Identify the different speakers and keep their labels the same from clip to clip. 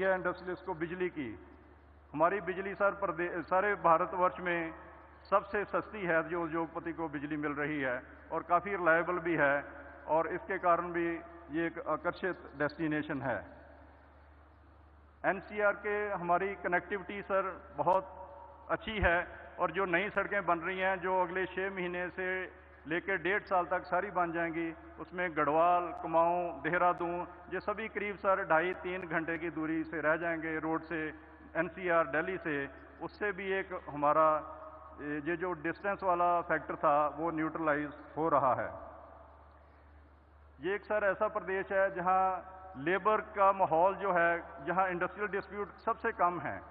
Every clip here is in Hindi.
Speaker 1: है इंडस्ट्रियलिस्ट को बिजली की। हमारी बिजली सारे भारतवर्ष में सबसे सस्ती है जो उद्योगपति को बिजली मिल रही है और काफ़ी रिलायबल भी है, और इसके कारण भी ये एक आकर्षित डेस्टिनेशन है। एनसीआर के हमारी कनेक्टिविटी सर बहुत अच्छी है, और जो नई सड़कें बन रही हैं जो अगले 6 महीने से लेकर 1.5 साल तक सारी बन जाएंगी, उसमें गढ़वाल, कुमाऊं, देहरादून ये सभी करीब सर 2.5-3 घंटे की दूरी से रह जाएंगे रोड से, एनसीआर दिल्ली से। उससे भी एक हमारा ये जो डिस्टेंस वाला फैक्टर था वो न्यूट्रलाइज हो रहा है। ये एक सर ऐसा प्रदेश है जहां लेबर का माहौल जो है, जहां इंडस्ट्रियल डिस्प्यूट सबसे कम है।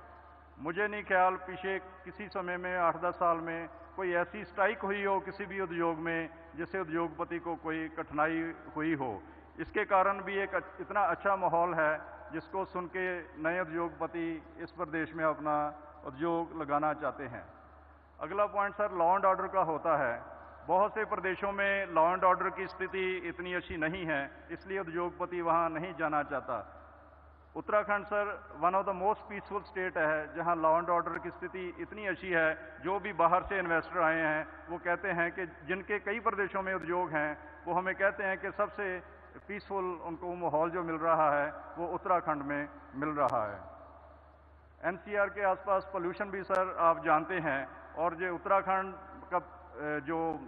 Speaker 1: मुझे नहीं ख्याल पीछे किसी समय में 8-10 साल में कोई ऐसी स्ट्राइक हुई हो किसी भी उद्योग में जिससे उद्योगपति को कोई कठिनाई हुई हो। इसके कारण भी एक इतना अच्छा माहौल है जिसको सुन के नए उद्योगपति इस प्रदेश में अपना उद्योग लगाना चाहते हैं। अगला point sir law and order का होता है। बहुत से प्रदेशों में लॉ एंड ऑर्डर की स्थिति इतनी अच्छी नहीं है, इसलिए उद्योगपति वहाँ नहीं जाना चाहता। Uttarakhand sir one of the most peaceful state है जहाँ लॉ एंड ऑर्डर की स्थिति इतनी अच्छी है, जो भी बाहर से इन्वेस्टर आए हैं वो कहते हैं कि जिनके कई प्रदेशों में उद्योग हैं वो हमें कहते हैं कि सबसे पीसफुल उनको माहौल जो मिल रहा है वो उत्तराखंड में मिल रहा है। एनसीआर के आसपास पोल्यूशन भी सर आप जानते हैं, और जो उत्तराखंड का जो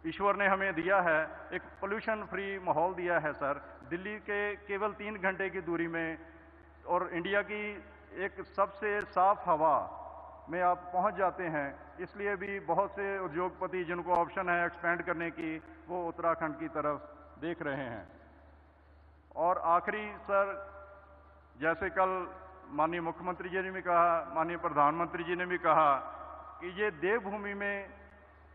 Speaker 1: ईश्वर ने हमें दिया है एक पोल्यूशन फ्री माहौल दिया है सर। दिल्ली के केवल 3 घंटे की दूरी में और इंडिया की एक सबसे साफ हवा में आप पहुंच जाते हैं, इसलिए भी बहुत से उद्योगपति जिनको ऑप्शन है एक्सपेंड करने की वो उत्तराखंड की तरफ देख रहे हैं। और आखिरी सर, जैसे कल माननीय मुख्यमंत्री जी ने भी कहा, माननीय प्रधानमंत्री जी ने भी कहा कि ये देवभूमि में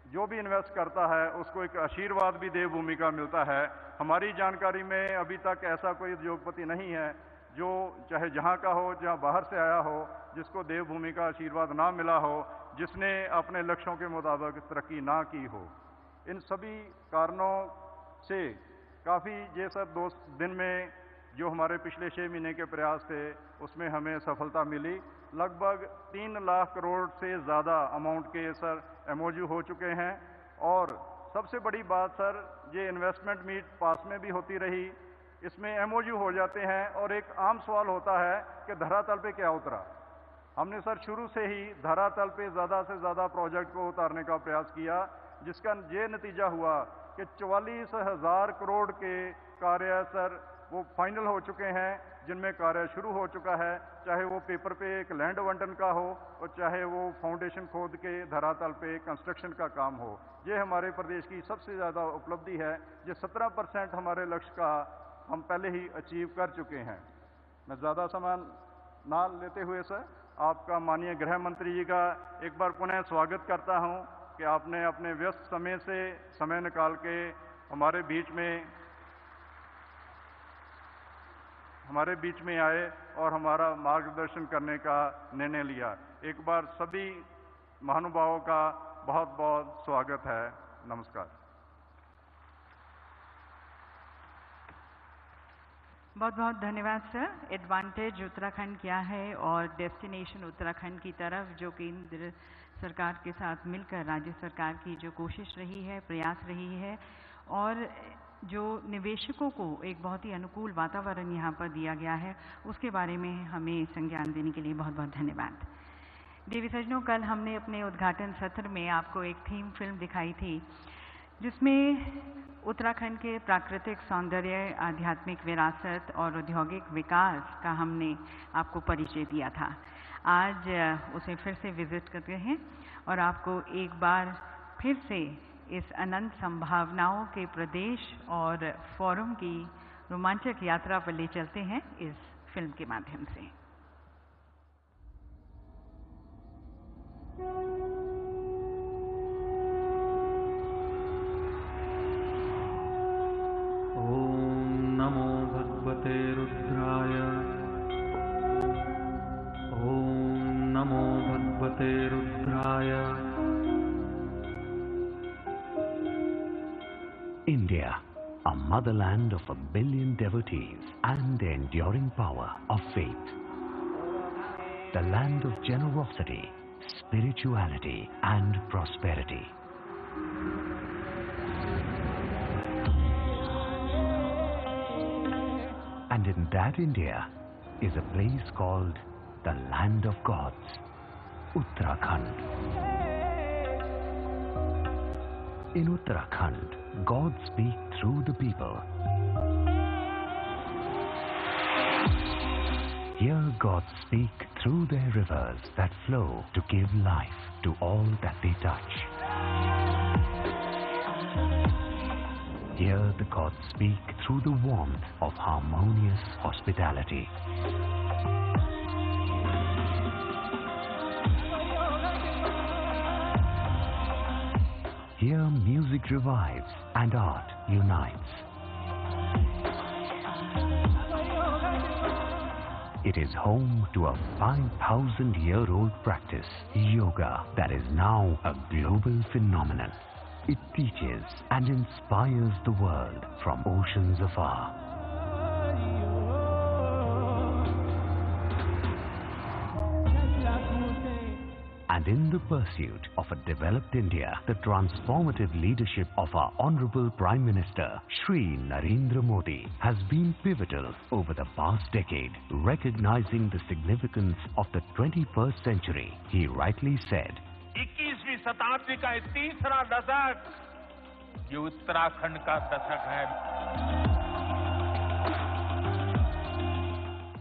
Speaker 1: जो भी इन्वेस्ट करता है उसको एक आशीर्वाद भी देवभूमि का मिलता है। हमारी जानकारी में अभी तक ऐसा कोई उद्योगपति नहीं है जो चाहे जहाँ का हो, जहाँ बाहर से आया हो, जिसको देवभूमि का आशीर्वाद ना मिला हो, जिसने अपने लक्ष्यों के मुताबिक तरक्की ना की हो। इन सभी कारणों से काफ़ी ये सर 2 दिन में जो हमारे पिछले 6 महीने के प्रयास थे उसमें हमें सफलता मिली। लगभग 3 लाख करोड़ से ज़्यादा अमाउंट के सर एमओयू हो चुके हैं। और सबसे बड़ी बात सर, ये इन्वेस्टमेंट मीट पास में भी होती रही, इसमें एमओयू हो जाते हैं और एक आम सवाल होता है कि धरातल पे क्या उतरा। हमने सर शुरू से ही धरातल पे ज़्यादा से ज़्यादा प्रोजेक्ट को उतारने का प्रयास किया, जिसका ये नतीजा हुआ कि 44,000 करोड़ के कार्य सर वो फाइनल हो चुके हैं, जिनमें कार्य शुरू हो चुका है, चाहे वो पेपर पे एक लैंड आवंटन का हो और चाहे वो फाउंडेशन खोद के धरातल पे कंस्ट्रक्शन का काम हो। ये हमारे प्रदेश की सबसे ज़्यादा उपलब्धि है। ये 17% हमारे लक्ष्य का हम पहले ही अचीव कर चुके हैं। मैं ज़्यादा समय ना लेते हुए सर आपका माननीय गृह मंत्री जी का एक बार पुनः स्वागत करता हूँ कि आपने अपने व्यस्त समय से समय निकाल के हमारे बीच में आए और हमारा मार्गदर्शन करने का निर्णय लिया। एक बार सभी महानुभावों का बहुत बहुत स्वागत है। नमस्कार।
Speaker 2: बहुत बहुत धन्यवाद सर। एडवांटेज उत्तराखंड क्या है और डेस्टिनेशन उत्तराखंड की तरफ जो केंद्र सरकार के साथ मिलकर राज्य सरकार की जो कोशिश रही है, प्रयास रही है, और जो निवेशकों को एक बहुत ही अनुकूल वातावरण यहाँ पर दिया गया है, उसके बारे में हमें संज्ञान देने के लिए बहुत बहुत धन्यवाद। देवी सज्जनों, कल हमने अपने उद्घाटन सत्र में आपको एक थीम फिल्म दिखाई थी जिसमें उत्तराखंड के प्राकृतिक सौंदर्य, आध्यात्मिक विरासत और औद्योगिक विकास का हमने आपको परिचय दिया था। आज उसे फिर से विजिट करते हैं और आपको एक बार फिर से इस अनंत संभावनाओं के प्रदेश और फोरम की रोमांचक यात्रा पर ले चलते हैं इस फिल्म के माध्यम से।
Speaker 3: ओम नमो भगवते रुद्राय। ओम नमो भगवते रुद्राय।
Speaker 4: India, a motherland of 1 billion devotees and the enduring power of faith. the land of generosity, spirituality and prosperity. And in that India is a place called the land of gods, Uttarakhand. In Uttarakhand, gods speak through the people. Here gods speak through their rivers that flow to give life to all that they touch. Here the gods speak through the warmth of harmonious hospitality. Here music revives and art unites. It is home to a 5,000-year-old practice, yoga, that is now a global phenomenon. It teaches and inspires the world from oceans afar. And in the pursuit of a developed India, the transformative leadership of our Honorable Prime Minister, Shri Narendra Modi, has been pivotal over the past decade, recognizing the significance of the 21st century. He rightly said,
Speaker 5: 21वीं शताब्दी का ये तीसरा दशक ये उत्तराखंड का दशक है.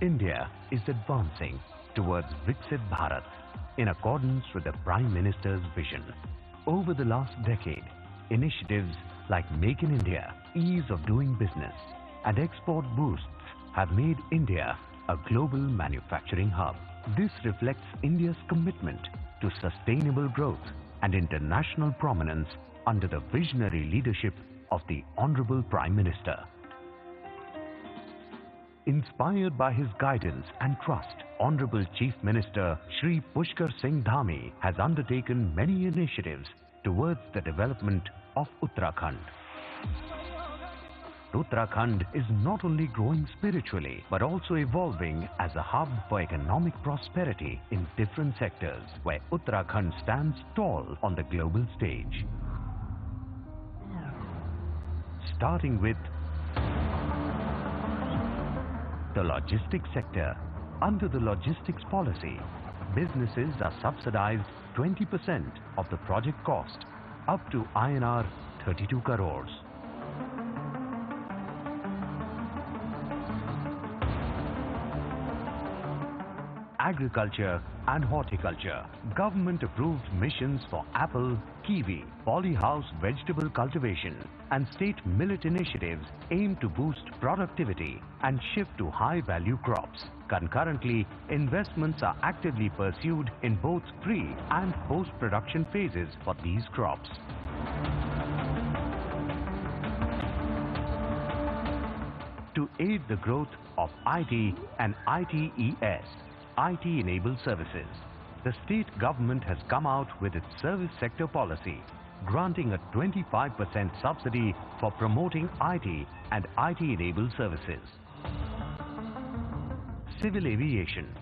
Speaker 4: India is advancing towards Viksit Bharat in accordance with the Prime Minister's vision. Over the last decade, initiatives like Make in India, ease of doing business, and export boosts have made India a global manufacturing hub. This reflects India's commitment to sustainable growth and international prominence under the visionary leadership of the Honorable Prime Minister. Inspired by his guidance and trust, Honorable Chief Minister Shri Pushkar Singh Dhami has undertaken many initiatives towards the development of Uttarakhand. Uttarakhand is not only growing spiritually but also evolving as a hub for economic prosperity in different sectors, where Uttarakhand stands tall on the global stage. Starting with the logistics sector. Under the logistics policy, businesses are subsidized 20% of the project cost, up to INR 32 crores. Agriculture and horticulture. Government approved missions for apple, kiwi, polyhouse vegetable cultivation and state millet initiatives aim to boost productivity and shift to high-value crops. Concurrently, investments are actively pursued in both pre- and post-production phases for these crops. To aid the growth of IT and ITES, IT-enabled services, the state government has come out with its service sector policy, granting a 25% subsidy for promoting IT and IT-enabled services. Civil aviation.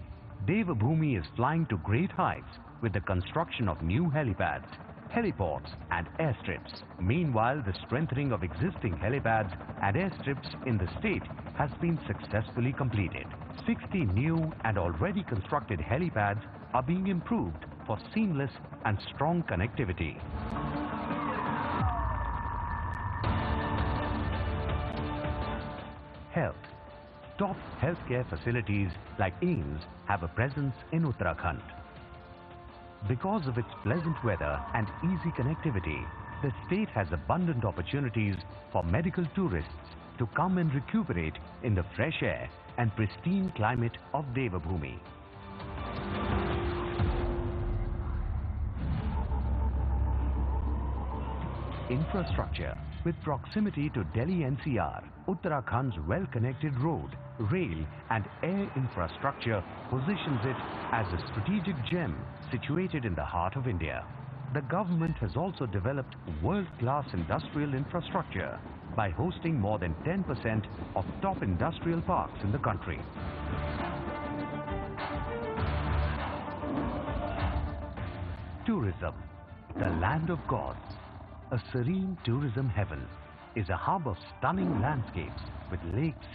Speaker 4: Devabhoomi is flying to great heights with the construction of new helipads, heliports and airstrips. Meanwhile, the strengthening of existing helipads and airstrips in the state has been successfully completed. 60 new and already constructed helipads are being improved for seamless and strong connectivity. Health. Top healthcare facilities like AIIMS have a presence in Uttarakhand. Because of its pleasant weather and easy connectivity, the state has abundant opportunities for medical tourists to come and recuperate in the fresh air and pristine climate of Devabhoomi. Infrastructure. With proximity to Delhi NCR, Uttarakhand's well-connected road, rail and air infrastructure positions it as a strategic gem situated in the heart of India. The government has also developed world-class industrial infrastructure by hosting more than 10% of top industrial parks in the country. Tourism, the land of gods, a serene tourism heaven, is a hub of stunning landscapes with lakes,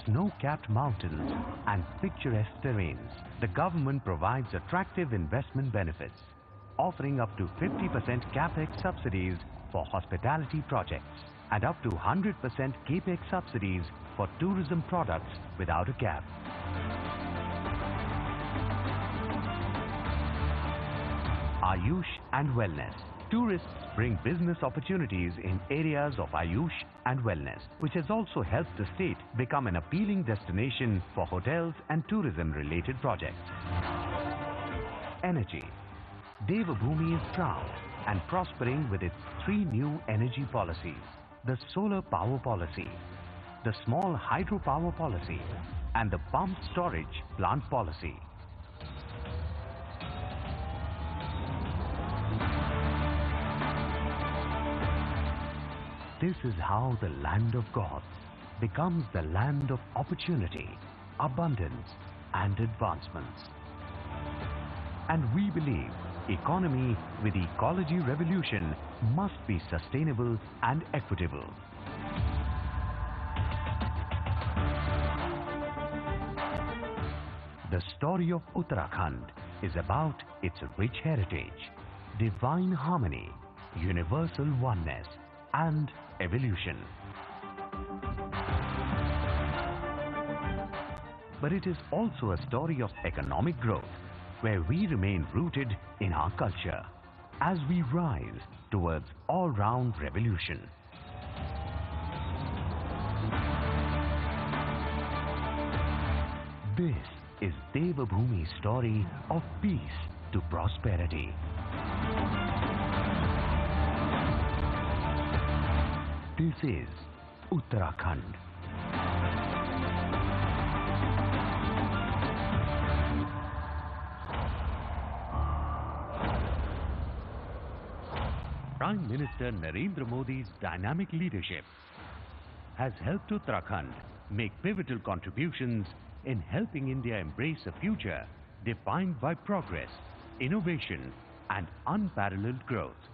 Speaker 4: snow-capped mountains and picturesque terrains. The government provides attractive investment benefits, offering up to 50% capex subsidies for hospitality projects and up to 100% capex subsidies for tourism products without a cap. Ayush and Wellness. Tourists bring business opportunities in areas of Ayush and Wellness, which has also helped the state become an appealing destination for hotels and tourism-related projects. Energy. Devabhoomi is proud and prospering with its 3 new energy policies: the solar power policy, the small hydropower policy, and the pump storage plant policy. This is how the land of gods becomes the land of opportunity, abundance, and advancements. And we believe economy with ecology revolution must be sustainable and equitable. The story of Uttarakhand is about its rich heritage, divine harmony, universal oneness, and evolution. But it is also a story of economic growth, where we remain rooted in our culture as we rise towards all-round revolution. This is Devabhoomi's story of peace to prosperity. This is Uttarakhand. Prime Minister Narendra Modi's dynamic leadership has helped Uttarakhand make pivotal contributions in helping India embrace a future defined by progress, innovation, and unparalleled growth.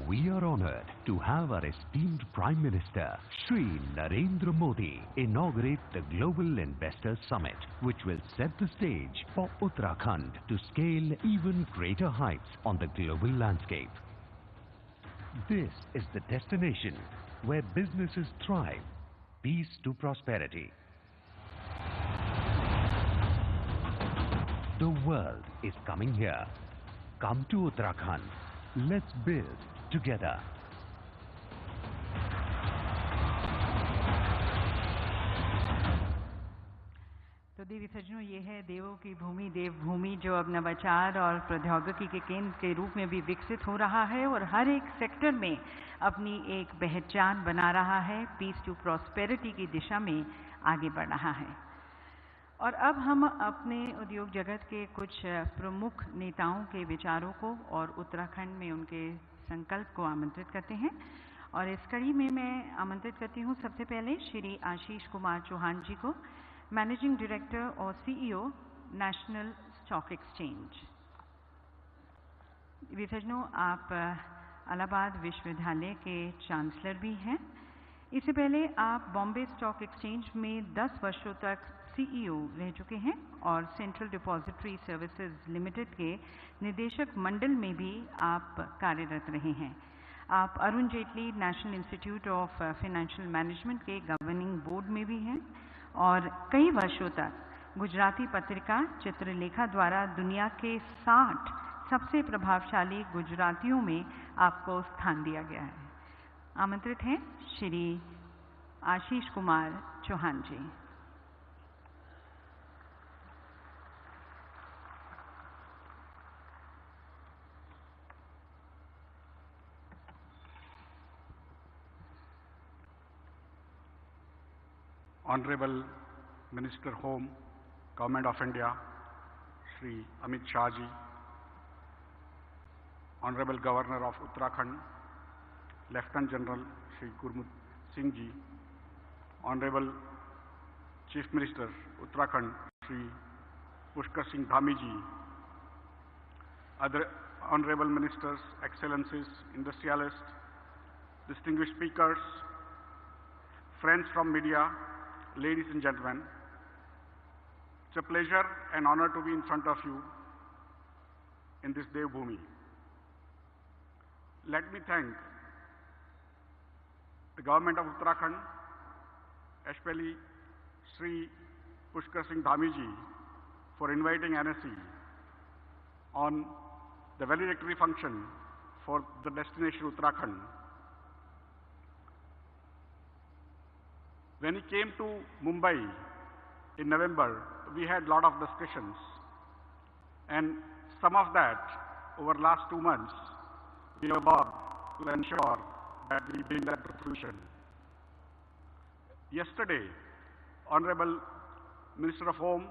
Speaker 4: We are honored to have our esteemed Prime Minister, Shri Narendra Modi, inaugurate the Global Investors Summit, which will set the stage for Uttarakhand to scale even greater heights on the global landscape. This is the destination where businesses thrive, peace to prosperity. The world is coming here. Come to Uttarakhand. Let's build together.
Speaker 2: तो देवी सज्जनों, ये है देवों की भूमि, देवभूमि, जो अब नवाचार और प्रौद्योगिकी के केंद्र के रूप में भी विकसित हो रहा है और हर एक सेक्टर में अपनी एक पहचान बना रहा है, पीस टू प्रॉस्पेरिटी की दिशा में आगे बढ़ रहा है। और अब हम अपने उद्योग जगत के कुछ प्रमुख नेताओं के विचारों को और उत्तराखंड में उनके संकल्प को आमंत्रित करते हैं। और इस कड़ी में मैं आमंत्रित करती हूँ सबसे पहले श्री आशीष कुमार चौहान जी को, मैनेजिंग डायरेक्टर और सीईओ, नेशनल स्टॉक एक्सचेंज। विसर्जनों, आप इलाहाबाद विश्वविद्यालय के चांसलर भी हैं। इससे पहले आप बॉम्बे स्टॉक एक्सचेंज में 10 वर्षों तक सीईओ रह चुके हैं और सेंट्रल डिपॉजिटरी सर्विसेज लिमिटेड के निदेशक मंडल में भी आप कार्यरत रहे हैं। आप Arun Jaitley national institute of financial management के गवर्निंग बोर्ड में भी हैं और कई वर्षों तक गुजराती पत्रिका चित्रलेखा द्वारा दुनिया के 60 सबसे प्रभावशाली गुजरातियों में आपको स्थान दिया गया है। आमंत्रित हैं श्री आशीष कुमार चौहान जी।
Speaker 6: Honorable Minister Home, Government of India, Shri Amit Shah ji, Honorable Governor of Uttarakhand, Lieutenant General Shri Pushkar Singh ji, Honorable Chief Minister Uttarakhand Shri Pushkar Singh Dhami ji, other honorable ministers, excellencies, industrialists, distinguished speakers, friends from media, ladies and gentlemen, it's a pleasure and honor to be in front of you in this Devbhoomi. Let me thank the government of Uttarakhand, especially Sri Pushkar Singh Dhami ji, for inviting NSE on the valedictory function for the destination Uttarakhand. When he came to Mumbai in November, we had a lot of discussions, and some of that over the last 2 months we have worked to ensure that we bring that to fruition. Yesterday, Honorable Minister of Home,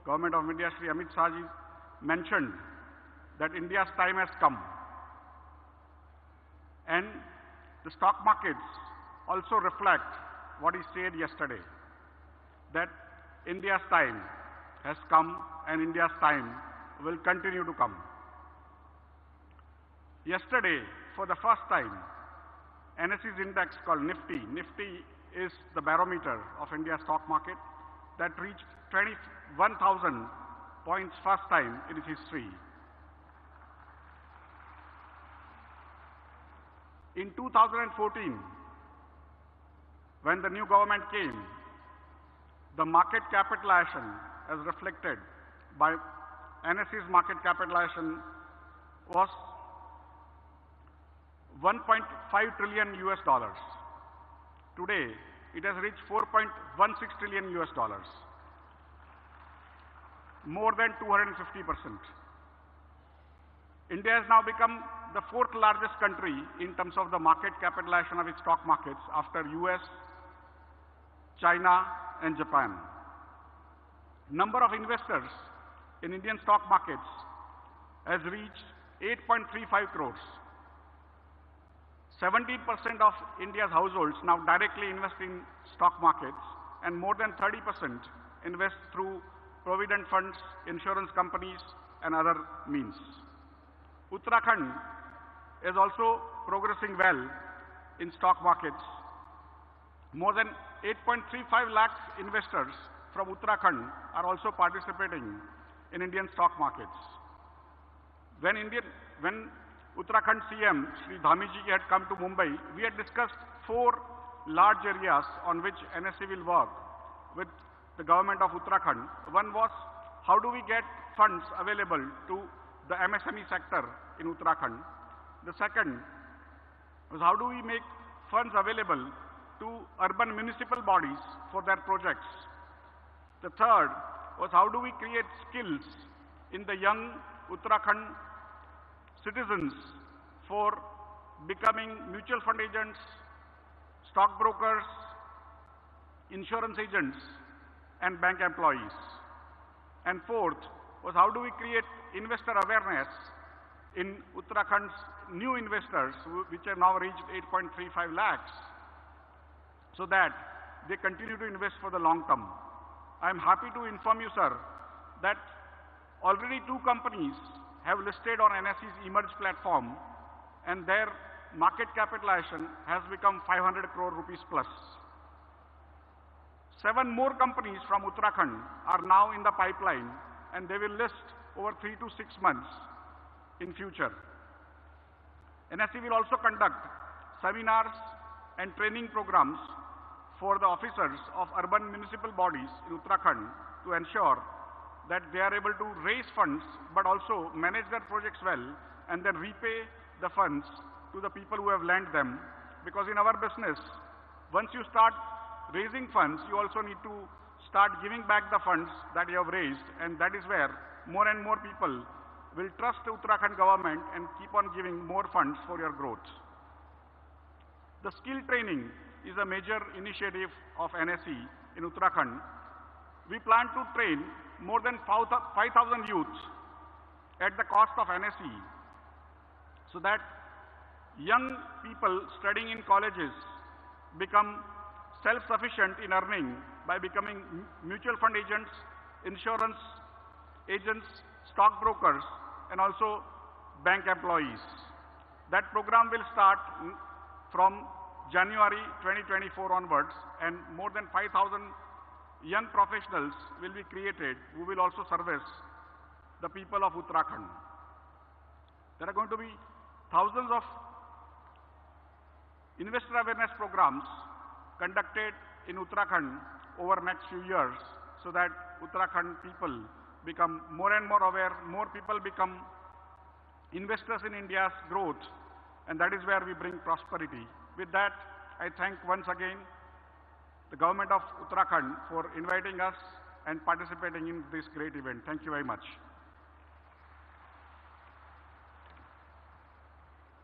Speaker 6: Government of India, Shri Amit Shah ji mentioned that India's time has come, and the stock markets also reflect what he said yesterday, that India's time has come and India's time will continue to come. Yesterday, for the first time, NSE's index called Nifty is the barometer of India's stock market, that reached 21,000 points first time in its history. In 2014, when the new government came, the market capitalization as reflected by NSE's market capitalization was $1.5 trillion US. Today, it has reached $4.16 trillion US, more than 250%. India has now become the 4th largest country in terms of the market capitalization of its stock markets after US, China, and Japan. Number of investors in Indian stock markets has reached 8.35 crores. 17% of India's households now directly invest in stock markets, and more than 30% invest through provident funds, insurance companies, and other means. Uttarakhand is also progressing well in stock markets. More than 8.35 lakhs investors from Uttarakhand are also participating in Indian stock markets. When Uttarakhand CM Shri Dhami ji had come to Mumbai, we had discussed 4 large areas on which NSE will work with the government of Uttarakhand. One was, how do we get funds available to the MSME sector in Uttarakhand? The second was, how do we make funds available to urban municipal bodies for their projects? The third was, how do we create skills in the young Uttarakhand citizens for becoming mutual fund agents, stockbrokers, insurance agents, and bank employees? And fourth was, how do we create investor awareness in Uttarakhand's new investors, which have now reached 8.35 lakhs, so that they continue to invest for the long term. I am happy to inform you, sir, that already 2 companies have listed on NSE's eMerge platform, and their market capitalization has become 500 crore rupees plus. 7 more companies from Uttarakhand are now in the pipeline, and they will list over 3 to 6 months in future. NSE will also conduct seminars and training programs for the officers of urban municipal bodies in Uttarakhand to ensure that they are able to raise funds but also manage their projects well and then repay the funds to the people who have lent them. Because in our business, once you start raising funds, you also need to start giving back the funds that you have raised, and that is where more and more people will trust the Uttarakhand government and keep on giving more funds for your growth. The skill training is a major initiative of NSE in Uttarakhand. We plan to train more than 5,000 youths at the cost of NSE, so that young people studying in colleges become self-sufficient in earning by becoming mutual fund agents, insurance agents, stockbrokers, and also bank employees. That program will start from January 2024 onwards, and more than 5,000 young professionals will be created who will also service the people of Uttarakhand. There are going to be thousands of investor awareness programs conducted in Uttarakhand over the next few years, so that Uttarakhand people become more and more aware, more people become investors in India's growth, and that is where we bring prosperity. With that, I thank once again the government of Uttarakhand for inviting us and participating in this great event. Thank you very much.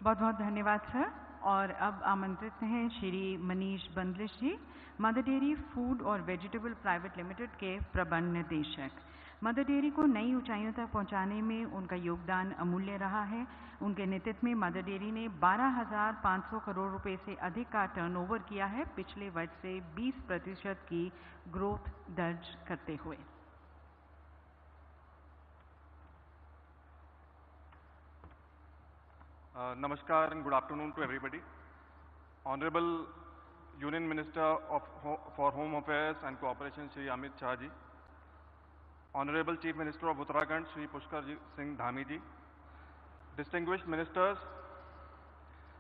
Speaker 2: बहुत बहुत धन्यवाद सर। और अब आमंत्रित हैं श्री मनीष बंदलिश जी, मदर डेयरी फूड और वेजिटेबल प्राइवेट लिमिटेड के प्रबंध निदेशक। मदर डेयरी को नई ऊंचाइयों तक पहुंचाने में उनका योगदान अमूल्य रहा है। उनके नेतृत्व में मदर डेयरी ने 12,500 करोड़ रुपए से अधिक का टर्नओवर किया है, पिछले वर्ष से 20% की ग्रोथ दर्ज करते हुए।
Speaker 7: Namaskar and good afternoon to everybody. Honorable Union Minister for Home Affairs and Cooperation, Shri Amit Shah ji. Honorable Chief Minister of Uttarakhand, Shri Pushkar Singh Dhami ji. Distinguished ministers,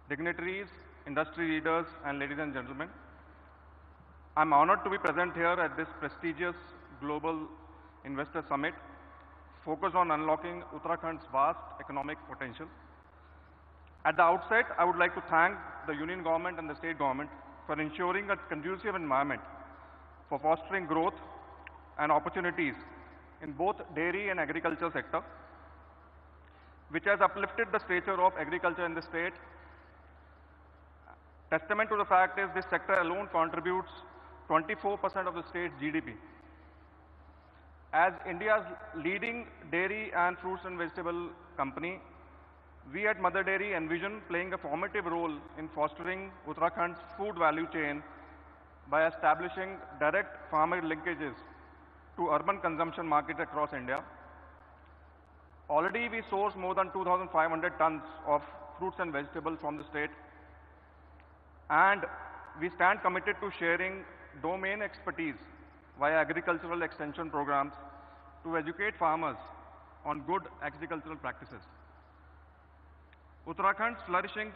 Speaker 7: dignitaries, industry leaders, and ladies and gentlemen. I'm honored to be present here at this prestigious Global Investor Summit focused on unlocking Uttarakhand's vast economic potential. At the outset, I would like to thank the Union Government and the State Government for ensuring a conducive environment for fostering growth and opportunities in both dairy and agriculture sector, which has uplifted the stature of agriculture in the state. Testament to the fact is this sector alone contributes 24% of the state's GDP. As India's leading dairy and fruits and vegetable company, we at Mother Dairy envision playing a formative role in fostering Uttarakhand's food value chain by establishing direct farmer linkages to urban consumption markets across India. Already we source more than 2,500 tons of fruits and vegetables from the state, and we stand committed to sharing domain expertise via agricultural extension programs to educate farmers on good agricultural practices. Uttarakhand's flourishing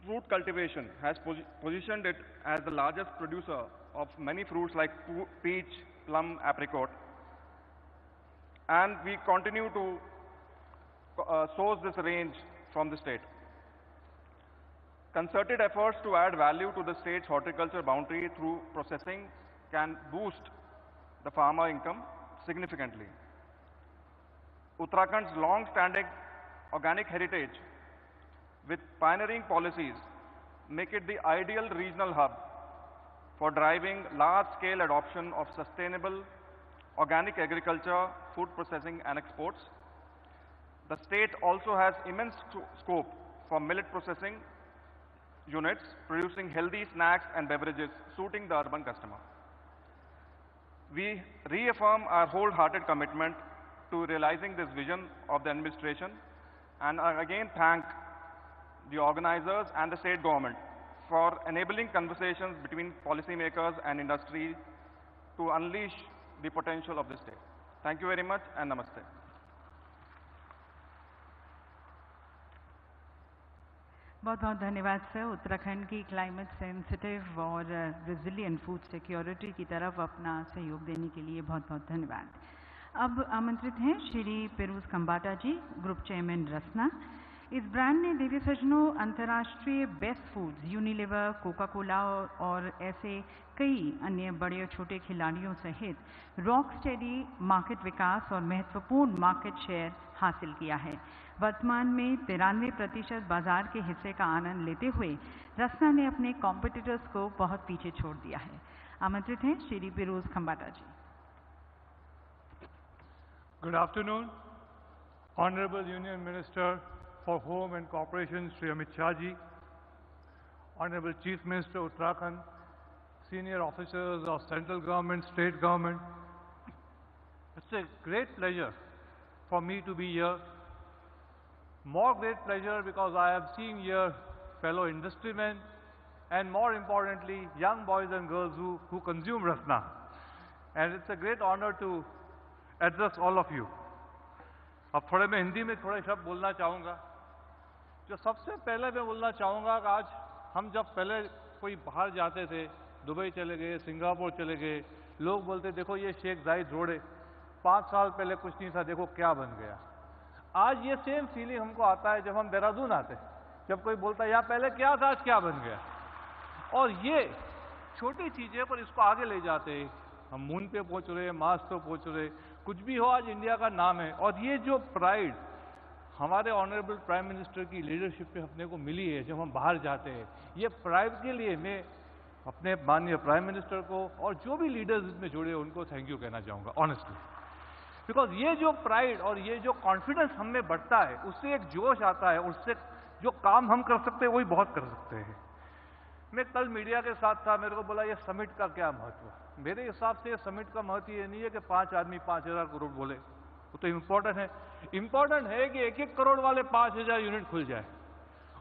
Speaker 7: fruit cultivation has positioned it as the largest producer of many fruits like peach, plum, apricot, and we continue to source this range from the state. Concerted efforts to add value to the state's horticulture boundary through processing can boost the farmer income significantly. Uttarakhand's long-standing organic heritage with pioneering policies make it the ideal regional hub for driving large-scale adoption of sustainable organic agriculture, food processing and exports. The state also has immense scope for millet processing units producing healthy snacks and beverages suiting the urban customer. We reaffirm our wholehearted commitment to realizing this vision of the administration, and I again thank the organizers and the state government for enabling conversations between policymakers and industry to unleash the potential of the state. Thank you very much and namaste.
Speaker 2: बहुत बहुत धन्यवाद सर। उत्तराखंड की क्लाइमेट सेंसिटिव और रेजिलिएंट फूड सिक्योरिटी की तरफ अपना सहयोग देने के लिए बहुत बहुत धन्यवाद। अब आमंत्रित हैं श्री पेरूज खंबाटा जी, ग्रुप चेयरमैन रसना। इस ब्रांड ने देवी सजनों अंतर्राष्ट्रीय best foods, Unilever, Coca Cola और ऐसे कई अन्य बड़े और छोटे खिलाड़ियों सहित रॉक स्टेडी मार्केट विकास और महत्वपूर्ण मार्केट शेयर हासिल किया है। वर्तमान में 93% बाजार के हिस्से का आनंद लेते हुए रसना ने अपने कॉम्पिटिटर्स को बहुत पीछे छोड़ दिया है। आमंत्रित हैं Shri peruse Khambata ji.
Speaker 8: Good afternoon, Honorable Union Minister for Home and Corporation, Shri Amit Shah ji, Honorable Chief Minister Uttarakhand, senior officers of central government, state government. It's a great pleasure for me to be here More great pleasure because I have seen here fellow industrymen and more importantly young boys and girls who consume rasna. And it's a great honor to address all of you. अब थोड़े मैं हिंदी में थोड़े शब्द बोलना चाहूँगा। जो सबसे पहले मैं बोलना चाहूँगा कि आज हम जब पहले कोई बाहर जाते थे, दुबई चले गए, सिंगापुर चले गए, लोग बोलते देखो ये शेख जायद रोड है, 5 साल पहले कुछ नहीं था, देखो क्या बन गया। आज ये सेम फीलिंग हमको आता है जब हम देहरादून आते हैं, जब कोई बोलता है यहाँ पहले क्या था, आज क्या बन गया। और ये छोटी चीज़ें पर इसको आगे ले जाते हैं, हम मून पे पहुँच रहे हैं, मार्स पे पहुँच रहे, कुछ भी हो आज इंडिया का नाम है। और ये जो प्राइड हमारे ऑनरेबल प्राइम मिनिस्टर की लीडरशिप पे अपने को मिली है जब हम बाहर जाते हैं, ये प्राइड के लिए मैं अपने माननीय प्राइम मिनिस्टर को और जो भी लीडर्स इसमें जुड़े हैं उनको थैंक यू कहना चाहूँगा ऑनेस्टली। बिकॉज ये जो प्राइड और ये जो कॉन्फिडेंस हमें बढ़ता है, उससे एक जोश आता है, उससे जो काम हम कर सकते हैं वही बहुत कर सकते हैं। मैं कल मीडिया के साथ था, मेरे को बोला ये समिट का क्या महत्व है। मेरे हिसाब से ये समिट का महत्व ये नहीं है कि 5 आदमी 5,000 करोड़ बोले, वो तो इम्पोर्टेंट है। इम्पोर्टेंट है कि 1-1 करोड़ वाले 5,000 यूनिट खुल जाए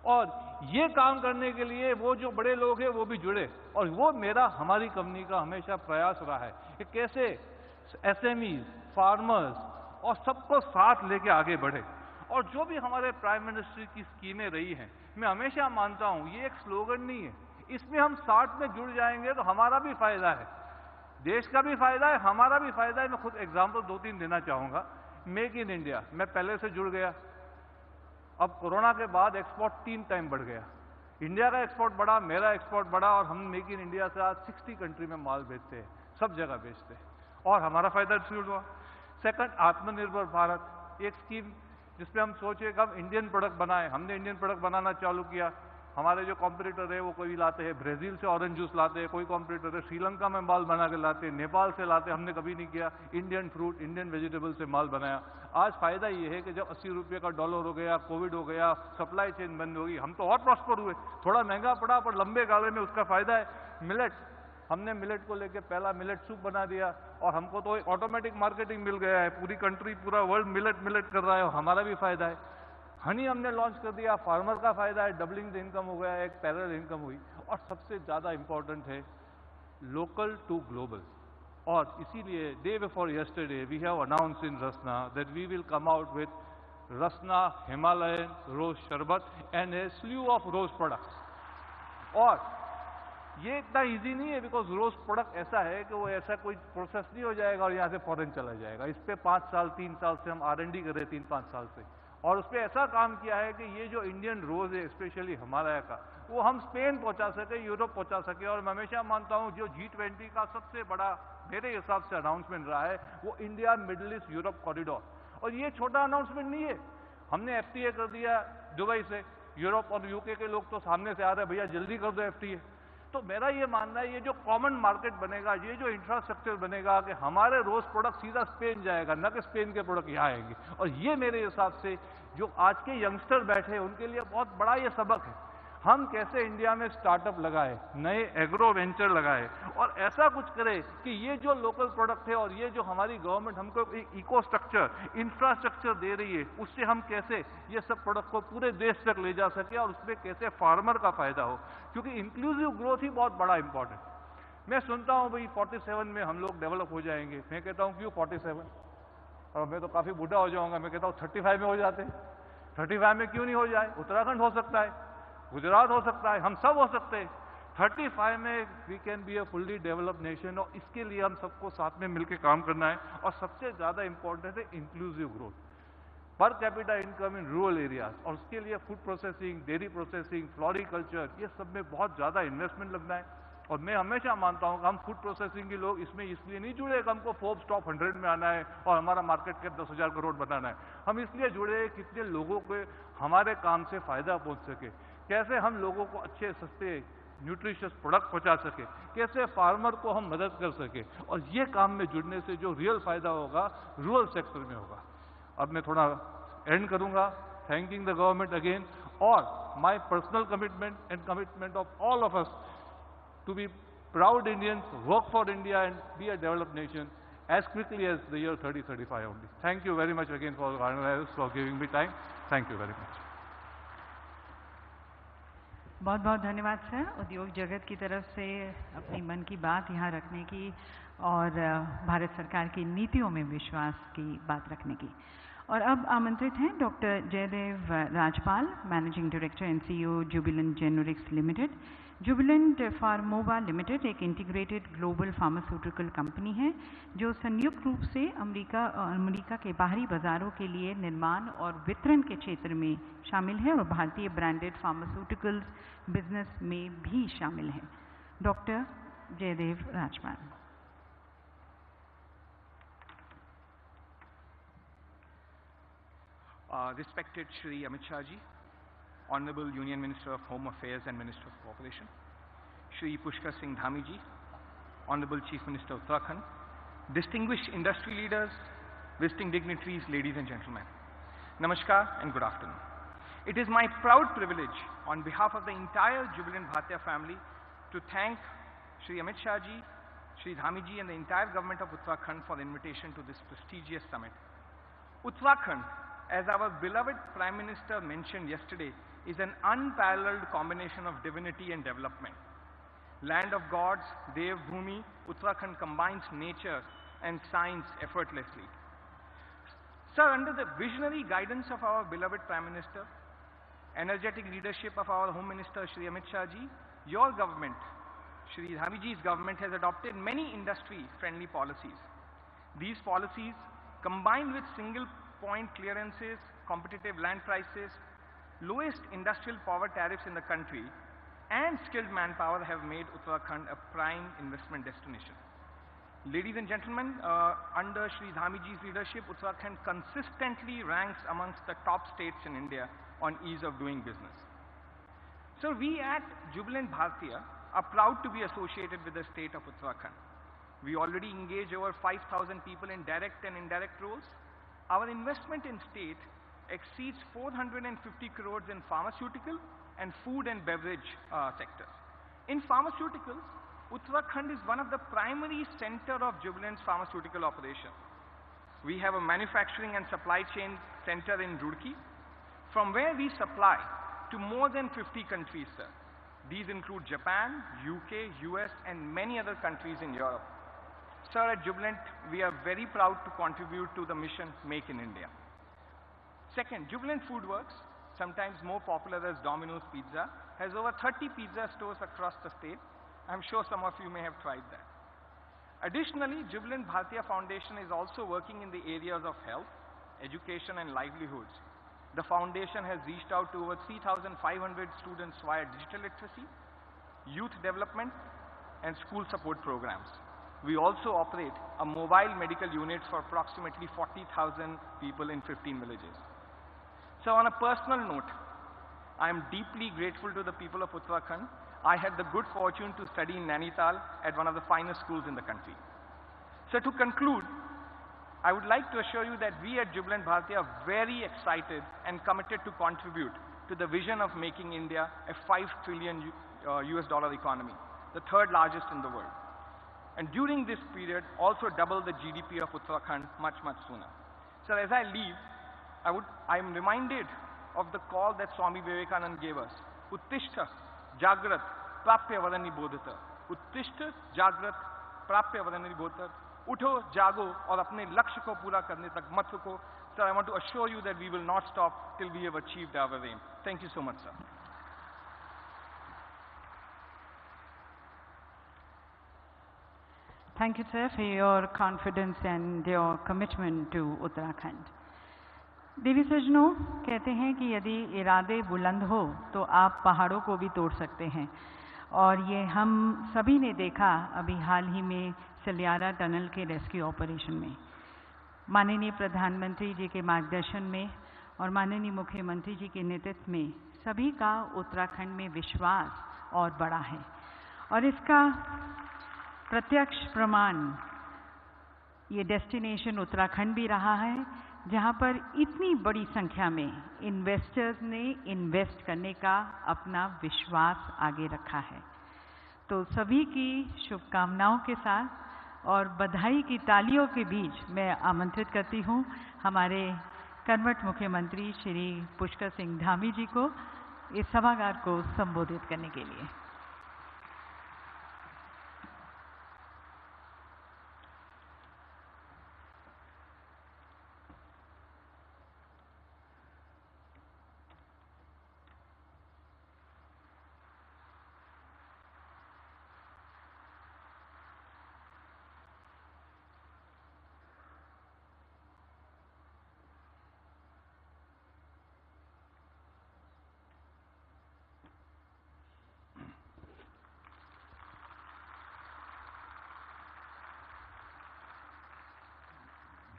Speaker 8: और ये काम करने के लिए वो जो बड़े लोग हैं वो भी जुड़े। और वो मेरा हमारी कंपनी का हमेशा प्रयास रहा है कि कैसे एसएमईज, फार्मर्स और सबको साथ लेके आगे बढ़े। और जो भी हमारे प्राइम मिनिस्टर की स्कीमें रही हैं, मैं हमेशा मानता हूं ये एक स्लोगन नहीं है, इसमें हम साथ में जुड़ जाएंगे तो हमारा भी फायदा है, देश का भी फायदा है, हमारा भी फायदा है। मैं खुद एग्जाम्पल 2-3 देना चाहूंगा। मेक इन इंडिया मैं पहले से जुड़ गया, अब कोरोना के बाद एक्सपोर्ट 3 टाइम बढ़ गया। इंडिया का एक्सपोर्ट बढ़ा, मेरा एक्सपोर्ट बढ़ा और हम मेक इन इंडिया से आज 60 कंट्री में माल बेचते हैं, सब जगह बेचते हैं और हमारा फायदा डिस्ट्रीब्यूट हुआ। सेकंड, आत्मनिर्भर भारत, एक स्कीम जिसपे हम सोचे कि हम इंडियन प्रोडक्ट बनाए, हमने इंडियन प्रोडक्ट बनाना चालू किया। हमारे जो कॉम्पिटिटर है वो कोई लाते हैं ब्राजील से ऑरेंज जूस लाते हैं, कोई कॉम्पिटिटर है श्रीलंका में माल बना के लाते हैं, नेपाल से लाते हैं, हमने कभी नहीं किया। इंडियन फ्रूट, इंडियन वेजिटेबल से माल बनाया। आज फायदा ये है कि जब 80 रुपये का डॉलर हो गया, कोविड हो गया, सप्लाई चेन बंद होगी, हम तो और प्रॉस्पर हुए। थोड़ा महंगा पड़ा पर लंबे गाले में उसका फायदा है। मिलेट, हमने मिलेट को लेके पहला मिलेट सूप बना दिया और हमको तो ऑटोमेटिक मार्केटिंग मिल गया है, पूरी कंट्री पूरा वर्ल्ड मिलेट कर रहा है और हमारा भी फायदा है। हनी हमने लॉन्च कर दिया, फार्मर का फायदा है, डबलिंग द इनकम हो गया, एक पैरेलल इनकम हुई। और सबसे ज़्यादा इंपॉर्टेंट है लोकल टू ग्लोबल। और इसीलिए day before yesterday we have announce in Rasna that we will come out with Rasna Himalayan rose sharbat and a slew of rose products. और ये इतना इजी नहीं है बिकॉज रोज प्रोडक्ट ऐसा है कि वो ऐसा कोई प्रोसेस नहीं हो जाएगा और यहाँ से फॉरेन चला जाएगा। इस पर 5 साल 3 साल से हम R&D कर रहे हैं, 3-5 साल से। और उस पर ऐसा काम किया है कि ये जो इंडियन रोज है स्पेशली हिमालय का, वो हम स्पेन पहुंचा सके, यूरोप पहुंचा सके। और मैं हमेशा मानता हूं जो G20 का सबसे बड़ा मेरे हिसाब से अनाउंसमेंट रहा है वो India middle east Europe corridor. और ये छोटा अनाउंसमेंट नहीं है, हमने FTA कर दिया दुबई से। यूरोप और UK के लोग तो सामने से आ रहे हैं, भैया जल्दी कर दो FTA। तो मेरा ये मानना है ये जो कॉमन मार्केट बनेगा, ये जो इंफ्रास्ट्रक्चर बनेगा कि हमारे रोज प्रोडक्ट सीधा स्पेन जाएगा, न कि स्पेन के प्रोडक्ट यहाँ आएंगे। और ये मेरे हिसाब से जो आज के यंगस्टर बैठे हैं उनके लिए बहुत बड़ा ये सबक है, हम कैसे इंडिया में स्टार्टअप लगाए, नए एग्रो वेंचर लगाए और ऐसा कुछ करें कि ये जो लोकल प्रोडक्ट है और ये जो हमारी गवर्नमेंट हमको एक इको स्ट्रक्चर, इंफ्रास्ट्रक्चर दे रही है, उससे हम कैसे ये सब प्रोडक्ट को पूरे देश तक ले जा सके और उसमें कैसे फार्मर का फायदा हो। क्योंकि इंक्लूसिव ग्रोथ ही बहुत बड़ा इंपॉर्टेंट। मैं सुनता हूँ भाई 47 में हम लोग डेवलप हो जाएंगे, मैं कहता हूँ क्यों 47, और मैं तो काफ़ी बूढ़ा हो जाऊँगा, मैं कहता हूँ 35 में हो जाते हैं। 35 में क्यों नहीं हो जाए? उत्तराखंड हो सकता है, गुजरात हो सकता है, हम सब हो सकते हैं। 35 में we can be a fully developed nation. और इसके लिए हम सबको साथ में मिलकर काम करना है। और सबसे ज़्यादा इंपॉर्टेंट है inclusive growth, per capita income in rural areas. और उसके लिए food processing, dairy processing, floriculture, ये सब में बहुत ज़्यादा इन्वेस्टमेंट लगना है। और मैं हमेशा मानता हूँ कि हम फूड प्रोसेसिंग के लोग इसमें इसलिए नहीं जुड़े कि हमको फोर्ब्स टॉप 100 में आना है और हमारा मार्केट कैप 10,000 करोड़ बनाना है। हम इसलिए जुड़े कितने लोगों को हमारे काम से फ़ायदा पहुँच सके, कैसे हम लोगों को अच्छे सस्ते न्यूट्रिशियस प्रोडक्ट पहुंचा सके, कैसे फार्मर को हम मदद कर सके। और ये काम में जुड़ने से जो रियल फायदा होगा रूरल सेक्टर में होगा। अब मैं थोड़ा एंड करूंगा, थैंकिंग द गवर्नमेंट अगेन और my personal commitment and commitment of all of us to be proud Indians, work for India and be a developed nation as quickly as the year 3035 only. Thank you very much again for giving me time.
Speaker 7: Thank you very much.
Speaker 2: बहुत बहुत धन्यवाद सर, उद्योग जगत की तरफ से अपनी मन की बात यहाँ रखने की और भारत सरकार की नीतियों में विश्वास की बात रखने की। और अब आमंत्रित हैं doctor Jaidev Rajpal, managing director and CEO Jubilant Generics Limited. Jubilant Pharmova Limited एक इंटीग्रेटेड ग्लोबल फार्मास्यूटिकल कंपनी है जो संयुक्त रूप से अमेरिका के बाहरी बाजारों के लिए निर्माण और वितरण के क्षेत्र में शामिल है और भारतीय ब्रांडेड फार्मास्यूटिकल्स बिजनेस में भी शामिल है। Doctor Jaidev Rajpal.
Speaker 9: Respected Shri Amit Shah ji, Honorable Union Minister of Home Affairs and Minister of Cooperation, Shri Pushkar Singh Dhami ji, Honorable Chief Minister of Uttarakhand, distinguished industry leaders, visiting dignitaries, ladies and gentlemen, Namaskar and good afternoon. It is my proud privilege on behalf of the entire Jubilant Bharatiya family to thank Shri Amit Shah ji, Shri Dhami ji and the entire government of Uttarakhand for the invitation to this prestigious summit. Uttarakhand, as our beloved Prime Minister mentioned yesterday, is an unparalleled combination of divinity and development. Land of gods, Dev Bhumi, Uttarakhand combines nature and science effortlessly. Sir, under the visionary guidance of our beloved Prime Minister, energetic leadership of our Home Minister Shri Amit Shah ji, your government, Shri Dhami ji's government has adopted many industry-friendly policies. These policies, combined with single point clearances, competitive land prices, lowest industrial power tariffs in the country, and skilled manpower have made Uttarakhand a prime investment destination. Ladies and gentlemen, under Shri Dhami ji's leadership, Uttarakhand consistently ranks amongst the top states in India on ease of doing business. So we at Jubilant Bharatiya are proud to be associated with the state of Uttarakhand. We already engage over 5,000 people in direct and indirect roles. Our investment in state exceeds 450 crores in pharmaceutical and food and beverage sectors. In pharmaceuticals, Uttarakhand is one of the primary center of Jubilant's pharmaceutical operation. We have a manufacturing and supply chain center in Roorkee, from where we supply to more than 50 countries, sir. These include Japan, UK, US, and many other countries in Europe. Sir, at Jubilant, we are very proud to contribute to the mission Make in India. Second, Jubilant Foodworks, sometimes more popular as Domino's Pizza, has over 30 pizza stores across the state. I'm sure some of you may have tried that. Additionally, Jubilant Bharatiya Foundation is also working in the areas of health, education and livelihoods. The foundation has reached out to over 3,500 students via digital literacy, youth development and school support programs. We also operate a mobile medical unit for approximately 40,000 people in 15 villages. So on a personal note, I am deeply grateful to the people of Uttarakhand. I had the good fortune to study in Nainital at one of the finest schools in the country. So to conclude, I would like to assure you that we at Jubilant Bharatiya are very excited and committed to contribute to the vision of making India a $5 trillion US dollar economy, the third largest in the world. And during this period, also double the GDP of Uttarakhand much, much sooner. So as I leave, I am reminded of the call that Swami Vivekananda gave us. Uttishta, Jagrat, Prapya Vadani Bodhata. Uttishta, Jagrat, Prapya Vadani Bodhata. Utho, jago, और अपने लक्ष्य को पूरा करने तक मत रुको. Sir, I want to assure you that we will not stop till we have achieved our aim. Thank you so much, sir.
Speaker 2: Thank you, sir, for your confidence and your commitment to Uttarakhand. देवी सज्जनों, कहते हैं कि यदि इरादे बुलंद हो तो आप पहाड़ों को भी तोड़ सकते हैं और ये हम सभी ने देखा अभी हाल ही में सलियारा टनल के रेस्क्यू ऑपरेशन में। माननीय प्रधानमंत्री जी के मार्गदर्शन में और माननीय मुख्यमंत्री जी के नेतृत्व में सभी का उत्तराखंड में विश्वास और बड़ा है और इसका प्रत्यक्ष प्रमाण ये डेस्टिनेशन उत्तराखंड भी रहा है, जहां पर इतनी बड़ी संख्या में इन्वेस्टर्स ने इन्वेस्ट करने का अपना विश्वास आगे रखा है। तो सभी की शुभकामनाओं के साथ और बधाई की तालियों के बीच मैं आमंत्रित करती हूं हमारे कर्मठ मुख्यमंत्री श्री पुष्कर सिंह धामी जी को इस सभागार को संबोधित करने के लिए।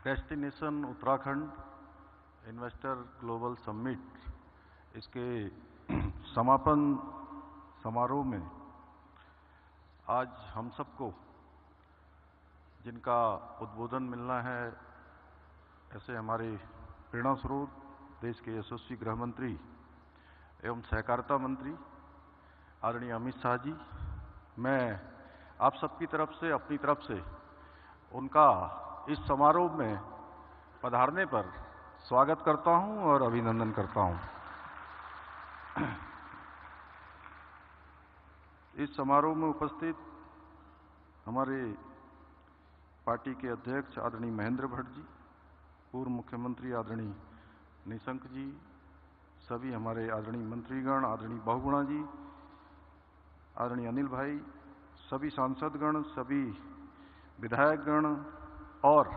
Speaker 10: Destination Uttarakhand investor global summit इसके समापन समारोह में आज हम सबको जिनका उद्बोधन मिलना है, ऐसे हमारे प्रेरणा स्रोत देश के यशस्वी गृह मंत्री एवं सहकारिता मंत्री आदरणीय अमित शाह जी, मैं आप सबकी तरफ से अपनी तरफ से उनका इस समारोह में पधारने पर स्वागत करता हूं और अभिनंदन करता हूं। इस समारोह में उपस्थित हमारे पार्टी के अध्यक्ष आदरणीय महेंद्र भट्ट जी, पूर्व मुख्यमंत्री आदरणीय निशंक जी, सभी हमारे आदरणीय मंत्रीगण, आदरणीय बहुगुणा जी, आदरणीय अनिल भाई, सभी सांसदगण, सभी विधायकगण और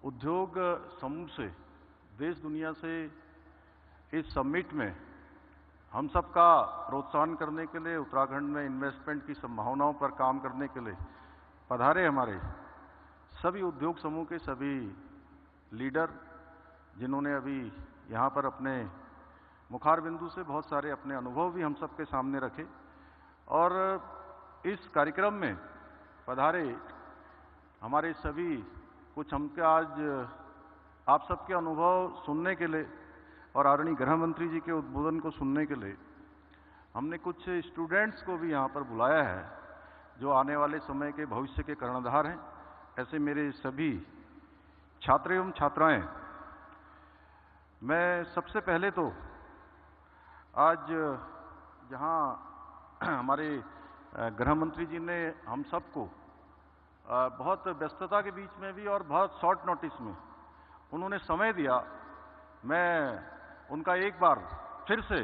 Speaker 10: उद्योग समूह से देश दुनिया से इस समिट में हम सबका प्रोत्साहन करने के लिए, उत्तराखंड में इन्वेस्टमेंट की संभावनाओं पर काम करने के लिए पधारे हमारे सभी उद्योग समूह के सभी लीडर, जिन्होंने अभी यहाँ पर अपने मुखार बिंदु से बहुत सारे अपने अनुभव भी हम सबके सामने रखे और इस कार्यक्रम में पधारे हमारे सभी कुछ हमके आज आप सबके अनुभव सुनने के लिए और आदरणीय गृह मंत्री जी के उद्बोधन को सुनने के लिए हमने कुछ स्टूडेंट्स को भी यहाँ पर बुलाया है, जो आने वाले समय के भविष्य के कर्णधार हैं। ऐसे मेरे सभी छात्र एवं छात्राएं, मैं सबसे पहले तो आज जहाँ हमारे गृह मंत्री जी ने हम सबको बहुत व्यस्तता के बीच में भी और बहुत शॉर्ट नोटिस में उन्होंने समय दिया, मैं उनका एक बार फिर से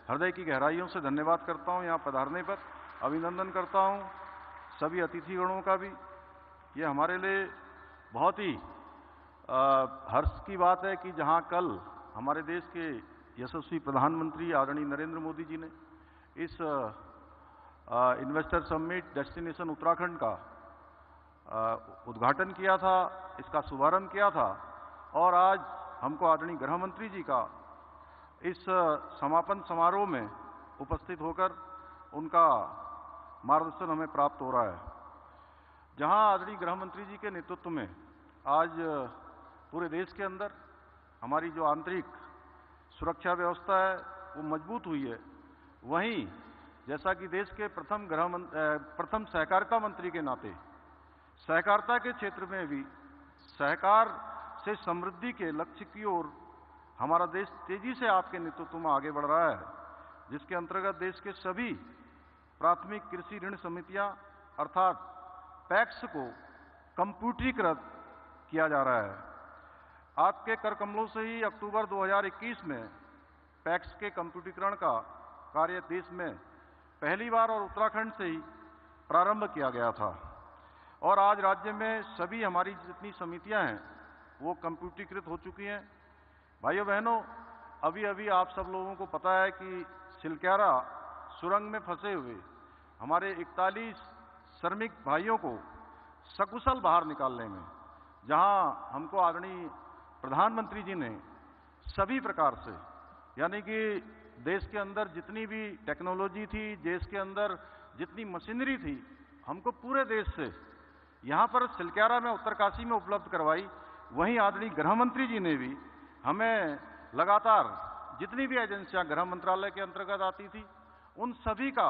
Speaker 10: हृदय की गहराइयों से धन्यवाद करता हूं। यहाँ पधारने पर अभिनंदन करता हूं सभी अतिथिगणों का भी। ये हमारे लिए बहुत ही हर्ष की बात है कि जहां कल हमारे देश के यशस्वी प्रधानमंत्री आदरणीय नरेंद्र मोदी जी ने इस इन्वेस्टर समिट डेस्टिनेशन उत्तराखंड का उद्घाटन किया था, इसका शुभारंभ किया था और आज हमको आदरणीय गृह मंत्री जी का इस समापन समारोह में उपस्थित होकर उनका मार्गदर्शन हमें प्राप्त हो रहा है। जहां आदरणीय गृह मंत्री जी के नेतृत्व में आज पूरे देश के अंदर हमारी जो आंतरिक सुरक्षा व्यवस्था है वो मजबूत हुई है, वहीं जैसा कि देश के प्रथम सहकारिता मंत्री के नाते सहकारिता के क्षेत्र में भी सहकार से समृद्धि के लक्ष्य की ओर हमारा देश तेजी से आपके नेतृत्व में आगे बढ़ रहा है, जिसके अंतर्गत देश के सभी प्राथमिक कृषि ऋण समितियां अर्थात पैक्स को कंप्यूटरीकृत किया जा रहा है। आपके कर कमलों से ही अक्टूबर 2021 में पैक्स के कंप्यूटरीकरण का कार्य देश में पहली बार और उत्तराखंड से ही प्रारंभ किया गया था और आज राज्य में सभी हमारी जितनी समितियां हैं वो कंप्यूटरीकृत हो चुकी हैं। भाइयों बहनों, अभी अभी आप सब लोगों को पता है कि सिलक्यारा सुरंग में फंसे हुए हमारे 41 श्रमिक भाइयों को सकुशल बाहर निकालने में, जहां हमको आदरणीय प्रधानमंत्री जी ने सभी प्रकार से, यानी कि देश के अंदर जितनी भी टेक्नोलॉजी थी, देश के अंदर जितनी मशीनरी थी, हमको पूरे देश से यहाँ पर सिलक्यारा में उत्तरकाशी में उपलब्ध करवाई। वहीं आदरणीय गृह मंत्री जी ने भी हमें लगातार जितनी भी एजेंसियां गृह मंत्रालय के अंतर्गत आती थी, उन सभी का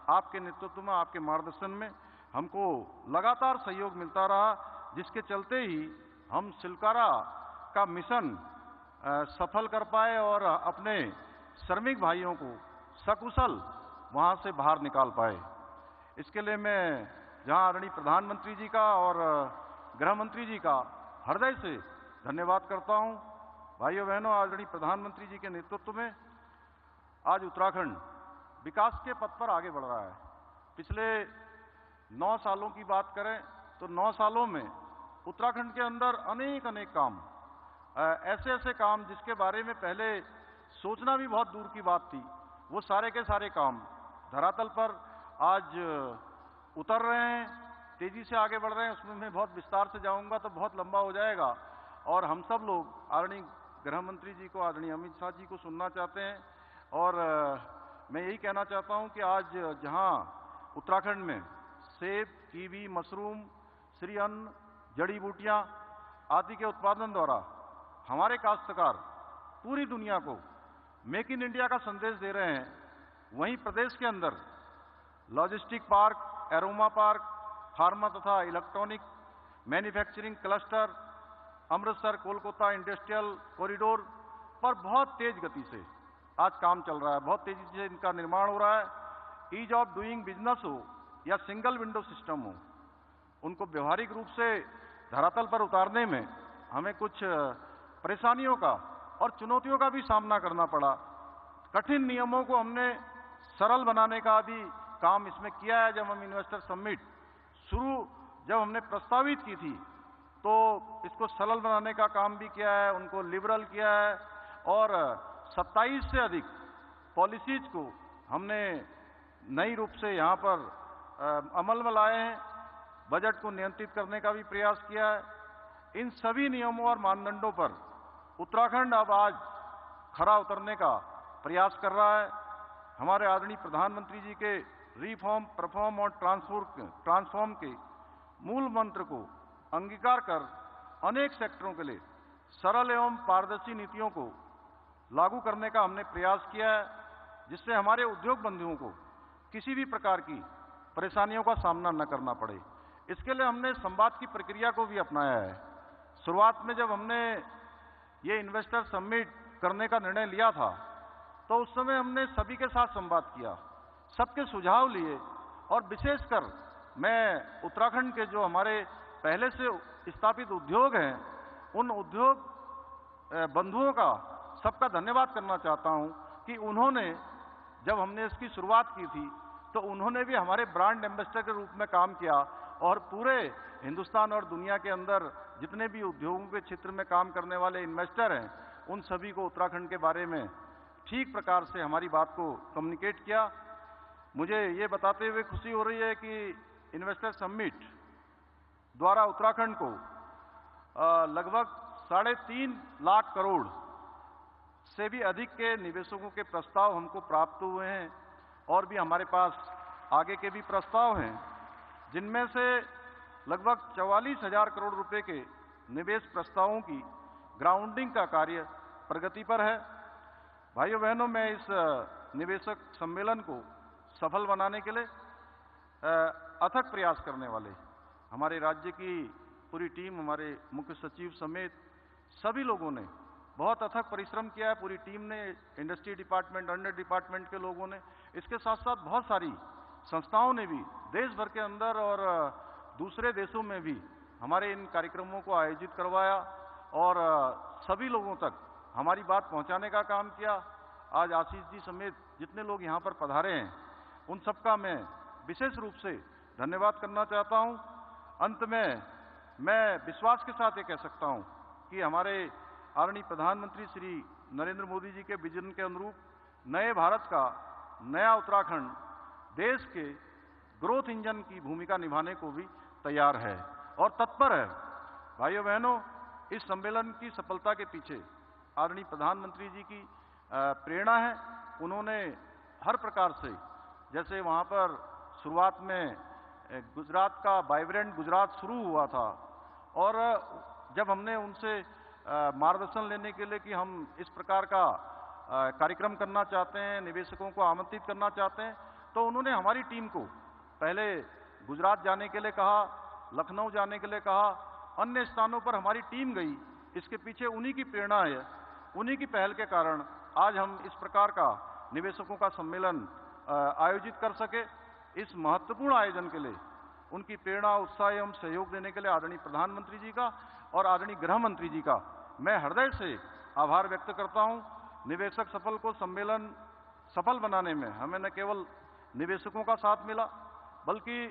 Speaker 10: आपके नेतृत्व में, आपके मार्गदर्शन में हमको लगातार सहयोग मिलता रहा, जिसके चलते ही हम सिलक्यारा का मिशन सफल कर पाए और अपने श्रमिक भाइयों को सकुशल वहां से बाहर निकाल पाए। इसके लिए मैं जहां आदरणीय प्रधानमंत्री जी का और गृह मंत्री जी का हृदय से धन्यवाद करता हूं। भाइयों बहनों, आदरणीय प्रधानमंत्री जी के नेतृत्व में आज उत्तराखंड विकास के पथ पर आगे बढ़ रहा है। पिछले 9 सालों की बात करें तो 9 सालों में उत्तराखंड के अंदर अनेक काम, ऐसे काम जिसके बारे में पहले सोचना भी बहुत दूर की बात थी, वो सारे के सारे काम धरातल पर आज उतर रहे हैं, तेजी से आगे बढ़ रहे हैं। उसमें मैं बहुत विस्तार से जाऊंगा तो बहुत लंबा हो जाएगा और हम सब लोग आदरणीय गृह मंत्री जी को, आदरणीय अमित शाह जी को सुनना चाहते हैं। और मैं यही कहना चाहता हूं कि आज जहां उत्तराखंड में सेब, कीवी, मशरूम, श्री अन्न, जड़ी बूटियां आदि के उत्पादन द्वारा हमारे काश्तकार पूरी दुनिया को मेक इन इंडिया का संदेश दे रहे हैं, वहीं प्रदेश के अंदर logistic park, aroma park, pharma तथा electronic manufacturing cluster, Amritsar Kolkata industrial corridor पर बहुत तेज गति से आज काम चल रहा है, बहुत तेजी से इनका निर्माण हो रहा है। ईज ऑफ डूइंग बिजनेस हो या सिंगल विंडो सिस्टम हो, उनको व्यवहारिक रूप से धरातल पर उतारने में हमें कुछ परेशानियों का और चुनौतियों का भी सामना करना पड़ा। कठिन नियमों को हमने सरल बनाने का भी काम इसमें किया है। जब हम इन्वेस्टर समिट जब हमने प्रस्तावित की थी तो इसको सरल बनाने का काम भी किया है, उनको लिबरल किया है और 27 से अधिक पॉलिसीज को हमने नई रूप से यहाँ पर अमल में लाए हैं। बजट को नियंत्रित करने का भी प्रयास किया है। इन सभी नियमों और मानदंडों पर उत्तराखंड अब आज खरा उतरने का प्रयास कर रहा है। हमारे आदरणीय प्रधानमंत्री जी के रिफॉर्म, परफॉर्म और ट्रांसफॉर्म के मूल मंत्र को अंगीकार कर अनेक सेक्टरों के लिए सरल एवं पारदर्शी नीतियों को लागू करने का हमने प्रयास किया है, जिससे हमारे उद्योग बंधुओं को किसी भी प्रकार की परेशानियों का सामना न करना पड़े। इसके लिए हमने संवाद की प्रक्रिया को भी अपनाया है। शुरुआत में जब हमने ये इन्वेस्टर समिट करने का निर्णय लिया था तो उस समय हमने सभी के साथ संवाद किया, सबके सुझाव लिए और विशेषकर मैं उत्तराखंड के जो हमारे पहले से स्थापित उद्योग हैं, उन उद्योग बंधुओं का सबका धन्यवाद करना चाहता हूं कि उन्होंने जब हमने इसकी शुरुआत की थी तो उन्होंने भी हमारे ब्रांड एम्बेसडर के रूप में काम किया और पूरे हिंदुस्तान और दुनिया के अंदर जितने भी उद्योगों के क्षेत्र में काम करने वाले इन्वेस्टर हैं, उन सभी को उत्तराखंड के बारे में ठीक प्रकार से हमारी बात को कम्युनिकेट किया। मुझे ये बताते हुए खुशी हो रही है कि इन्वेस्टर समिट द्वारा उत्तराखंड को लगभग 3.5 लाख करोड़ से भी अधिक के निवेशकों के प्रस्ताव हमको प्राप्त हुए हैं और भी हमारे पास आगे के भी प्रस्ताव हैं, जिनमें से लगभग 44,000 करोड़ रुपए के निवेश प्रस्तावों की ग्राउंडिंग का कार्य प्रगति पर है। भाइयों बहनों, मैं इस निवेशक सम्मेलन को सफल बनाने के लिए अथक प्रयास करने वाले हमारे राज्य की पूरी टीम, हमारे मुख्य सचिव समेत सभी लोगों ने बहुत अथक परिश्रम किया है। पूरी टीम ने, इंडस्ट्री डिपार्टमेंट, अंडर डिपार्टमेंट के लोगों ने, इसके साथ साथ बहुत सारी संस्थाओं ने भी देश भर के अंदर और दूसरे देशों में भी हमारे इन कार्यक्रमों को आयोजित करवाया और सभी लोगों तक हमारी बात पहुंचाने का काम किया। आज आशीष जी समेत जितने लोग यहाँ पर पधारे हैं, उन सबका मैं विशेष रूप से धन्यवाद करना चाहता हूं। अंत में मैं विश्वास के साथ ये कह सकता हूं कि हमारे आदरणीय प्रधानमंत्री श्री नरेंद्र मोदी जी के विजन के अनुरूप नए भारत का नया उत्तराखंड देश के ग्रोथ इंजन की भूमिका निभाने को भी तैयार है और तत्पर है। भाइयों बहनों, इस सम्मेलन की सफलता के पीछे आदरणीय प्रधानमंत्री जी की प्रेरणा है। उन्होंने हर प्रकार से, जैसे वहाँ पर शुरुआत में गुजरात का वाइब्रेंट गुजरात शुरू हुआ था और जब हमने उनसे मार्गदर्शन लेने के लिए कि हम इस प्रकार का कार्यक्रम करना चाहते हैं, निवेशकों को आमंत्रित करना चाहते हैं, तो उन्होंने हमारी टीम को पहले गुजरात जाने के लिए कहा, लखनऊ जाने के लिए कहा, अन्य स्थानों पर हमारी टीम गई। इसके पीछे उन्हीं की प्रेरणा है उन्हीं की पहल के कारण आज हम इस प्रकार का निवेशकों का सम्मेलन आयोजित कर सके। इस महत्वपूर्ण आयोजन के लिए उनकी प्रेरणा, उत्साह एवं सहयोग देने के लिए आदरणीय प्रधानमंत्री जी का और आदरणीय गृह मंत्री जी का मैं हृदय से आभार व्यक्त करता हूं। निवेशक सफल को सम्मेलन सफल बनाने में हमें न केवल निवेशकों का साथ मिला, बल्कि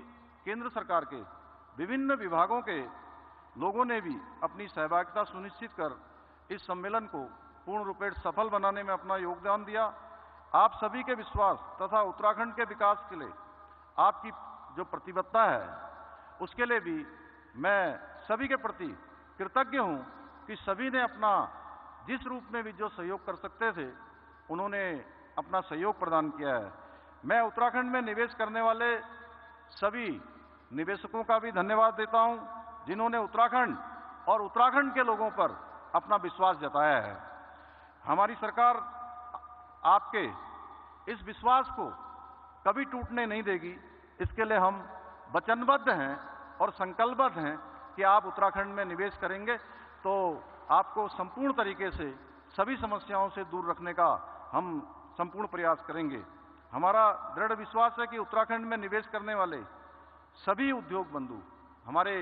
Speaker 10: केंद्र सरकार के विभिन्न विभागों के लोगों ने भी अपनी सहभागिता सुनिश्चित कर इस सम्मेलन को पूर्ण रूपेण सफल बनाने में अपना योगदान दिया। आप सभी के विश्वास तथा उत्तराखंड के विकास के लिए आपकी जो प्रतिबद्धता है, उसके लिए भी मैं सभी के प्रति कृतज्ञ हूं कि सभी ने अपना जिस रूप में भी जो सहयोग कर सकते थे, उन्होंने अपना सहयोग प्रदान किया है। मैं उत्तराखंड में निवेश करने वाले सभी निवेशकों का भी धन्यवाद देता हूं, जिन्होंने उत्तराखंड और उत्तराखंड के लोगों पर अपना विश्वास जताया है। हमारी सरकार आपके इस विश्वास को कभी टूटने नहीं देगी। इसके लिए हम वचनबद्ध हैं और संकल्पबद्ध हैं कि आप उत्तराखंड में निवेश करेंगे तो आपको संपूर्ण तरीके से सभी समस्याओं से दूर रखने का हम संपूर्ण प्रयास करेंगे। हमारा दृढ़ विश्वास है कि उत्तराखंड में निवेश करने वाले सभी उद्योग बंधु हमारे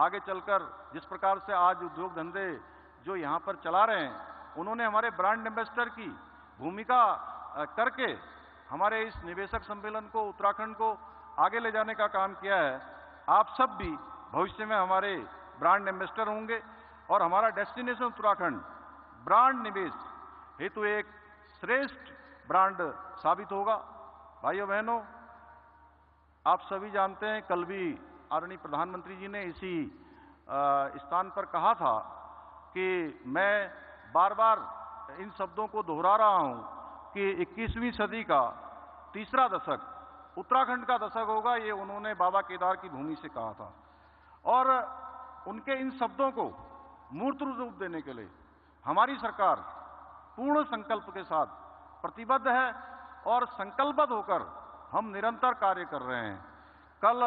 Speaker 10: आगे चलकर जिस प्रकार से आज उद्योग धंधे जो यहाँ पर चला रहे हैं, उन्होंने हमारे ब्रांड एम्बेसडर की भूमिका करके हमारे इस निवेशक सम्मेलन को, उत्तराखंड को आगे ले जाने का काम किया है। आप सब भी भविष्य में हमारे ब्रांड एम्बेसडर होंगे और हमारा डेस्टिनेशन उत्तराखंड ब्रांड निवेश हेतु एक श्रेष्ठ ब्रांड साबित होगा। भाइयों बहनों, आप सभी जानते हैं, कल भी आदरणीय प्रधानमंत्री जी ने इसी स्थान पर कहा था कि मैं बार बार इन शब्दों को दोहरा रहा हूं कि 21वीं सदी का तीसरा दशक उत्तराखंड का दशक होगा। ये उन्होंने बाबा केदार की भूमि से कहा था और उनके इन शब्दों को मूर्त रूप देने के लिए हमारी सरकार पूर्ण संकल्प के साथ प्रतिबद्ध है और संकल्पबद्ध होकर हम निरंतर कार्य कर रहे हैं। कल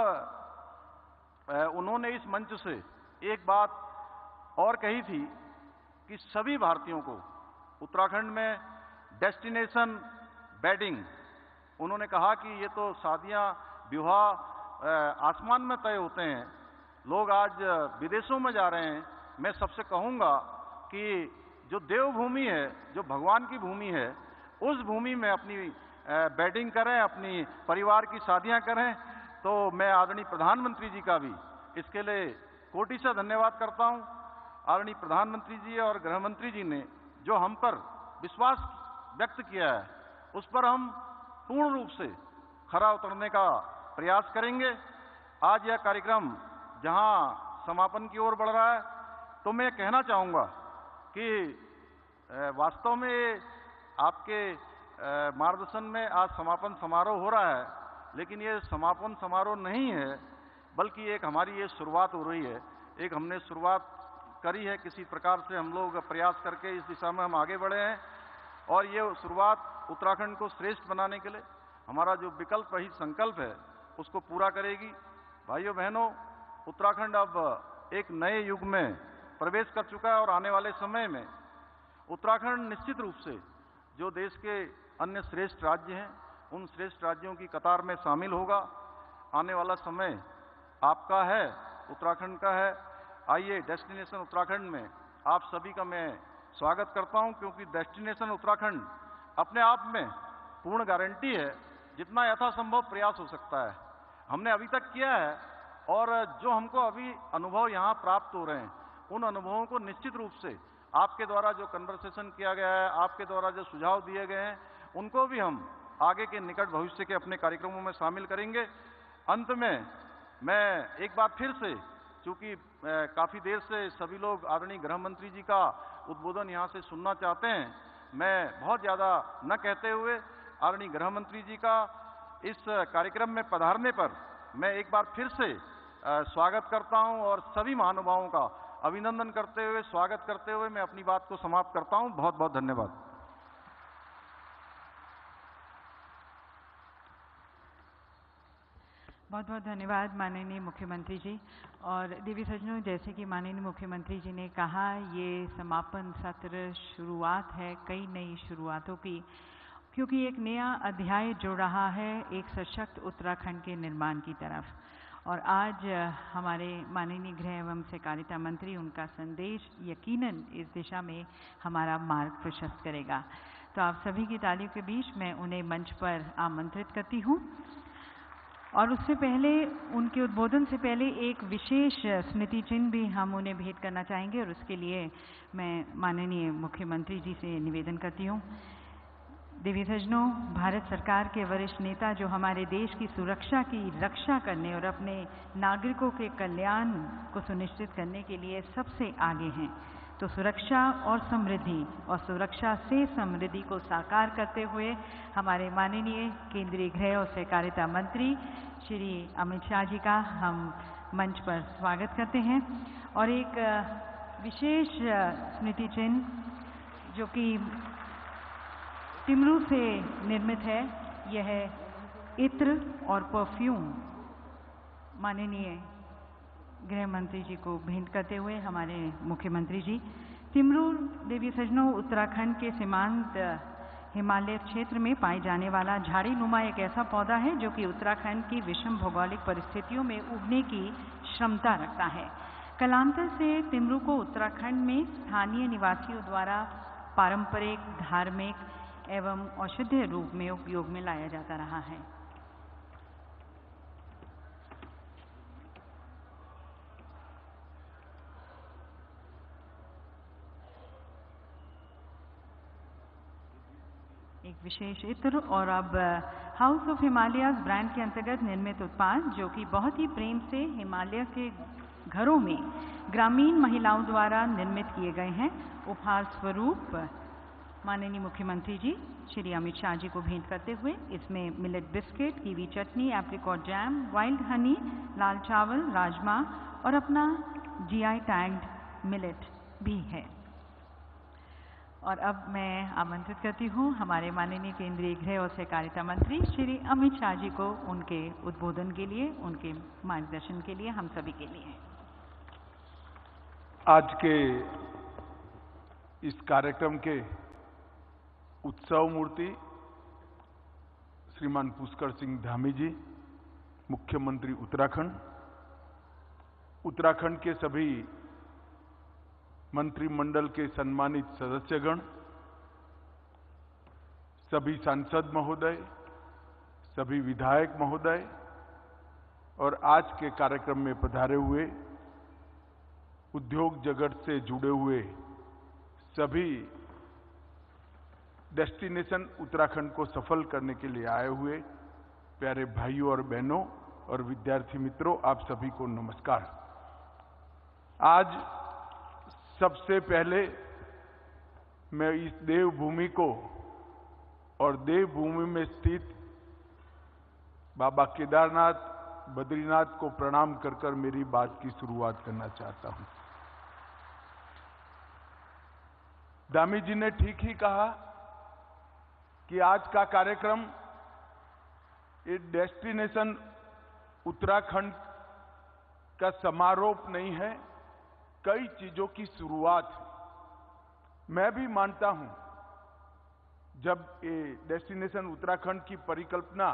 Speaker 10: उन्होंने इस मंच से एक बात और कही थी कि सभी भारतीयों को उत्तराखंड में डेस्टिनेशन वेडिंग, उन्होंने कहा कि ये तो शादियां, विवाह आसमान में तय होते हैं, लोग आज विदेशों में जा रहे हैं। मैं सबसे कहूंगा कि जो देवभूमि है, जो भगवान की भूमि है, उस भूमि में अपनी वेडिंग करें, अपनी परिवार की शादियां करें। तो मैं आदरणीय प्रधानमंत्री जी का भी इसके लिए कोटि से धन्यवाद करता हूं। आदरणीय प्रधानमंत्री जी और गृह मंत्री जी ने जो हम पर विश्वास व्यक्त किया है, उस पर हम पूर्ण रूप से खरा उतरने का प्रयास करेंगे। आज यह कार्यक्रम जहां समापन की ओर बढ़ रहा है, तो मैं कहना चाहूंगा कि वास्तव में आपके मार्गदर्शन में आज समापन समारोह हो रहा है, लेकिन ये समापन समारोह नहीं है, बल्कि एक हमारी ये शुरुआत हो रही है। एक हमने शुरुआत करी है, किसी प्रकार से हम लोग प्रयास करके इस दिशा में हम आगे बढ़े हैं और ये शुरुआत उत्तराखंड को श्रेष्ठ बनाने के लिए हमारा जो विकल्प रहित संकल्प है, उसको पूरा करेगी। भाइयों बहनों, उत्तराखंड अब एक नए युग में प्रवेश कर चुका है और आने वाले समय में उत्तराखंड निश्चित रूप से जो देश के अन्य श्रेष्ठ राज्य हैं, उन श्रेष्ठ राज्यों की कतार में शामिल होगा। आने वाला समय आपका है, उत्तराखंड का है। आइए, डेस्टिनेशन उत्तराखंड में आप सभी का मैं स्वागत करता हूं, क्योंकि डेस्टिनेशन उत्तराखंड अपने आप में पूर्ण गारंटी है, जितना यथासंभव प्रयास हो सकता है हमने अभी तक किया है। और जो हमको अभी अनुभव यहाँ प्राप्त हो रहे हैं, उन अनुभवों को निश्चित रूप से आपके द्वारा जो कन्वर्सेशन किया गया है, आपके द्वारा जो सुझाव दिए गए हैं, उनको भी हम आगे के निकट भविष्य के अपने कार्यक्रमों में शामिल करेंगे। अंत में मैं एक बार फिर से, चूंकि काफी देर से सभी लोग आदरणीय गृह मंत्री जी का उद्बोधन यहाँ से सुनना चाहते हैं, मैं बहुत ज्यादा न कहते हुए आदरणीय गृह मंत्री जी का इस कार्यक्रम में पधारने पर मैं एक बार फिर से स्वागत करता हूं और सभी महानुभावों का अभिनंदन करते हुए, स्वागत करते हुए मैं अपनी बात को समाप्त करता हूं। बहुत बहुत धन्यवाद।
Speaker 2: बहुत बहुत धन्यवाद माननीय मुख्यमंत्री जी। और देवी सज्जनों, जैसे कि माननीय मुख्यमंत्री जी ने कहा, ये समापन सत्र शुरुआत है कई नई शुरुआतों की, क्योंकि एक नया अध्याय जुड़ रहा है एक सशक्त उत्तराखंड के निर्माण की तरफ। और आज हमारे माननीय गृह एवं सहकारिता मंत्री, उनका संदेश यकीनन इस दिशा में हमारा मार्ग प्रशस्त करेगा। तो आप सभी की तालियों के बीच मैं उन्हें मंच पर आमंत्रित करती हूँ। और उससे पहले, उनके उद्बोधन से पहले एक विशेष स्मृति चिन्ह भी हम उन्हें भेंट करना चाहेंगे, और उसके लिए मैं माननीय मुख्यमंत्री जी से निवेदन करती हूँ। देवी सज्जनों, भारत सरकार के वरिष्ठ नेता जो हमारे देश की सुरक्षा की रक्षा करने और अपने नागरिकों के कल्याण को सुनिश्चित करने के लिए सबसे आगे हैं, तो सुरक्षा और समृद्धि और सुरक्षा से समृद्धि को साकार करते हुए हमारे माननीय केंद्रीय गृह और सहकारिता मंत्री श्री अमित शाह जी का हम मंच पर स्वागत करते हैं। और एक विशेष स्मृति चिन्ह जो कि टिमरू से निर्मित है, यह इत्र और परफ्यूम माननीय गृह मंत्री जी को भेंट करते हुए हमारे मुख्यमंत्री जी। टिमरू, देवी सज्जनों, उत्तराखंड के सीमांत हिमालय क्षेत्र में पाए जाने वाला झाड़ी नुमा एक ऐसा पौधा है जो कि उत्तराखंड की विषम भौगोलिक परिस्थितियों में उगने की क्षमता रखता है। कालांतर से टिमरू को उत्तराखंड में स्थानीय निवासियों द्वारा पारंपरिक, धार्मिक एवं औषधीय रूप में उपयोग में लाया जाता रहा है। एक विशेष इत्र। और अब हाउस ऑफ हिमालयाज ब्रांड के अंतर्गत निर्मित उत्पाद जो कि बहुत ही प्रेम से हिमालय के घरों में ग्रामीण महिलाओं द्वारा निर्मित किए गए हैं, उपहार स्वरूप माननीय मुख्यमंत्री जी श्री अमित शाह जी को भेंट करते हुए इसमें मिलेट बिस्किट, कीवी चटनी, एप्रिकॉट जैम, वाइल्ड हनी, लाल चावल, राजमा और अपना जीआई टैग्ड मिलेट भी है। और अब मैं आमंत्रित करती हूँ हमारे माननीय केंद्रीय गृह और सहकारिता मंत्री श्री अमित शाह जी को उनके उद्बोधन के लिए, उनके मार्गदर्शन के लिए, हम सभी के लिए।
Speaker 11: आज के इस कार्यक्रम के उत्सव मूर्ति श्रीमान पुष्कर सिंह धामी जी, मुख्यमंत्री उत्तराखंड, उत्तराखंड के सभी मंत्रिमंडल के सम्मानित सदस्यगण, सभी सांसद महोदय, सभी विधायक महोदय और आज के कार्यक्रम में पधारे हुए उद्योग जगत से जुड़े हुए सभी डेस्टिनेशन उत्तराखंड को सफल करने के लिए आए हुए प्यारे भाइयों और बहनों और विद्यार्थी मित्रों, आप सभी को नमस्कार। आज सबसे पहले मैं इस देवभूमि को और देवभूमि में स्थित बाबा केदारनाथ, बद्रीनाथ को प्रणाम कर कर मेरी बात की शुरुआत करना चाहता हूं। धामी जी ने ठीक ही कहा कि आज का कार्यक्रम एक डेस्टिनेशन उत्तराखंड का समारोह नहीं है, कई चीजों की शुरुआत। मैं भी मानता हूं, जब ये डेस्टिनेशन उत्तराखंड की परिकल्पना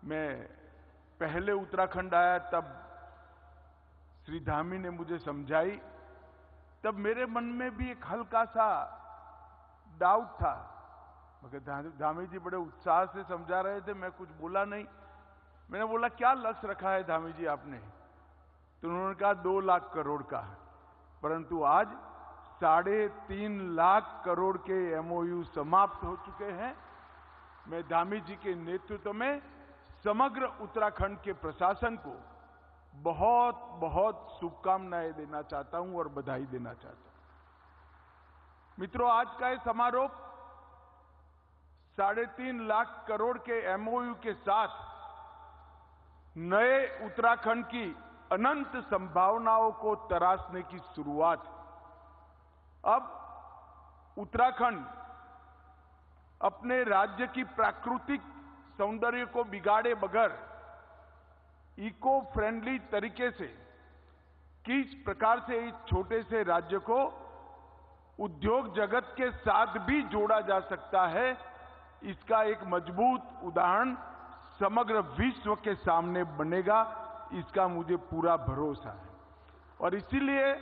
Speaker 11: मैं पहले उत्तराखंड आया तब श्री धामी ने मुझे समझाई, तब मेरे मन में भी एक हल्का सा डाउट था, मगर धामी जी बड़े उत्साह से समझा रहे थे, मैं कुछ बोला नहीं। मैंने बोला क्या लक्ष्य रखा है धामी जी आपने? तो उन्होंने कहा 2 लाख करोड़ का, परंतु आज 3.5 लाख करोड़ के एमओयू समाप्त हो चुके हैं। मैं धामी जी के नेतृत्व में समग्र उत्तराखंड के प्रशासन को बहुत बहुत शुभकामनाएं देना चाहता हूं और बधाई देना चाहता हूं। मित्रों, आज का ये समारोह 3.5 लाख करोड़ के एमओयू के साथ नए उत्तराखंड की अनंत संभावनाओं को तराशने की शुरुआत। अब उत्तराखंड अपने राज्य की प्राकृतिक सौंदर्य को बिगाड़े बगैर इको फ्रेंडली तरीके से किस प्रकार से इस छोटे से राज्य को उद्योग जगत के साथ भी जोड़ा जा सकता है, इसका एक मजबूत उदाहरण समग्र विश्व के सामने बनेगा, इसका मुझे पूरा भरोसा है। और इसीलिए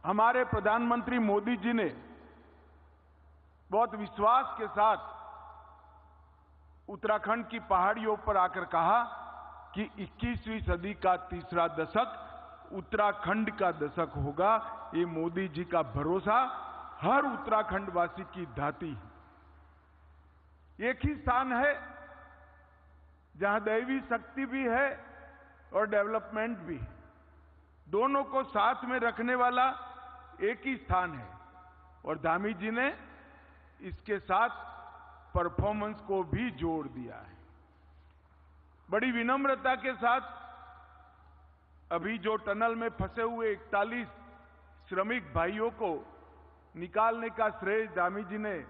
Speaker 11: हमारे प्रधानमंत्री मोदी जी ने बहुत विश्वास के साथ उत्तराखंड की पहाड़ियों पर आकर कहा कि 21वीं सदी का तीसरा दशक उत्तराखंड का दशक होगा। ये मोदी जी का भरोसा हर उत्तराखंड वासी की धाती है। एक ही स्थान है जहां दैवी शक्ति भी है और डेवलपमेंट भी है। दोनों को साथ में रखने वाला एक ही स्थान है और धामी जी ने इसके साथ परफॉर्मेंस को भी जोड़ दिया है। बड़ी विनम्रता के साथ अभी जो टनल में फंसे हुए 41 श्रमिक भाइयों को निकालने का श्रेय धामी जी ने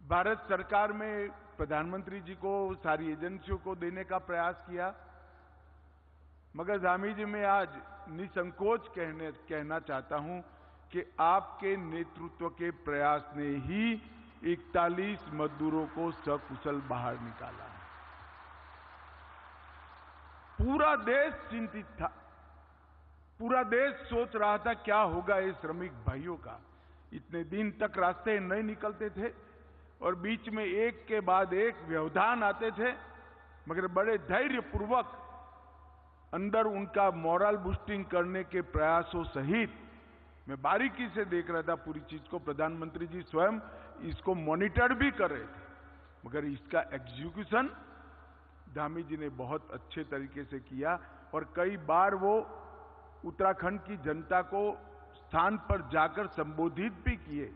Speaker 11: भारत सरकार में प्रधानमंत्री जी को, सारी एजेंसियों को देने का प्रयास किया। मगर धामी जी मैं आज निसंकोच कहना चाहता हूं कि आपके नेतृत्व के प्रयास ने ही 41 मजदूरों को सकुशल बाहर निकाला है। पूरा देश चिंतित था, पूरा देश सोच रहा था क्या होगा ये श्रमिक भाइयों का। इतने दिन तक रास्ते नहीं निकलते थे और बीच में एक के बाद एक व्यवधान आते थे, मगर बड़े धैर्यपूर्वक अंदर उनका मोरल बूस्टिंग करने के प्रयासों सहित मैं बारीकी से देख रहा था पूरी चीज को। प्रधानमंत्री जी स्वयं इसको मॉनिटर भी कर रहे थे, मगर इसका एग्जीक्यूशन धामी जी ने बहुत अच्छे तरीके से किया। और कई बार वो उत्तराखंड की जनता को स्थान पर जाकर संबोधित भी किए।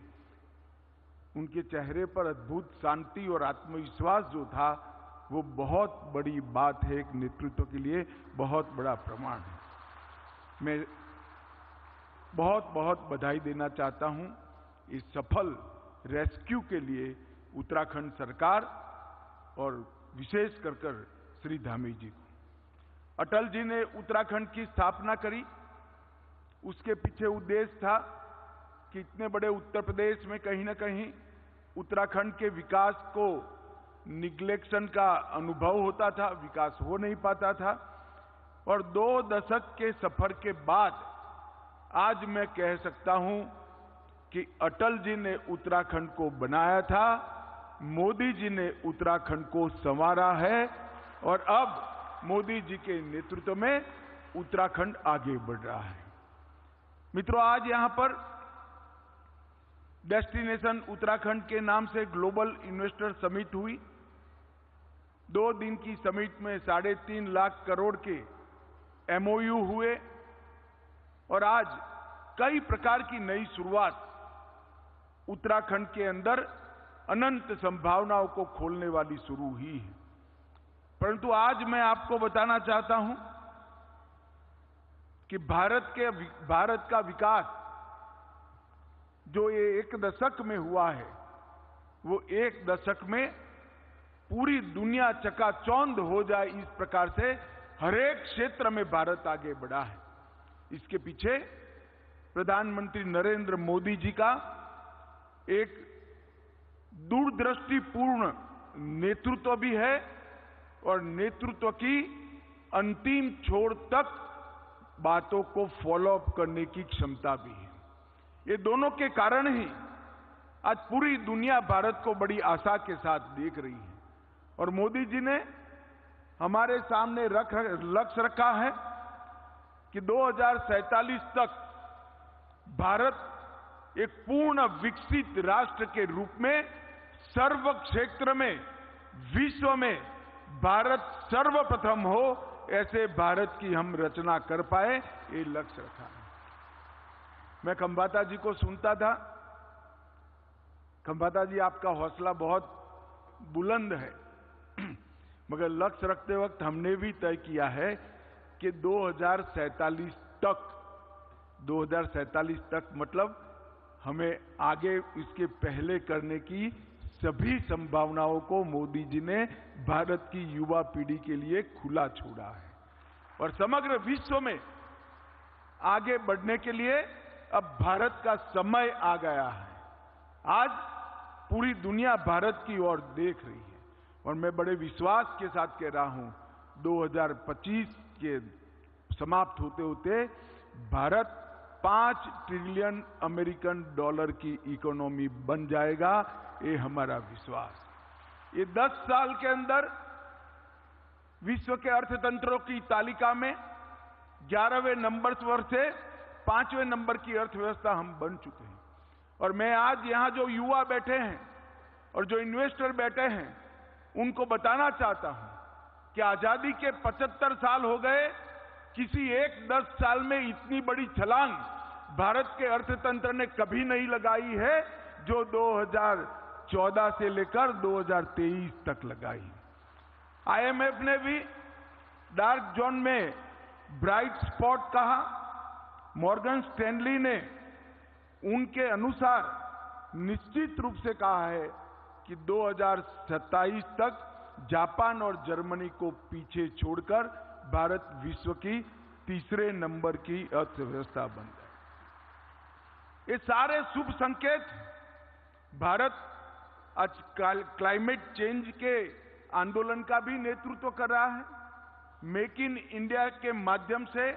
Speaker 11: उनके चेहरे पर अद्भुत शांति और आत्मविश्वास जो था वो बहुत बड़ी बात है, एक नेतृत्व के लिए बहुत बड़ा प्रमाण है। मैं बहुत बहुत बधाई देना चाहता हूं इस सफल रेस्क्यू के लिए उत्तराखंड सरकार और विशेष कर श्री धामी जी को। अटल जी ने उत्तराखंड की स्थापना करी, उसके पीछे उद्देश्य था कि इतने बड़े उत्तर प्रदेश में कहीं ना कहीं उत्तराखंड के विकास को निग्लेक्शन का अनुभव होता था, विकास हो नहीं पाता था। और 2 दशक के सफर के बाद आज मैं कह सकता हूं कि अटल जी ने उत्तराखंड को बनाया था, मोदी जी ने उत्तराखंड को संवारा है और अब मोदी जी के नेतृत्व में उत्तराखंड आगे बढ़ रहा है। मित्रों, आज यहां पर डेस्टिनेशन उत्तराखंड के नाम से ग्लोबल इन्वेस्टर समिट हुई। 2 दिन की समिट में 3.5 लाख करोड़ के MOU हुए और आज कई प्रकार की नई शुरुआत उत्तराखंड के अंदर अनंत संभावनाओं को खोलने वाली शुरू हुई है। परंतु आज मैं आपको बताना चाहता हूं कि भारत का विकास जो ये 1 दशक में हुआ है, वो 1 दशक में पूरी दुनिया चकाचौंध हो जाए, इस प्रकार से हर एक क्षेत्र में भारत आगे बढ़ा है। इसके पीछे प्रधानमंत्री नरेंद्र मोदी जी का एक दूरदृष्टिपूर्ण नेतृत्व भी है और नेतृत्व की अंतिम छोर तक बातों को फॉलो अप करने की क्षमता भी है। ये दोनों के कारण ही आज पूरी दुनिया भारत को बड़ी आशा के साथ देख रही है और मोदी जी ने हमारे सामने लक्ष्य रखा है कि 2047 तक भारत एक पूर्ण विकसित राष्ट्र के रूप में सर्व क्षेत्र में विश्व में भारत सर्वप्रथम हो, ऐसे भारत की हम रचना कर पाए, ये लक्ष्य रखा है। मैं खंबाता जी को सुनता था। खंबाता जी, आपका हौसला बहुत बुलंद है, मगर लक्ष्य रखते वक्त हमने भी तय किया है कि 2047 तक मतलब हमें आगे इसके पहले करने की सभी संभावनाओं को मोदी जी ने भारत की युवा पीढ़ी के लिए खुला छोड़ा है और समग्र विश्व में आगे बढ़ने के लिए अब भारत का समय आ गया है। आज पूरी दुनिया भारत की ओर देख रही है और मैं बड़े विश्वास के साथ कह रहा हूं 2025 के समाप्त होते होते भारत 5 ट्रिलियन अमेरिकन डॉलर की इकोनॉमी बन जाएगा, ये हमारा विश्वास। ये 10 साल के अंदर विश्व के अर्थतंत्रों की तालिका में 11वें नंबर पर से 5वें नंबर की अर्थव्यवस्था हम बन चुके हैं। और मैं आज यहां जो युवा बैठे हैं और जो इन्वेस्टर बैठे हैं उनको बताना चाहता हूं कि आजादी के 75 साल हो गए, किसी एक 10 साल में इतनी बड़ी छलांग भारत के अर्थतंत्र ने कभी नहीं लगाई है जो 2014 से लेकर 2023 तक लगाई। आईएमएफ ने भी डार्क जोन में ब्राइट स्पॉट कहा। मॉर्गन स्टैनली ने उनके अनुसार निश्चित रूप से कहा है कि 2027 तक जापान और जर्मनी को पीछे छोड़कर भारत विश्व की तीसरे नंबर की अर्थव्यवस्था बन जाए। ये सारे शुभ संकेत भारत आज क्लाइमेट चेंज के आंदोलन का भी नेतृत्व कर रहा है। मेक इन इंडिया के माध्यम से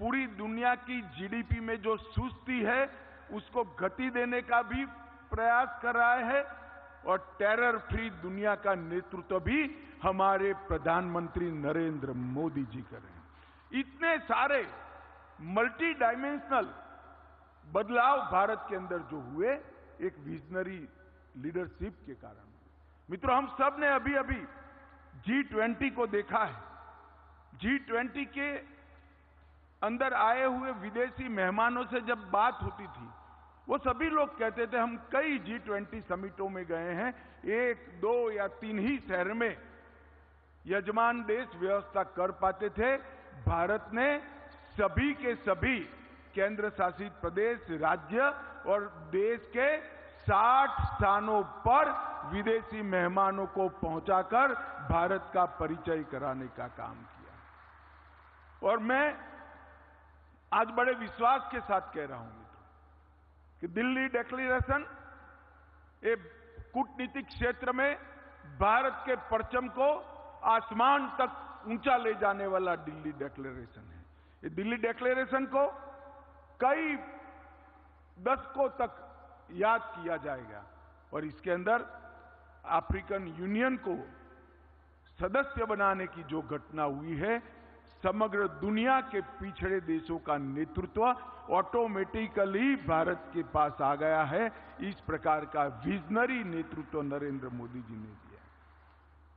Speaker 11: पूरी दुनिया की जीडीपी में जो सुस्ती है उसको गति देने का भी प्रयास कर रहा है और टेरर फ्री दुनिया का नेतृत्व भी हमारे प्रधानमंत्री नरेंद्र मोदी जी कर रहे हैं। इतने सारे मल्टी डायमेंशनल बदलाव भारत के अंदर जो हुए एक विजनरी लीडरशिप के कारण। मित्रों, हम सब ने अभी अभी G20 को देखा है। G20 के अंदर आए हुए विदेशी मेहमानों से जब बात होती थी वो सभी लोग कहते थे हम कई G20 समिटों में गए हैं, 1, 2 या 3 ही शहर में यजमान देश व्यवस्था कर पाते थे। भारत ने सभी के सभी केंद्र शासित प्रदेश, राज्य और देश के 60 स्थानों पर विदेशी मेहमानों को पहुंचाकर भारत का परिचय कराने का काम किया। और मैं आज बड़े विश्वास के साथ कह रहा हूं मित्रों कि दिल्ली डिक्लेरेशन एक कूटनीतिक क्षेत्र में भारत के परचम को आसमान तक ऊंचा ले जाने वाला दिल्ली डिक्लेरेशन है। ये दिल्ली डिक्लेरेशन को कई दशकों तक याद किया जाएगा और इसके अंदर अफ्रीकन यूनियन को सदस्य बनाने की जो घटना हुई है, समग्र दुनिया के पिछड़े देशों का नेतृत्व ऑटोमेटिकली भारत के पास आ गया है। इस प्रकार का विजनरी नेतृत्व नरेंद्र मोदी जी ने दिया।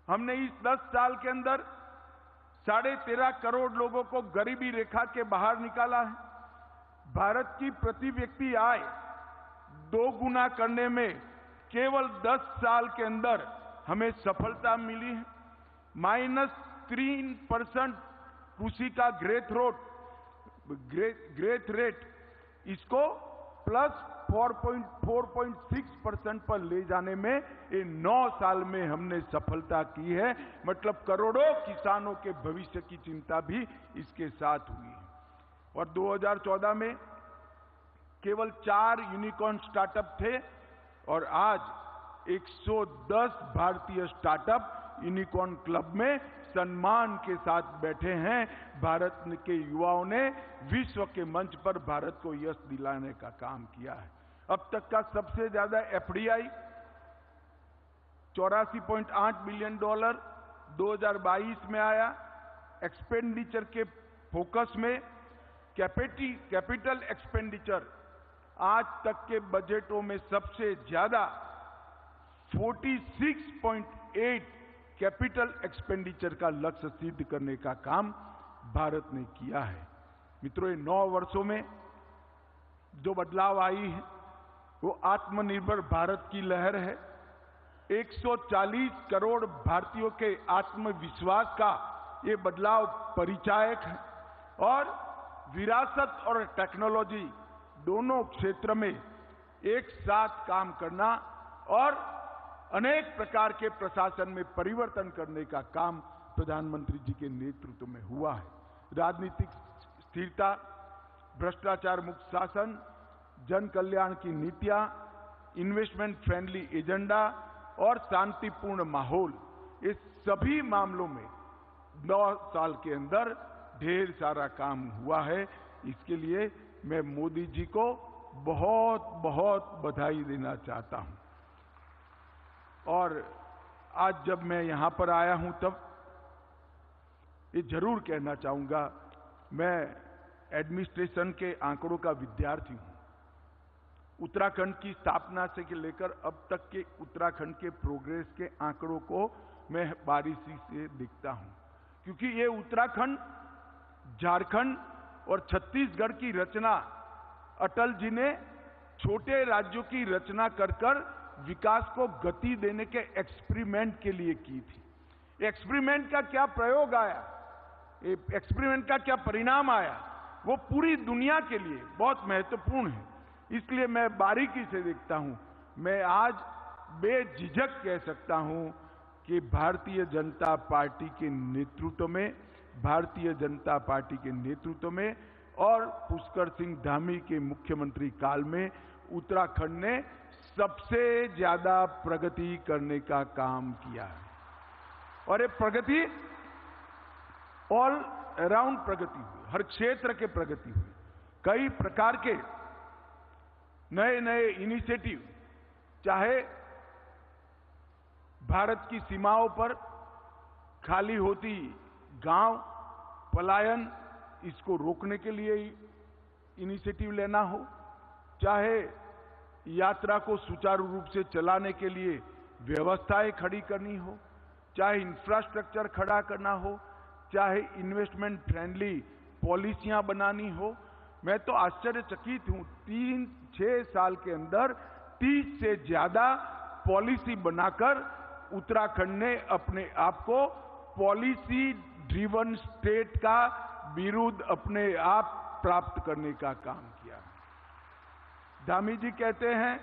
Speaker 11: हमने इस 10 साल के अंदर 13.5 करोड़ लोगों को गरीबी रेखा के बाहर निकाला है। भारत की प्रति व्यक्ति आय 2 गुना करने में केवल 10 साल के अंदर हमें सफलता मिली है। -3% कृषि का ग्रोथ रेट इसको +4.6% पर ले जाने में ये 9 साल में हमने सफलता की है। मतलब करोड़ों किसानों के भविष्य की चिंता भी इसके साथ हुई है। और 2014 में केवल 4 यूनिकॉर्न स्टार्टअप थे और आज 110 भारतीय स्टार्टअप यूनिकॉर्न क्लब में सम्मान के साथ बैठे हैं। भारत के युवाओं ने विश्व के मंच पर भारत को यश दिलाने का काम किया है। अब तक का सबसे ज्यादा एफडीआई $84.8 बिलियन 2022 में आया। एक्सपेंडिचर के फोकस में कैपिटल एक्सपेंडिचर आज तक के बजटों में सबसे ज्यादा 46.8 कैपिटल एक्सपेंडिचर का लक्ष्य सिद्ध करने का काम भारत ने किया है। मित्रों, ये 9 वर्षों में जो बदलाव आई है वो आत्मनिर्भर भारत की लहर है। 140 करोड़ भारतीयों के आत्मविश्वास का ये बदलाव परिचायक है और विरासत और टेक्नोलॉजी दोनों क्षेत्र में एक साथ काम करना और अनेक प्रकार के प्रशासन में परिवर्तन करने का काम प्रधानमंत्री जी के नेतृत्व में हुआ है। राजनीतिक स्थिरता, भ्रष्टाचार मुक्त शासन, जन कल्याण की नीतियां, इन्वेस्टमेंट फ्रेंडली एजेंडा और शांतिपूर्ण माहौल, इस सभी मामलों में 9 साल के अंदर ढेर सारा काम हुआ है। इसके लिए मैं मोदी जी को बहुत बहुत बधाई देना चाहता हूं। और आज जब मैं यहां पर आया हूं तब ये जरूर कहना चाहूंगा, मैं एडमिनिस्ट्रेशन के आंकड़ों का विद्यार्थी हूं। उत्तराखंड की स्थापना से लेकर अब तक के उत्तराखंड के प्रोग्रेस के आंकड़ों को मैं बारीकी से देखता हूं, क्योंकि ये उत्तराखंड, झारखंड और छत्तीसगढ़ की रचना अटल जी ने छोटे राज्यों की रचना कर विकास को गति देने के एक्सपेरिमेंट के लिए की थी। एक्सपेरिमेंट का क्या प्रयोग आया, एक्सपेरिमेंट का क्या परिणाम आया, वो पूरी दुनिया के लिए बहुत महत्वपूर्ण है। इसलिए मैं बारीकी से देखता हूं। मैं आज बेझिझक कह सकता हूं कि भारतीय जनता पार्टी के नेतृत्व में और पुष्कर सिंह धामी के मुख्यमंत्री काल में उत्तराखंड ने सबसे ज्यादा प्रगति करने का काम किया है। और ये प्रगति ऑल अराउंड प्रगति हुई, हर क्षेत्र के प्रगति हुई। कई प्रकार के नए नए इनिशिएटिव, चाहे भारत की सीमाओं पर खाली होती गांव पलायन, इसको रोकने के लिए इनिशिएटिव लेना हो, चाहे यात्रा को सुचारू रूप से चलाने के लिए व्यवस्थाएं खड़ी करनी हो, चाहे इंफ्रास्ट्रक्चर खड़ा करना हो, चाहे इन्वेस्टमेंट फ्रेंडली पॉलिसियां बनानी हो। मैं तो आश्चर्यचकित हूं, 3-6 साल के अंदर 30 से ज्यादा पॉलिसी बनाकर उत्तराखंड ने अपने आप को पॉलिसी ड्रिवन स्टेट का बिरुद अपने आप प्राप्त करने का काम किया। धामी जी कहते हैं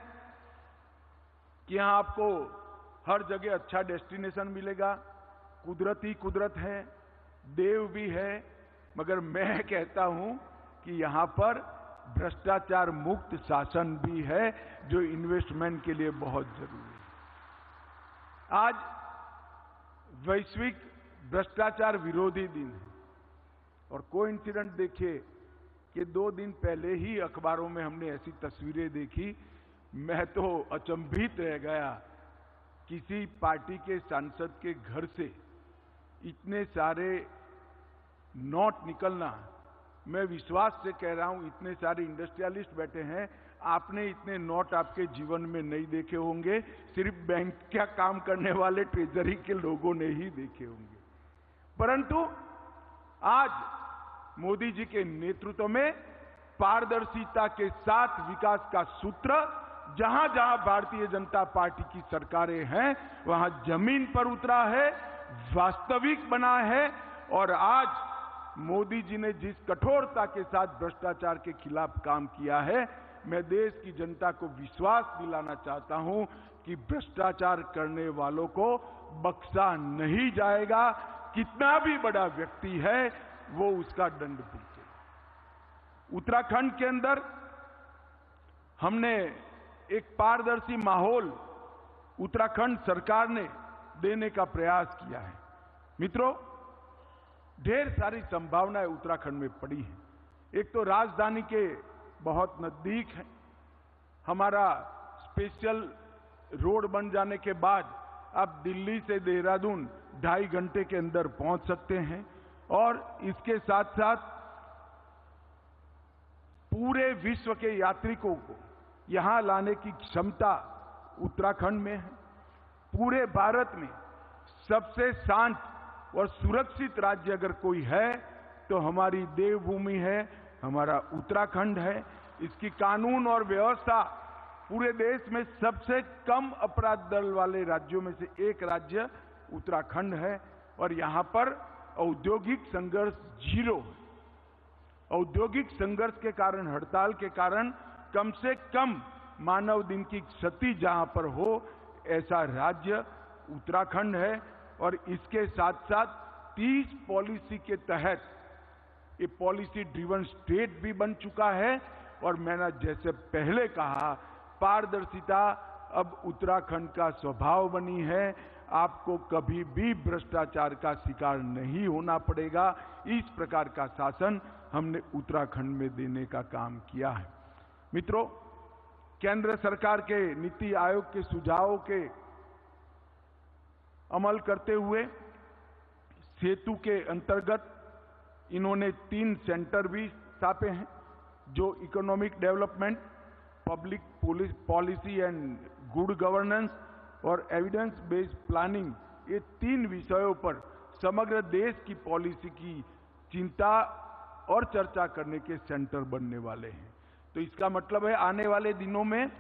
Speaker 11: कि यहां आपको हर जगह अच्छा डेस्टिनेशन मिलेगा, कुदरत ही कुदरत है, देव भी है, मगर मैं कहता हूं कि यहां पर भ्रष्टाचार मुक्त शासन भी है, जो इन्वेस्टमेंट के लिए बहुत जरूरी है। आज वैश्विक भ्रष्टाचार विरोधी दिन है और कोइंसिडेंट देखिए कि 2 दिन पहले ही अखबारों में हमने ऐसी तस्वीरें देखी, मैं तो अचंभित रह गया। किसी पार्टी के सांसद के घर से इतने सारे नोट निकलना, मैं विश्वास से कह रहा हूं, इतने सारे इंडस्ट्रियलिस्ट बैठे हैं, आपने इतने नोट आपके जीवन में नहीं देखे होंगे, सिर्फ बैंक का काम करने वाले ट्रेजरी के लोगों ने ही देखे होंगे। परंतु आज मोदी जी के नेतृत्व में पारदर्शिता के साथ विकास का सूत्र जहां जहां भारतीय जनता पार्टी की सरकारें हैं, वहां जमीन पर उतरा है, वास्तविक बना है। और आज मोदी जी ने जिस कठोरता के साथ भ्रष्टाचार के खिलाफ काम किया है, मैं देश की जनता को विश्वास दिलाना चाहता हूं कि भ्रष्टाचार करने वालों को बख्शा नहीं जाएगा। कितना भी बड़ा व्यक्ति है वो उसका दंड भुगते। उत्तराखंड के अंदर हमने एक पारदर्शी माहौल उत्तराखंड सरकार ने देने का प्रयास किया है। मित्रों, ढेर सारी संभावनाएं उत्तराखंड में पड़ी हैं। एक तो राजधानी के बहुत नजदीक है, हमारा स्पेशल रोड बन जाने के बाद आप दिल्ली से देहरादून 2.5 घंटे के अंदर पहुंच सकते हैं। और इसके साथ साथ पूरे विश्व के यात्रिकों को यहां लाने की क्षमता उत्तराखंड में है। पूरे भारत में सबसे शांत और सुरक्षित राज्य अगर कोई है तो हमारी देवभूमि है, हमारा उत्तराखंड है। इसकी कानून और व्यवस्था पूरे देश में सबसे कम अपराध दर वाले राज्यों में से एक राज्य उत्तराखंड है। और यहां पर औद्योगिक संघर्ष 0 है। औद्योगिक संघर्ष के कारण, हड़ताल के कारण कम से कम मानव दिन की क्षति जहां पर हो, ऐसा राज्य उत्तराखंड है और इसके साथ साथ 30 पॉलिसी के तहत ये पॉलिसी ड्रिवन स्टेट भी बन चुका है। और मैंने जैसे पहले कहा, पारदर्शिता अब उत्तराखंड का स्वभाव बनी है। आपको कभी भी भ्रष्टाचार का शिकार नहीं होना पड़ेगा। इस प्रकार का शासन हमने उत्तराखंड में देने का काम किया है। मित्रों, केंद्र सरकार के नीति आयोग के सुझावों के अमल करते हुए सेतु के अंतर्गत इन्होंने 3 सेंटर भी स्थापे हैं, जो economic development, public policy and good governance और एविडेंस बेस्ड प्लानिंग, ये 3 विषयों पर समग्र देश की पॉलिसी की चिंता और चर्चा करने के सेंटर बनने वाले हैं। तो इसका मतलब है आने वाले दिनों में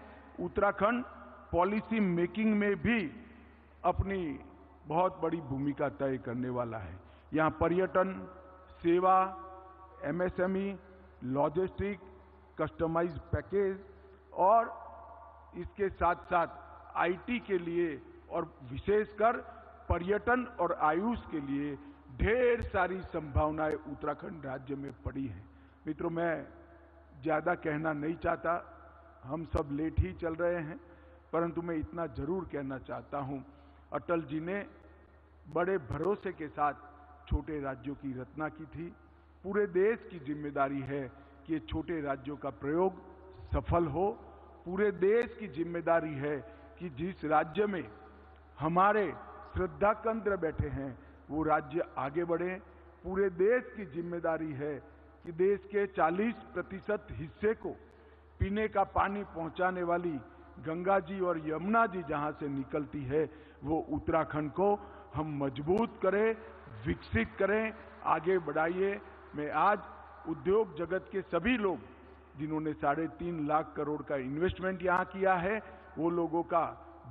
Speaker 11: उत्तराखंड पॉलिसी मेकिंग में भी अपनी बहुत बड़ी भूमिका तय करने वाला है। यहाँ पर्यटन, सेवा, एमएसएमई, लॉजिस्टिक, कस्टमाइज्ड पैकेज और इसके साथ साथ आईटी के लिए और विशेषकर पर्यटन और आयुष के लिए ढेर सारी संभावनाएं उत्तराखंड राज्य में पड़ी हैं। मित्रों, मैं ज्यादा कहना नहीं चाहता, हम सब लेट ही चल रहे हैं, परंतु मैं इतना जरूर कहना चाहता हूं, अटल जी ने बड़े भरोसे के साथ छोटे राज्यों की रचना की थी। पूरे देश की जिम्मेदारी है कि ये छोटे राज्यों का प्रयोग सफल हो। पूरे देश की जिम्मेदारी है कि जिस राज्य में हमारे श्रद्धा केंद्र बैठे हैं वो राज्य आगे बढ़े। पूरे देश की जिम्मेदारी है कि देश के 40% हिस्से को पीने का पानी पहुंचाने वाली गंगा जी और यमुना जी जहां से निकलती है, वो उत्तराखंड को हम मजबूत करें, विकसित करें, आगे बढ़ाइए। मैं आज उद्योग जगत के सभी लोग जिन्होंने 3.5 लाख करोड़ का इन्वेस्टमेंट यहाँ किया है, वो लोगों का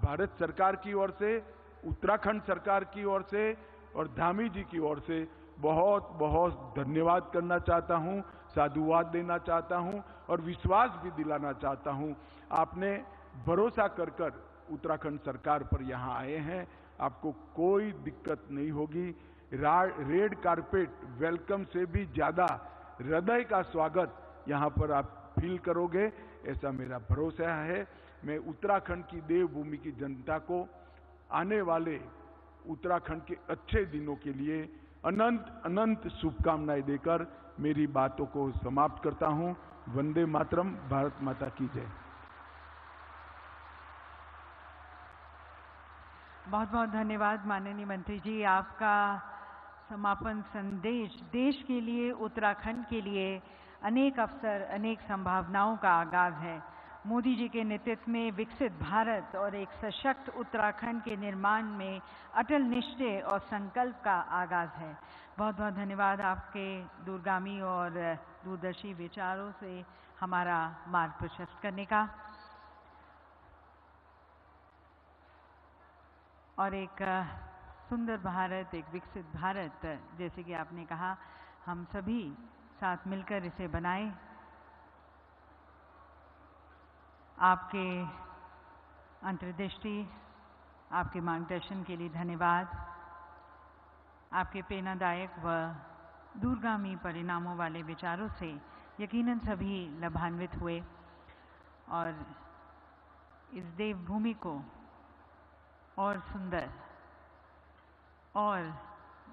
Speaker 11: भारत सरकार की ओर से, उत्तराखंड सरकार की ओर से और धामी जी की ओर से बहुत बहुत धन्यवाद करना चाहता हूँ, साधुवाद देना चाहता हूँ और विश्वास भी दिलाना चाहता हूँ। आपने भरोसा कर उत्तराखंड सरकार पर यहाँ आए हैं, आपको कोई दिक्कत नहीं होगी। रेड कारपेट वेलकम से भी ज्यादा हृदय का स्वागत यहाँ पर आप फील करोगे, ऐसा मेरा भरोसा है। मैं उत्तराखंड की देवभूमि की जनता को आने वाले उत्तराखंड के अच्छे दिनों के लिए अनंत अनंत शुभकामनाएं देकर मेरी बातों को समाप्त करता हूं। वंदे मातरम, भारत माता की जय।
Speaker 2: बहुत बहुत धन्यवाद माननीय मंत्री जी। आपका समापन संदेश देश के लिए, उत्तराखंड के लिए अनेक अवसर, अनेक संभावनाओं का आगाज है। मोदी जी के नेतृत्व में विकसित भारत और एक सशक्त उत्तराखंड के निर्माण में अटल निश्चय और संकल्प का आगाज है। बहुत बहुत धन्यवाद आपके दूरगामी और दूरदर्शी विचारों से हमारा मार्ग प्रशस्त करने का। और एक सुंदर भारत, एक विकसित भारत, जैसे कि आपने कहा, हम सभी साथ मिलकर इसे बनाएं। आपके अंतर्दृष्टि, आपके मार्गदर्शन के लिए धन्यवाद। आपके प्रेरणादायक व दूरगामी परिणामों वाले विचारों से यकीनन सभी लाभान्वित हुए और इस देवभूमि को और सुंदर और